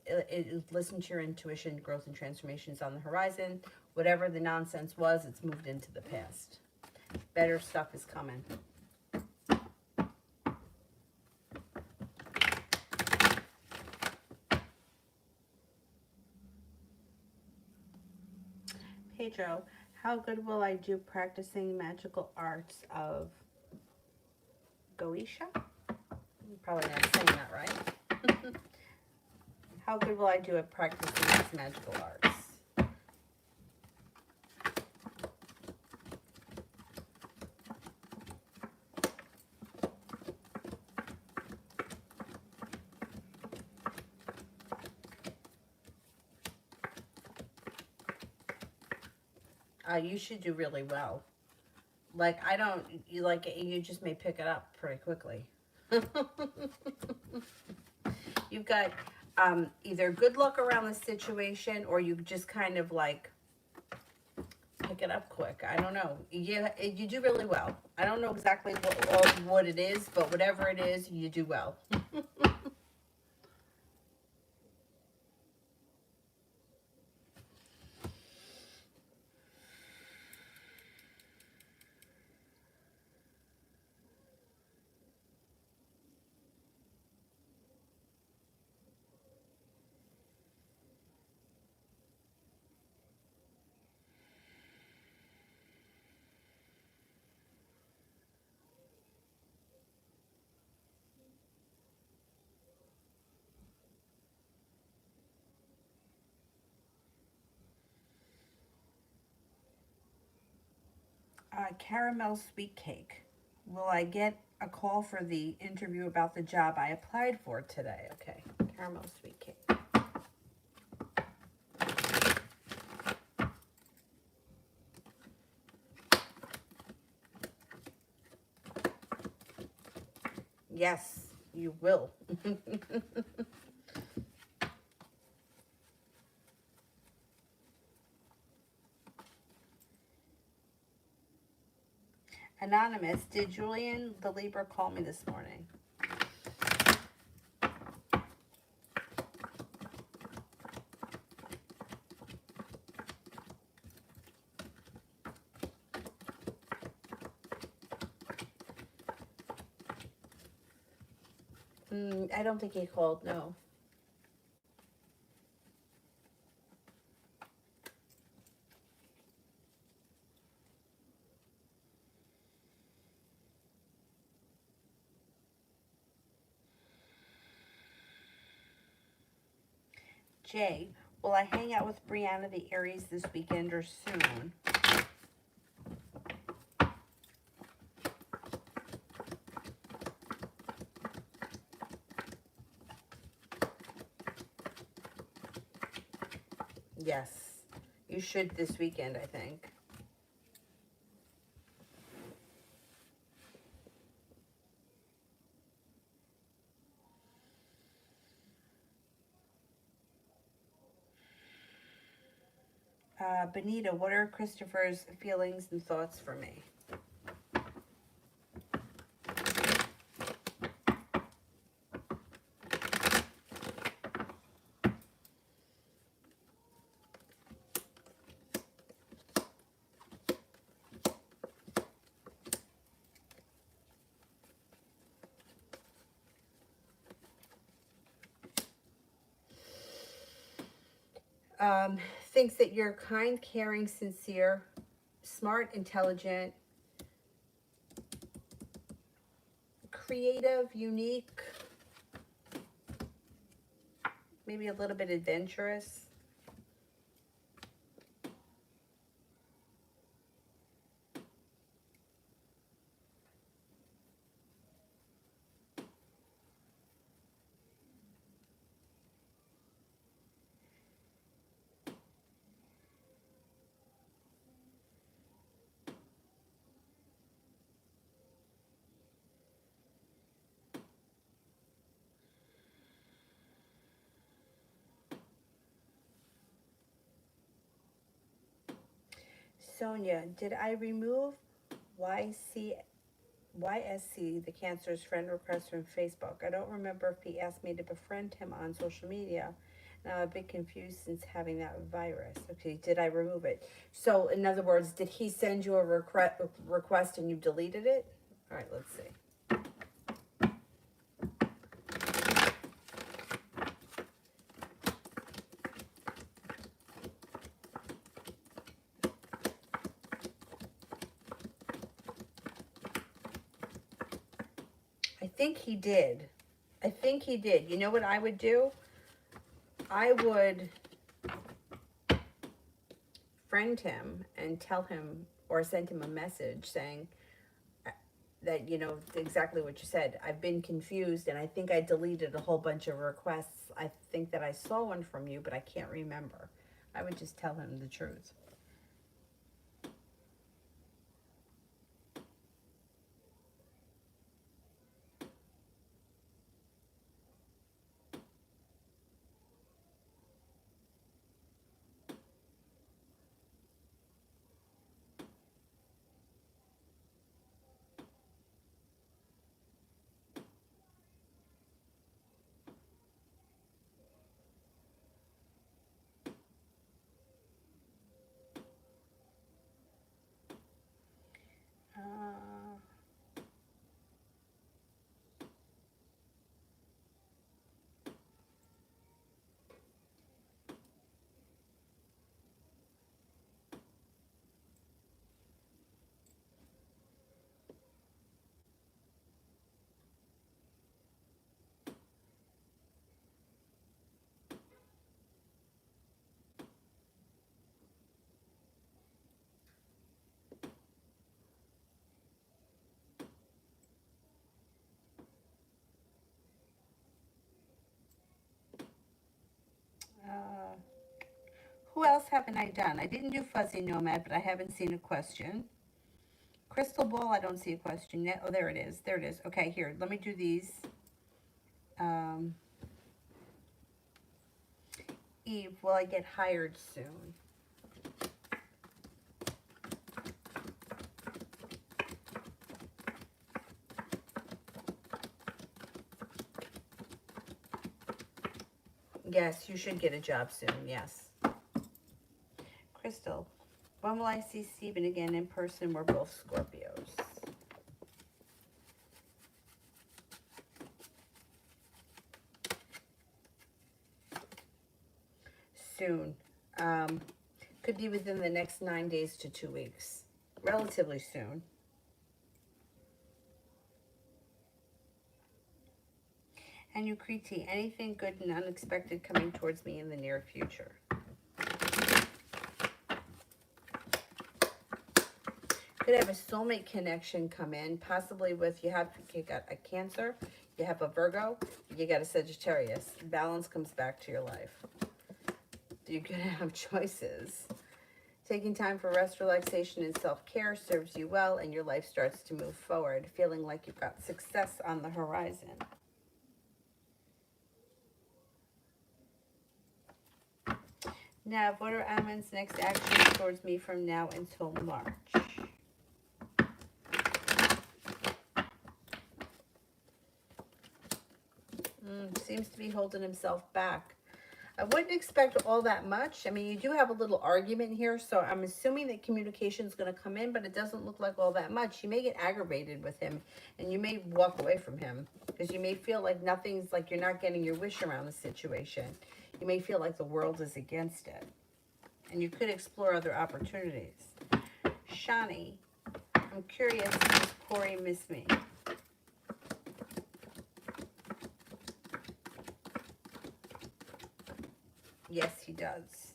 Listen to your intuition. Growth and transformation is on the horizon. Whatever the nonsense was, it's moved into the past. Better stuff is coming. Pedro, how good will I do practicing magical arts of Goetia? I'm probably not saying that right. How good will I do at practicing these magical arts? You should do really well. Like, you just may pick it up pretty quickly. You've got either good luck around the situation, or you just kind of like pick it up quick. I don't know. You do really well. I don't know exactly what it is, but whatever it is, you do well. Caramel sweet cake. Will I get a call for the interview about the job I applied for today? Okay, caramel sweet cake. Yes, you will. Anonymous, did Julian the Libra call me this morning? I don't think he called, no. Jay, will I hang out with Brianna the Aries this weekend or soon? Yes, you should this weekend, I think. Benita, what are Christopher's feelings and thoughts for me? Thinks that you're kind, caring, sincere, smart, intelligent, creative, unique, maybe a little bit adventurous. Sonia, did I remove YSC, the cancer's friend request from Facebook? I don't remember if he asked me to befriend him on social media. Now I'm a bit confused since having that virus. Okay, did I remove it? So, in other words, did he send you a request and you deleted it? All right, let's see. I think he did. I think he did. You know what I would do? I would friend him and tell him or send him a message saying that, you know, exactly what you said. I've been confused and I think I deleted a whole bunch of requests. I think that I saw one from you, but I can't remember. I would just tell him the truth. Uh, uh, who else haven't I done? I didn't do Fuzzy Nomad, but I haven't seen a question. Crystal Ball, I don't see a question yet. Oh, there it is. There it is. Okay, here, let me do these. Um, Eve, will I get hired soon? Yes, you should get a job soon, yes. Crystal, when will I see Stephen again in person? We're both Scorpios. Soon. Could be within the next 9 days to 2 weeks. Relatively soon. And you, Kriti, anything good and unexpected coming towards me in the near future? Could have a soulmate connection come in, possibly with you got a Cancer, you have a Virgo, you got a Sagittarius. Balance comes back to your life. You're gonna have choices. Taking time for rest, relaxation, and self-care serves you well, and your life starts to move forward, feeling like you've got success on the horizon. Now, what are Amon's next actions towards me from now until March? Seems to be holding himself back. I wouldn't expect all that much. I mean, you do have a little argument here, so I'm assuming that communication is going to come in, but it doesn't look like all that much. You may get aggravated with him, and you may walk away from him because you may feel like nothing's, like you're not getting your wish around the situation. You may feel like the world is against it, and you could explore other opportunities. Shani, I'm curious, does Corey miss me? Yes, he does.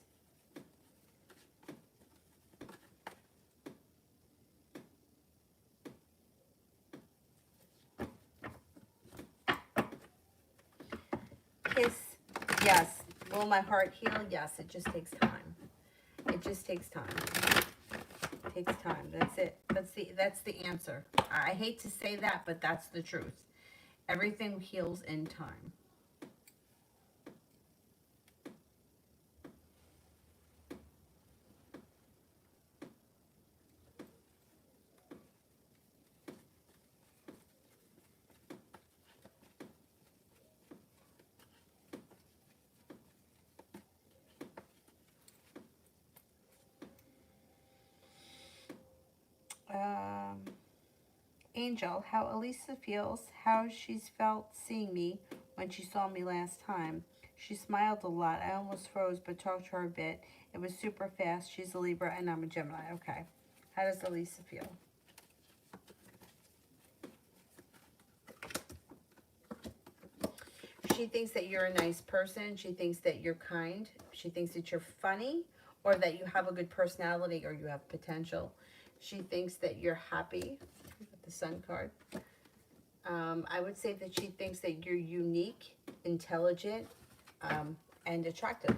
Kiss, yes. Will my heart heal? Yes, it just takes time. It just takes time. It takes time. That's it. That's the answer. I hate to say that, but that's the truth. Everything heals in time. Um, Angel, how Elisa feels, how she's felt seeing me when she saw me last time. She smiled a lot. I almost froze, but talked to her a bit. It was super fast. She's a Libra and I'm a Gemini. Okay. How does Elisa feel? She thinks that you're a nice person. She thinks that you're kind. She thinks that you're funny, or that you have a good personality, or you have potential. She thinks that you're happy with the Sun card. I would say that she thinks that you're unique, intelligent, and attractive.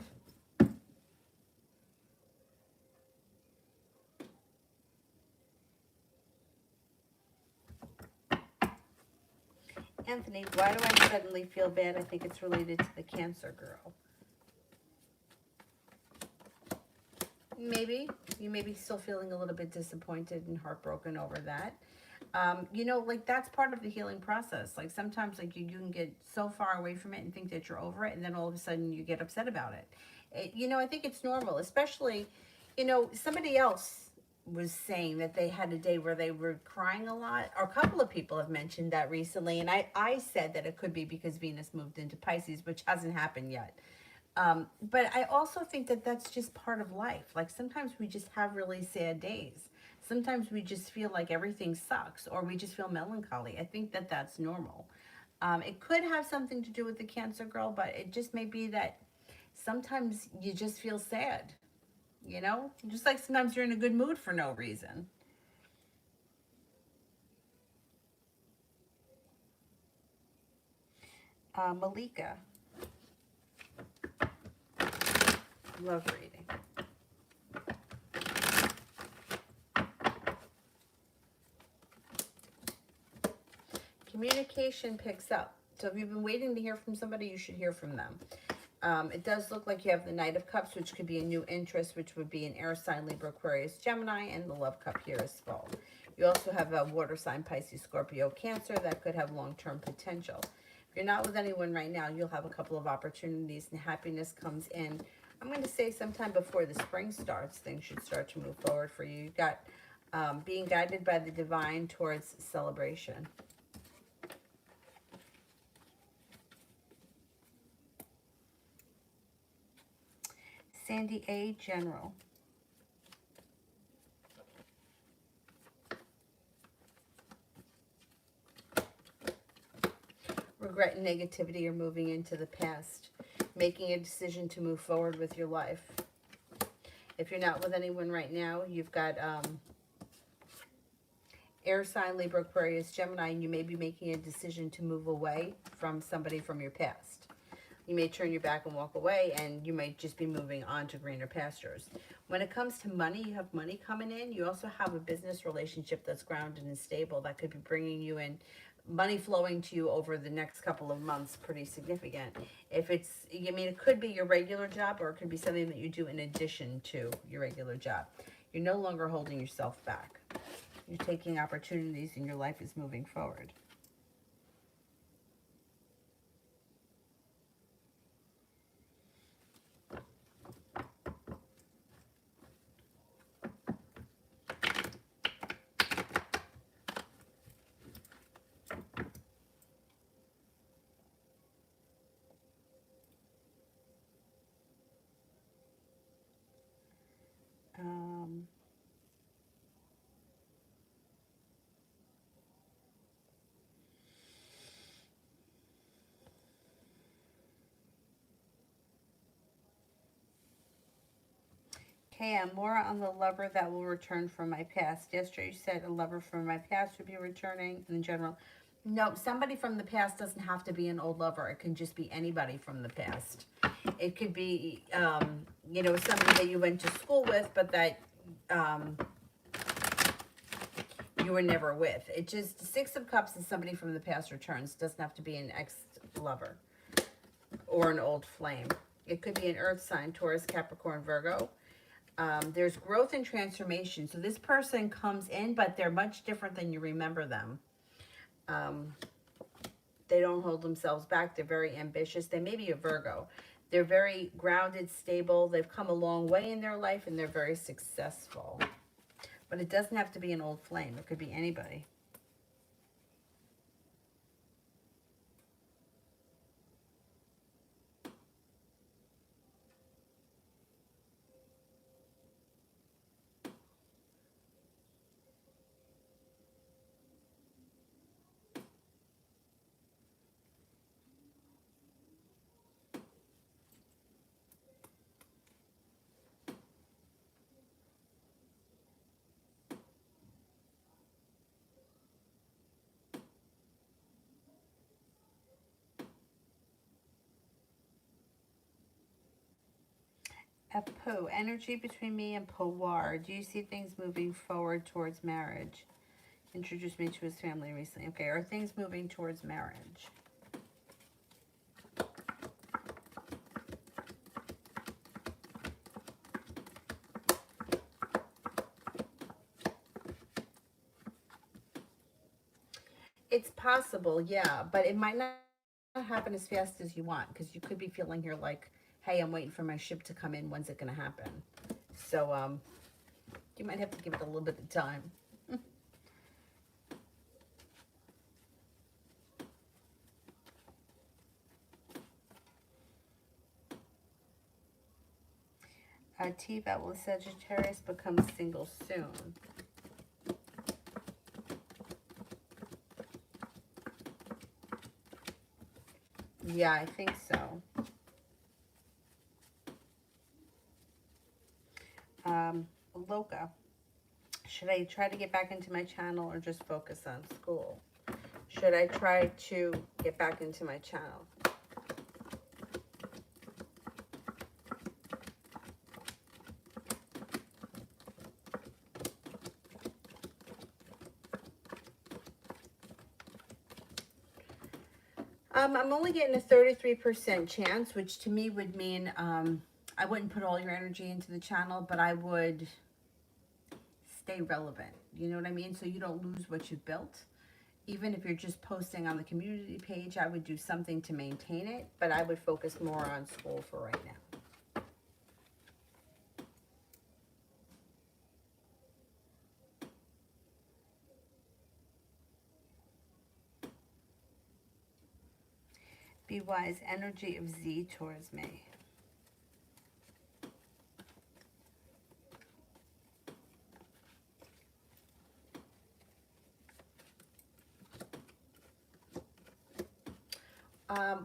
Anthony, why do I suddenly feel bad? I think it's related to the Cancer girl. Maybe. You may be still feeling a little bit disappointed and heartbroken over that. You know, like that's part of the healing process. Like sometimes like you can get so far away from it and think that you're over it, and then all of a sudden you get upset about it. You know, I think it's normal, especially, you know, somebody else was saying that they had a day where they were crying a lot, or a couple of people have mentioned that recently, and I said that it could be because Venus moved into Pisces, which hasn't happened yet. But I also think that that's just part of life. Like sometimes we just have really sad days. Sometimes we just feel like everything sucks, or we just feel melancholy. I think that that's normal. It could have something to do with the Cancer girl, but it just may be that sometimes you just feel sad. You know, just like sometimes you're in a good mood for no reason. Malika, love reading. Communication picks up. So if you've been waiting to hear from somebody, you should hear from them. It does look like you have the Knight of Cups, which could be a new interest, which would be an air sign, Libra, Aquarius, Gemini, and the Love Cup here is full. You also have a water sign, Pisces, Scorpio, Cancer, that could have long-term potential. If you're not with anyone right now, you'll have a couple of opportunities and happiness comes in. I'm going to say sometime before the spring starts, things should start to move forward for you. You've got being guided by the divine towards celebration. Sandy A. General. Regret and negativity are moving into the past. Making a decision to move forward with your life. If you're not with anyone right now, you've got air sign, Libra, Aquarius, Gemini, and you may be making a decision to move away from somebody from your past. You may turn your back and walk away, and you might just be moving on to greener pastures. When it comes to money, you have money coming in. You also have a business relationship that's grounded and stable that could be bringing you in money flowing to you over the next couple of months, pretty significant. If it's, I mean, it could be your regular job, or it could be something that you do in addition to your regular job. You're no longer holding yourself back. You're taking opportunities, and your life is moving forward. Okay, I'm more on the lover that will return from my past. Yesterday you said a lover from my past would be returning in general. No, somebody from the past doesn't have to be an old lover. It can just be anybody from the past. It could be, somebody that you went to school with, but that um, you were never with. It just, Six of Cups is somebody from the past returns. It doesn't have to be an ex-lover or an old flame. It could be an earth sign, Taurus, Capricorn, Virgo. There's growth and transformation. So this person comes in, but they're much different than you remember them. They don't hold themselves back. They're very ambitious. They may be a Virgo. They're very grounded, stable. They've come a long way in their life, and they're very successful. But it doesn't have to be an old flame. It could be anybody. Apo, energy between me and Powar. Do you see things moving forward towards marriage? Introduced me to his family recently. Okay, are things moving towards marriage? It's possible, yeah, but it might not happen as fast as you want, because you could be feeling here like, hey, I'm waiting for my ship to come in. When's it going to happen? So you might have to give it a little bit of time. T-Vat, will Sagittarius become single soon? Yeah, I think so. Loca, should I try to get back into my channel or just focus on school? Should I try to get back into my channel? I'm only getting a 33% chance, which to me would mean I wouldn't put all your energy into the channel, but I would stay relevant. You know what I mean? So you don't lose what you've built. Even if you're just posting on the community page, I would do something to maintain it, but I would focus more on school for right now. Be wise, energy of Z towards me.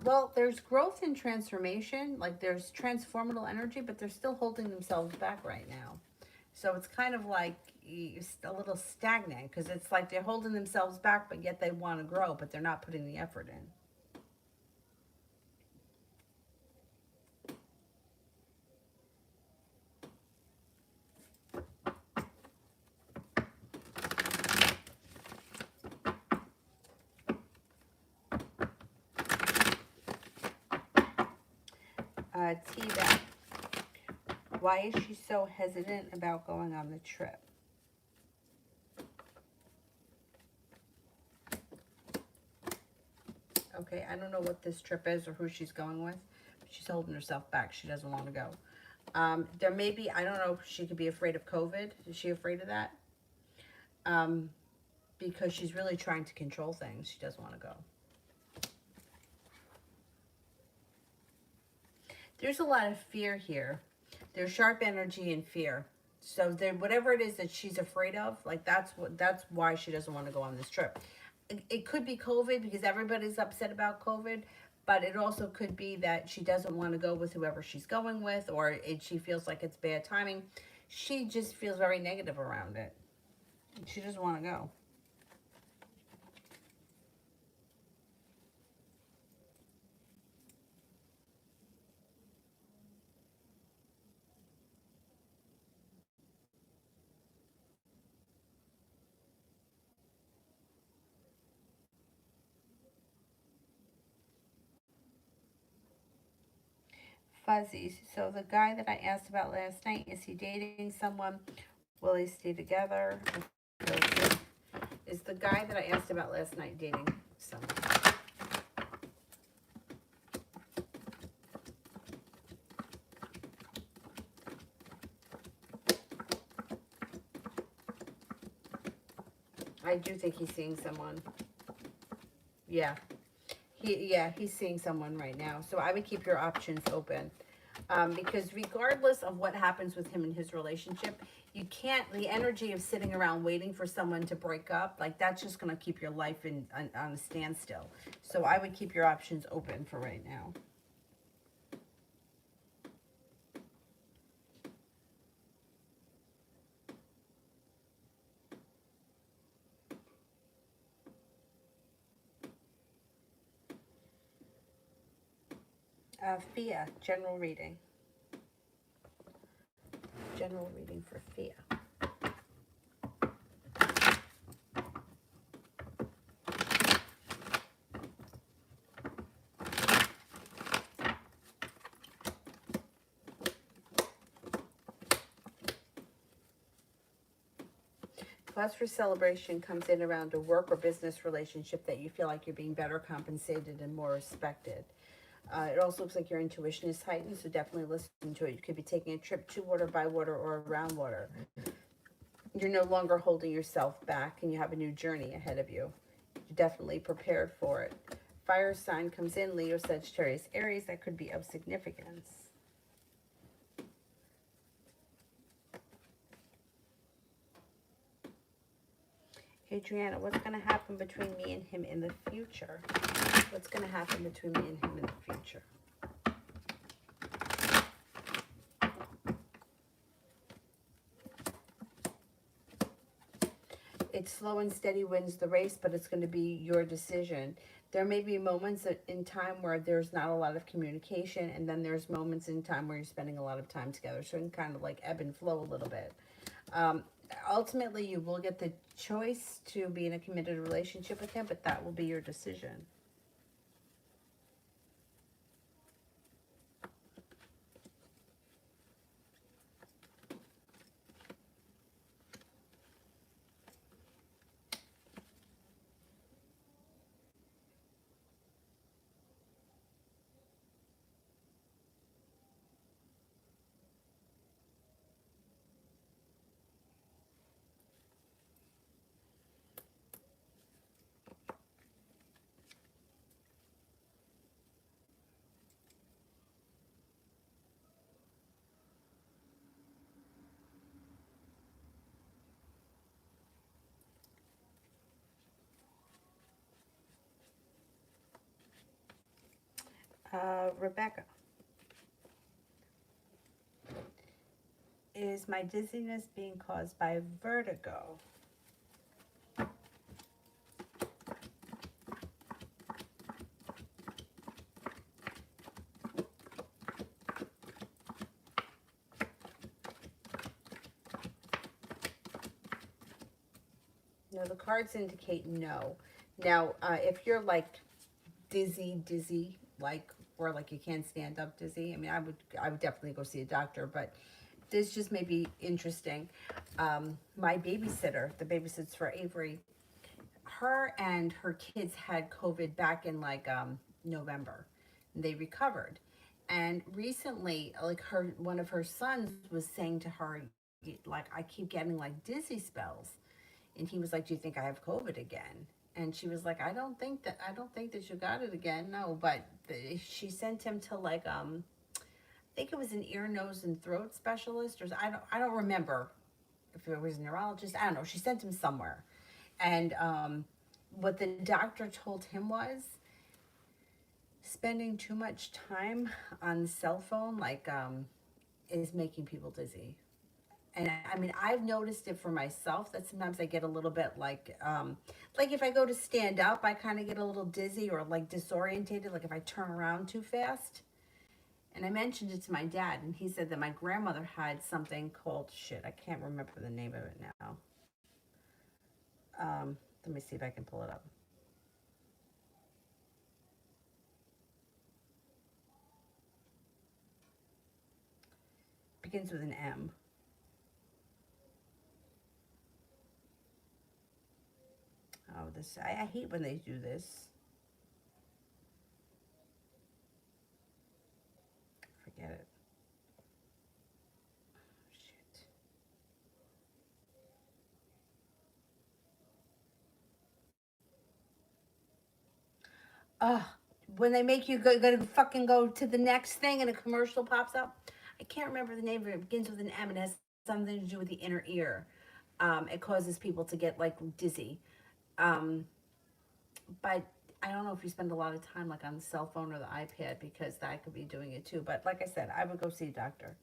Well, there's growth and transformation. Like there's transformational energy, but they're still holding themselves back right now. So it's kind of like a little stagnant, because it's like they're holding themselves back, but yet they want to grow, but they're not putting the effort in. T-Back, why is she so hesitant about going on the trip? Okay, I don't know what this trip is or who she's going with, but she's holding herself back. She doesn't want to go. There may be, I don't know if she could be afraid of COVID. Is she afraid of that? Because she's really trying to control things. She doesn't want to go. There's a lot of fear here. There's sharp energy and fear. So there, whatever it is that she's afraid of, like that's why she doesn't want to go on this trip. It could be COVID, because everybody's upset about COVID, but it also could be that she doesn't want to go with whoever she's going with, or she feels like it's bad timing. She just feels very negative around it. She doesn't want to go. Fuzzies. So the guy that I asked about last night, is he dating someone? Will they stay together? Is the guy that I asked about last night dating someone? I do think he's seeing someone. Yeah. He's seeing someone right now. So I would keep your options open. Because regardless of what happens with him in his relationship, you can't, the energy of sitting around waiting for someone to break up, like that's just going to keep your life on a standstill. So I would keep your options open for right now. Fia, general reading. General reading for Fia. Cause for celebration comes in around a work or business relationship that you feel like you're being better compensated and more respected. It also looks like your intuition is heightened, so definitely listen to it. You could be taking a trip to water, by water, or around water. You're no longer holding yourself back, and you have a new journey ahead of you. You're definitely prepared for it. Fire sign comes in, Leo, Sagittarius, Aries. That could be of significance. Adriana, what's going to happen between me and him in the future? What's going to happen between me and him in the future? It's slow and steady wins the race, but it's going to be your decision. There may be moments in time where there's not a lot of communication, and then there's moments in time where you're spending a lot of time together. So it can kind of like ebb and flow a little bit. Um, Ultimately, you will get the choice to be in a committed relationship with him, but that will be your decision. Rebecca, is my dizziness being caused by vertigo? No, the cards indicate no. Now, if you're like dizzy, like, or like you can't stand up dizzy, I mean, I would definitely go see a doctor. But this just may be interesting. My babysitter, the babysits for Avery, her and her kids had COVID back in like November. They recovered, and recently, like one of her sons was saying to her, like, I keep getting like dizzy spells, and he was like, "Do you think I have COVID again?" And she was like, I don't think that you got it again. No, but she sent him to like I think it was an ear, nose, and throat specialist, or I don't remember if it was a neurologist. I don't know. She sent him somewhere, and what the doctor told him was spending too much time on the cell phone, like is making people dizzy. And I mean, I've noticed it for myself that sometimes I get a little bit like if I go to stand up, I kind of get a little dizzy or like disorientated, like if I turn around too fast. And I mentioned it to my dad, and he said that my grandmother had something called shit. I can't remember the name of it now. Let me see if I can pull it up. Begins with an M. Oh, this I hate when they do this. Forget it. Shit. Ugh. When they make you go fucking go to the next thing and a commercial pops up. I can't remember the name of it. It begins with an M and has something to do with the inner ear. It causes people to get like dizzy. Um, but I don't know if you spend a lot of time like on the cell phone or the iPad because that could be doing it too. But like I said, I would go see a doctor.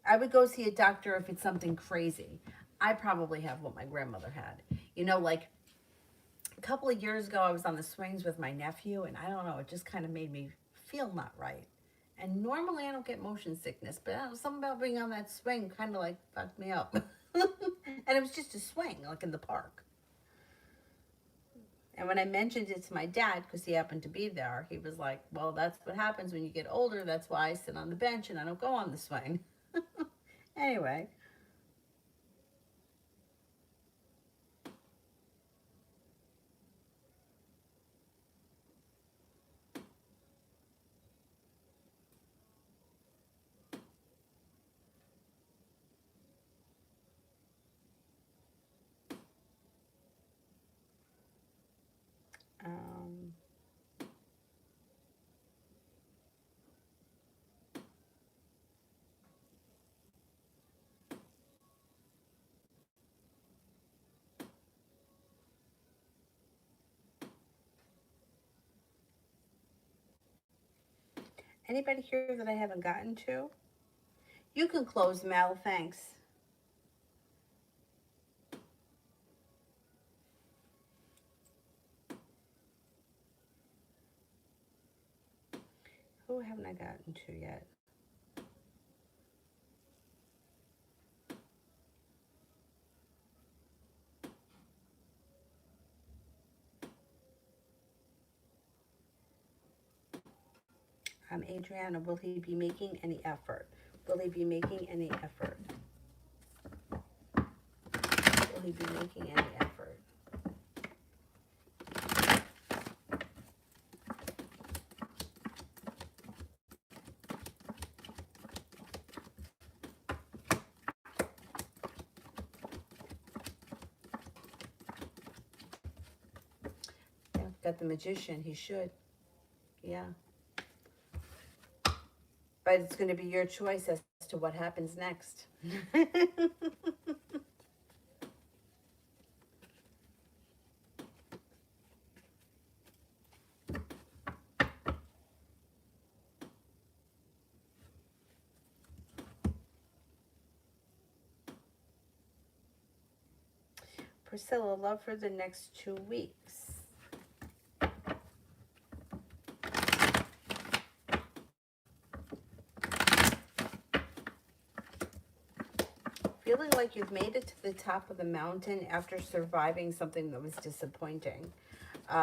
I would go see a doctor if it's something crazy. I probably have what my grandmother had. You know, like a couple of years ago, I was on the swings with my nephew, and I don't know, it just kind of made me feel not right. And normally I don't get motion sickness, but something about being on that swing kind of like fucked me up. And it was just a swing, like in the park. And when I mentioned it to my dad, because he happened to be there, he was like, well, that's what happens when you get older. That's why I sit on the bench and I don't go on the swing. Anyway, um, anybody here that I haven't gotten to? You can close, Mel. Thanks. Who haven't I gotten to yet? Adriana, will he be making any effort? Will he be making any effort? Will he be making any effort? Yeah, got the magician. He should. Yeah. But it's going to be your choice as to what happens next. Priscilla, love for the next 2 weeks. Feeling like you've made it to the top of the mountain after surviving something that was disappointing.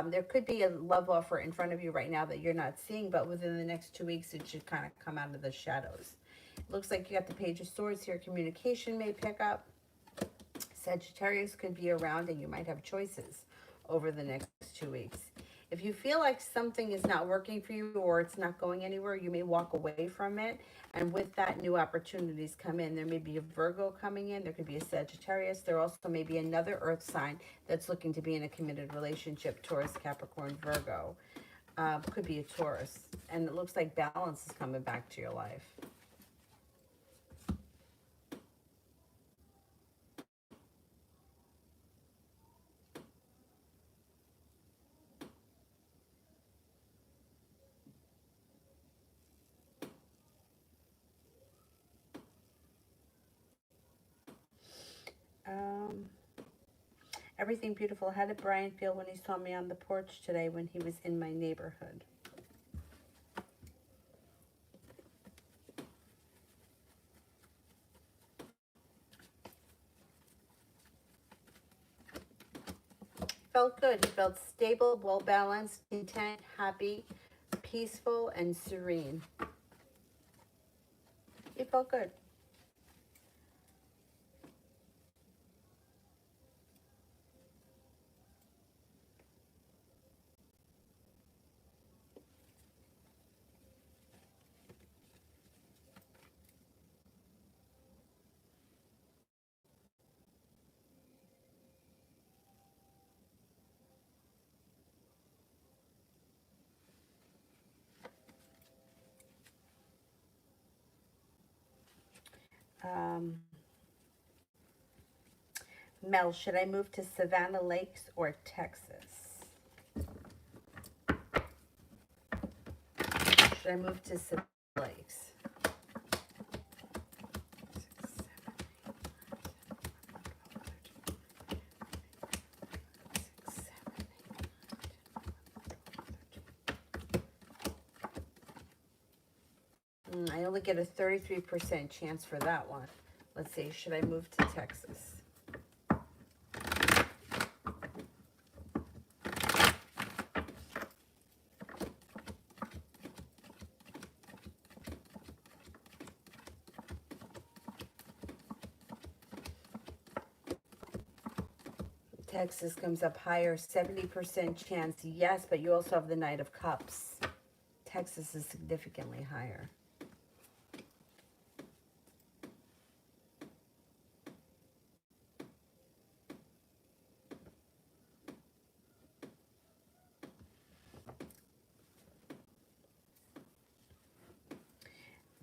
There could be a love offer in front of you right now that you're not seeing, but within the next 2 weeks, it should kind of come out of the shadows. It looks like you got the Page of Swords here. Communication may pick up. Sagittarius could be around and you might have choices over the next 2 weeks. If you feel like something is not working for you or it's not going anywhere, you may walk away from it. And with that, new opportunities come in. There may be a Virgo coming in. There could be a Sagittarius. There also may be another earth sign that's looking to be in a committed relationship, Taurus, Capricorn, Virgo. Could be a Taurus. And it looks like balance is coming back to your life. Everything beautiful. How did Brian feel when he saw me on the porch today when he was in my neighborhood? Felt good. He felt stable, well-balanced, content, happy, peaceful, and serene. He felt good. Um, Mel, should I move to Savannah Lakes or Texas? Should I move to Savannah Lakes? I only get a 33% chance for that one. Let's see, should I move to Texas? Texas comes up higher, 70% chance, yes, but you also have the Knight of Cups. Texas is significantly higher.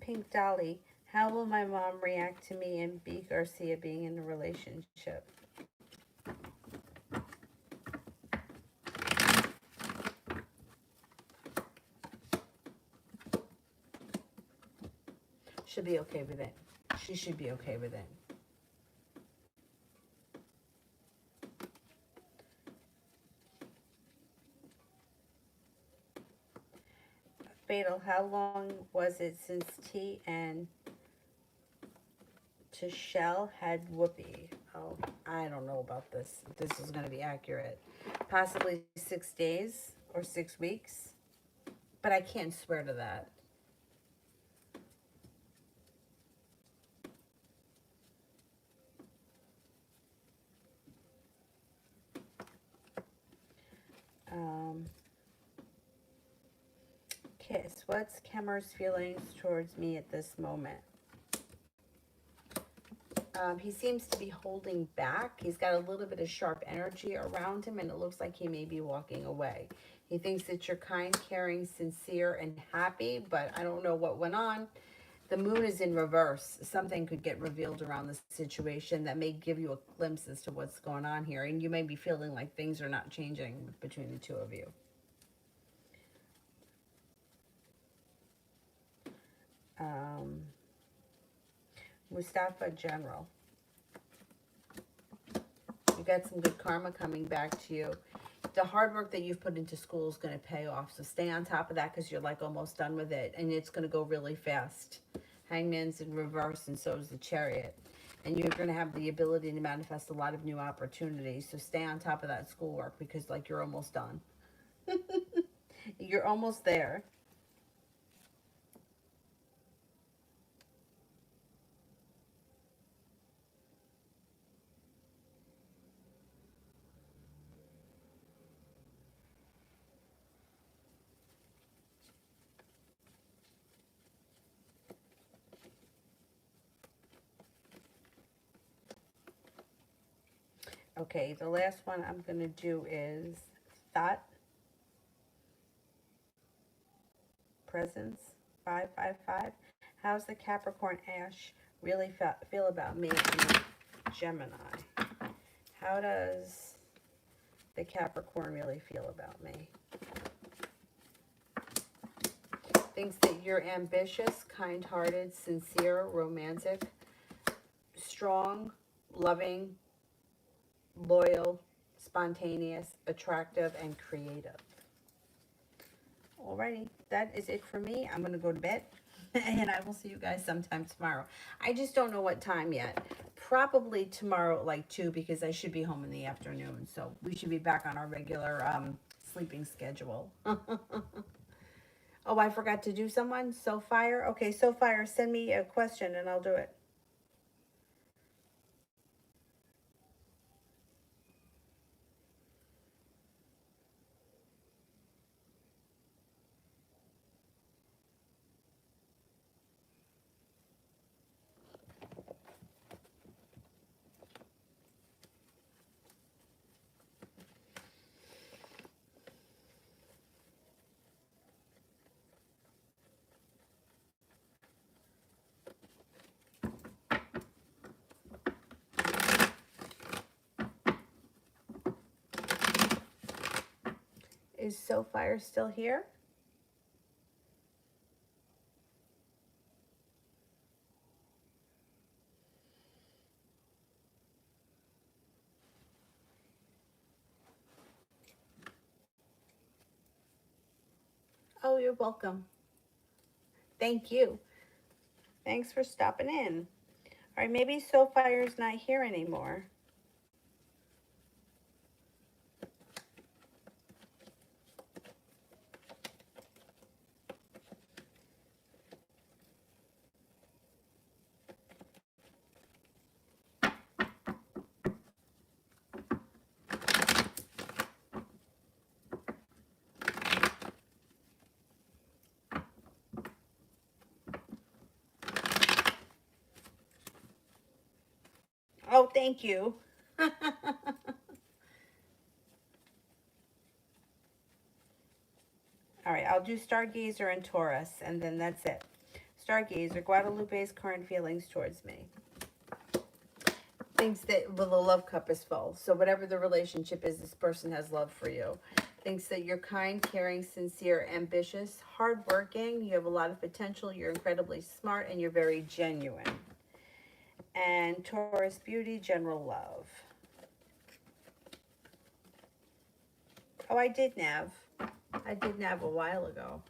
Pink Dolly, how will my mom react to me and B. Garcia being in a relationship? Should be okay with it. She should be okay with it. Fatal, how long was it since T and Tishelle had Whoopi? Oh, I don't know about this. This is going to be accurate. Possibly 6 days or 6 weeks. But I can't swear to that. Kiss, what's Kemmer's feelings towards me at this moment? He seems to be holding back. He's got a little bit of sharp energy around him, and it looks like he may be walking away. He thinks that you're kind, caring, sincere, and happy, but I don't know what went on. The moon is in reverse. Something could get revealed around the situation that may give you a glimpse as to what's going on here, and you may be feeling like things are not changing between the two of you. Mustafa General. You got some good karma coming back to you. The hard work that you've put into school is going to pay off. So stay on top of that because you're like almost done with it. And it's going to go really fast. Hangman's in reverse and so is the Chariot. And you're going to have the ability to manifest a lot of new opportunities. So stay on top of that schoolwork because like you're almost done. You're almost there. Okay, the last one I'm going to do is Thought Presence 555. How's the Capricorn Ash really feel about me and Gemini? How does the Capricorn really feel about me? Thinks that you're ambitious, kind-hearted, sincere, romantic, strong, loving, loyal, spontaneous, attractive, and creative. Alrighty, that is it for me. I'm going to go to bed. And I will see you guys sometime tomorrow. I just don't know what time yet. Probably tomorrow at like 2 because I should be home in the afternoon. So we should be back on our regular sleeping schedule. Oh, I forgot to do someone? SoFire? Okay, SoFire, send me a question and I'll do it. Is SoFire still here? Oh, you're welcome. Thank you. Thanks for stopping in. All right, maybe SoFire's not here anymore. Oh, thank you. All right, I'll do Stargazer and Taurus, and then that's it. Stargazer, Guadalupe's current feelings towards me. Thinks that, well, the love cup is full. So whatever the relationship is, this person has love for you. Thinks that you're kind, caring, sincere, ambitious, hardworking. You have a lot of potential. You're incredibly smart, and you're very genuine. And Taurus beauty, general love. Oh, I did Nav. I did Nav a while ago.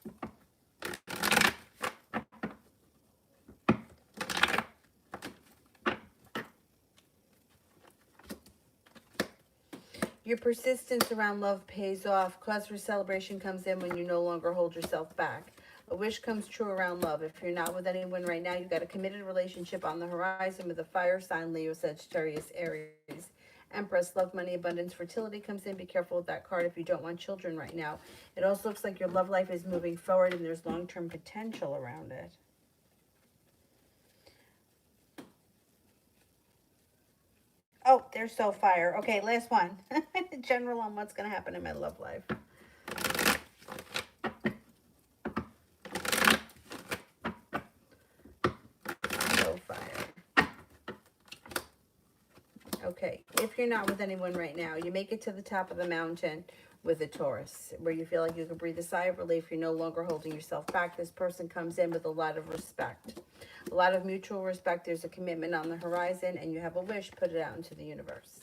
Your persistence around love pays off. Cause for celebration comes in when you no longer hold yourself back. A wish comes true around love. If you're not with anyone right now, you've got a committed relationship on the horizon with a fire sign, Leo, Sagittarius, Aries. Empress, love, money, abundance, fertility comes in. Be careful with that card if you don't want children right now. It also looks like your love life is moving forward and there's long-term potential around it. Oh, there's SoFire. Okay, last one. General on what's going to happen in my love life. SoFire. Okay, if you're not with anyone right now, you make it to the top of the mountain with a Taurus, where you feel like you can breathe a sigh of relief. You're no longer holding yourself back. This person comes in with a lot of respect. A lot of mutual respect. There's a commitment on the horizon, and you have a wish. Put it out into the universe.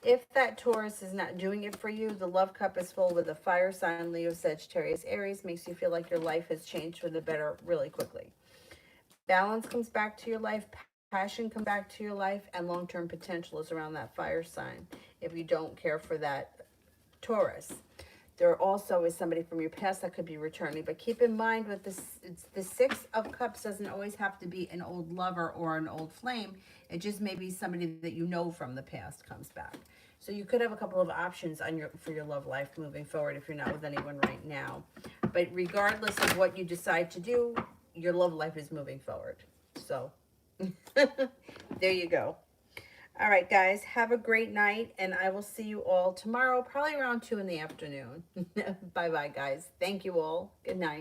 If that Taurus is not doing it for you, the love cup is full with a fire sign, Leo, Sagittarius, Aries. Makes you feel like your life has changed for the better really quickly. Balance comes back to your life. Passion comes back to your life. And long-term potential is around that fire sign if you don't care for that Taurus. There also is somebody from your past that could be returning. But keep in mind with this, it's the Six of Cups doesn't always have to be an old lover or an old flame. It just may be somebody that you know from the past comes back. So you could have a couple of options on for your love life moving forward if you're not with anyone right now. But regardless of what you decide to do, your love life is moving forward. So there you go. All right, guys, have a great night, and I will see you all tomorrow, probably around 2 in the afternoon. Bye-bye, guys. Thank you all. Good night.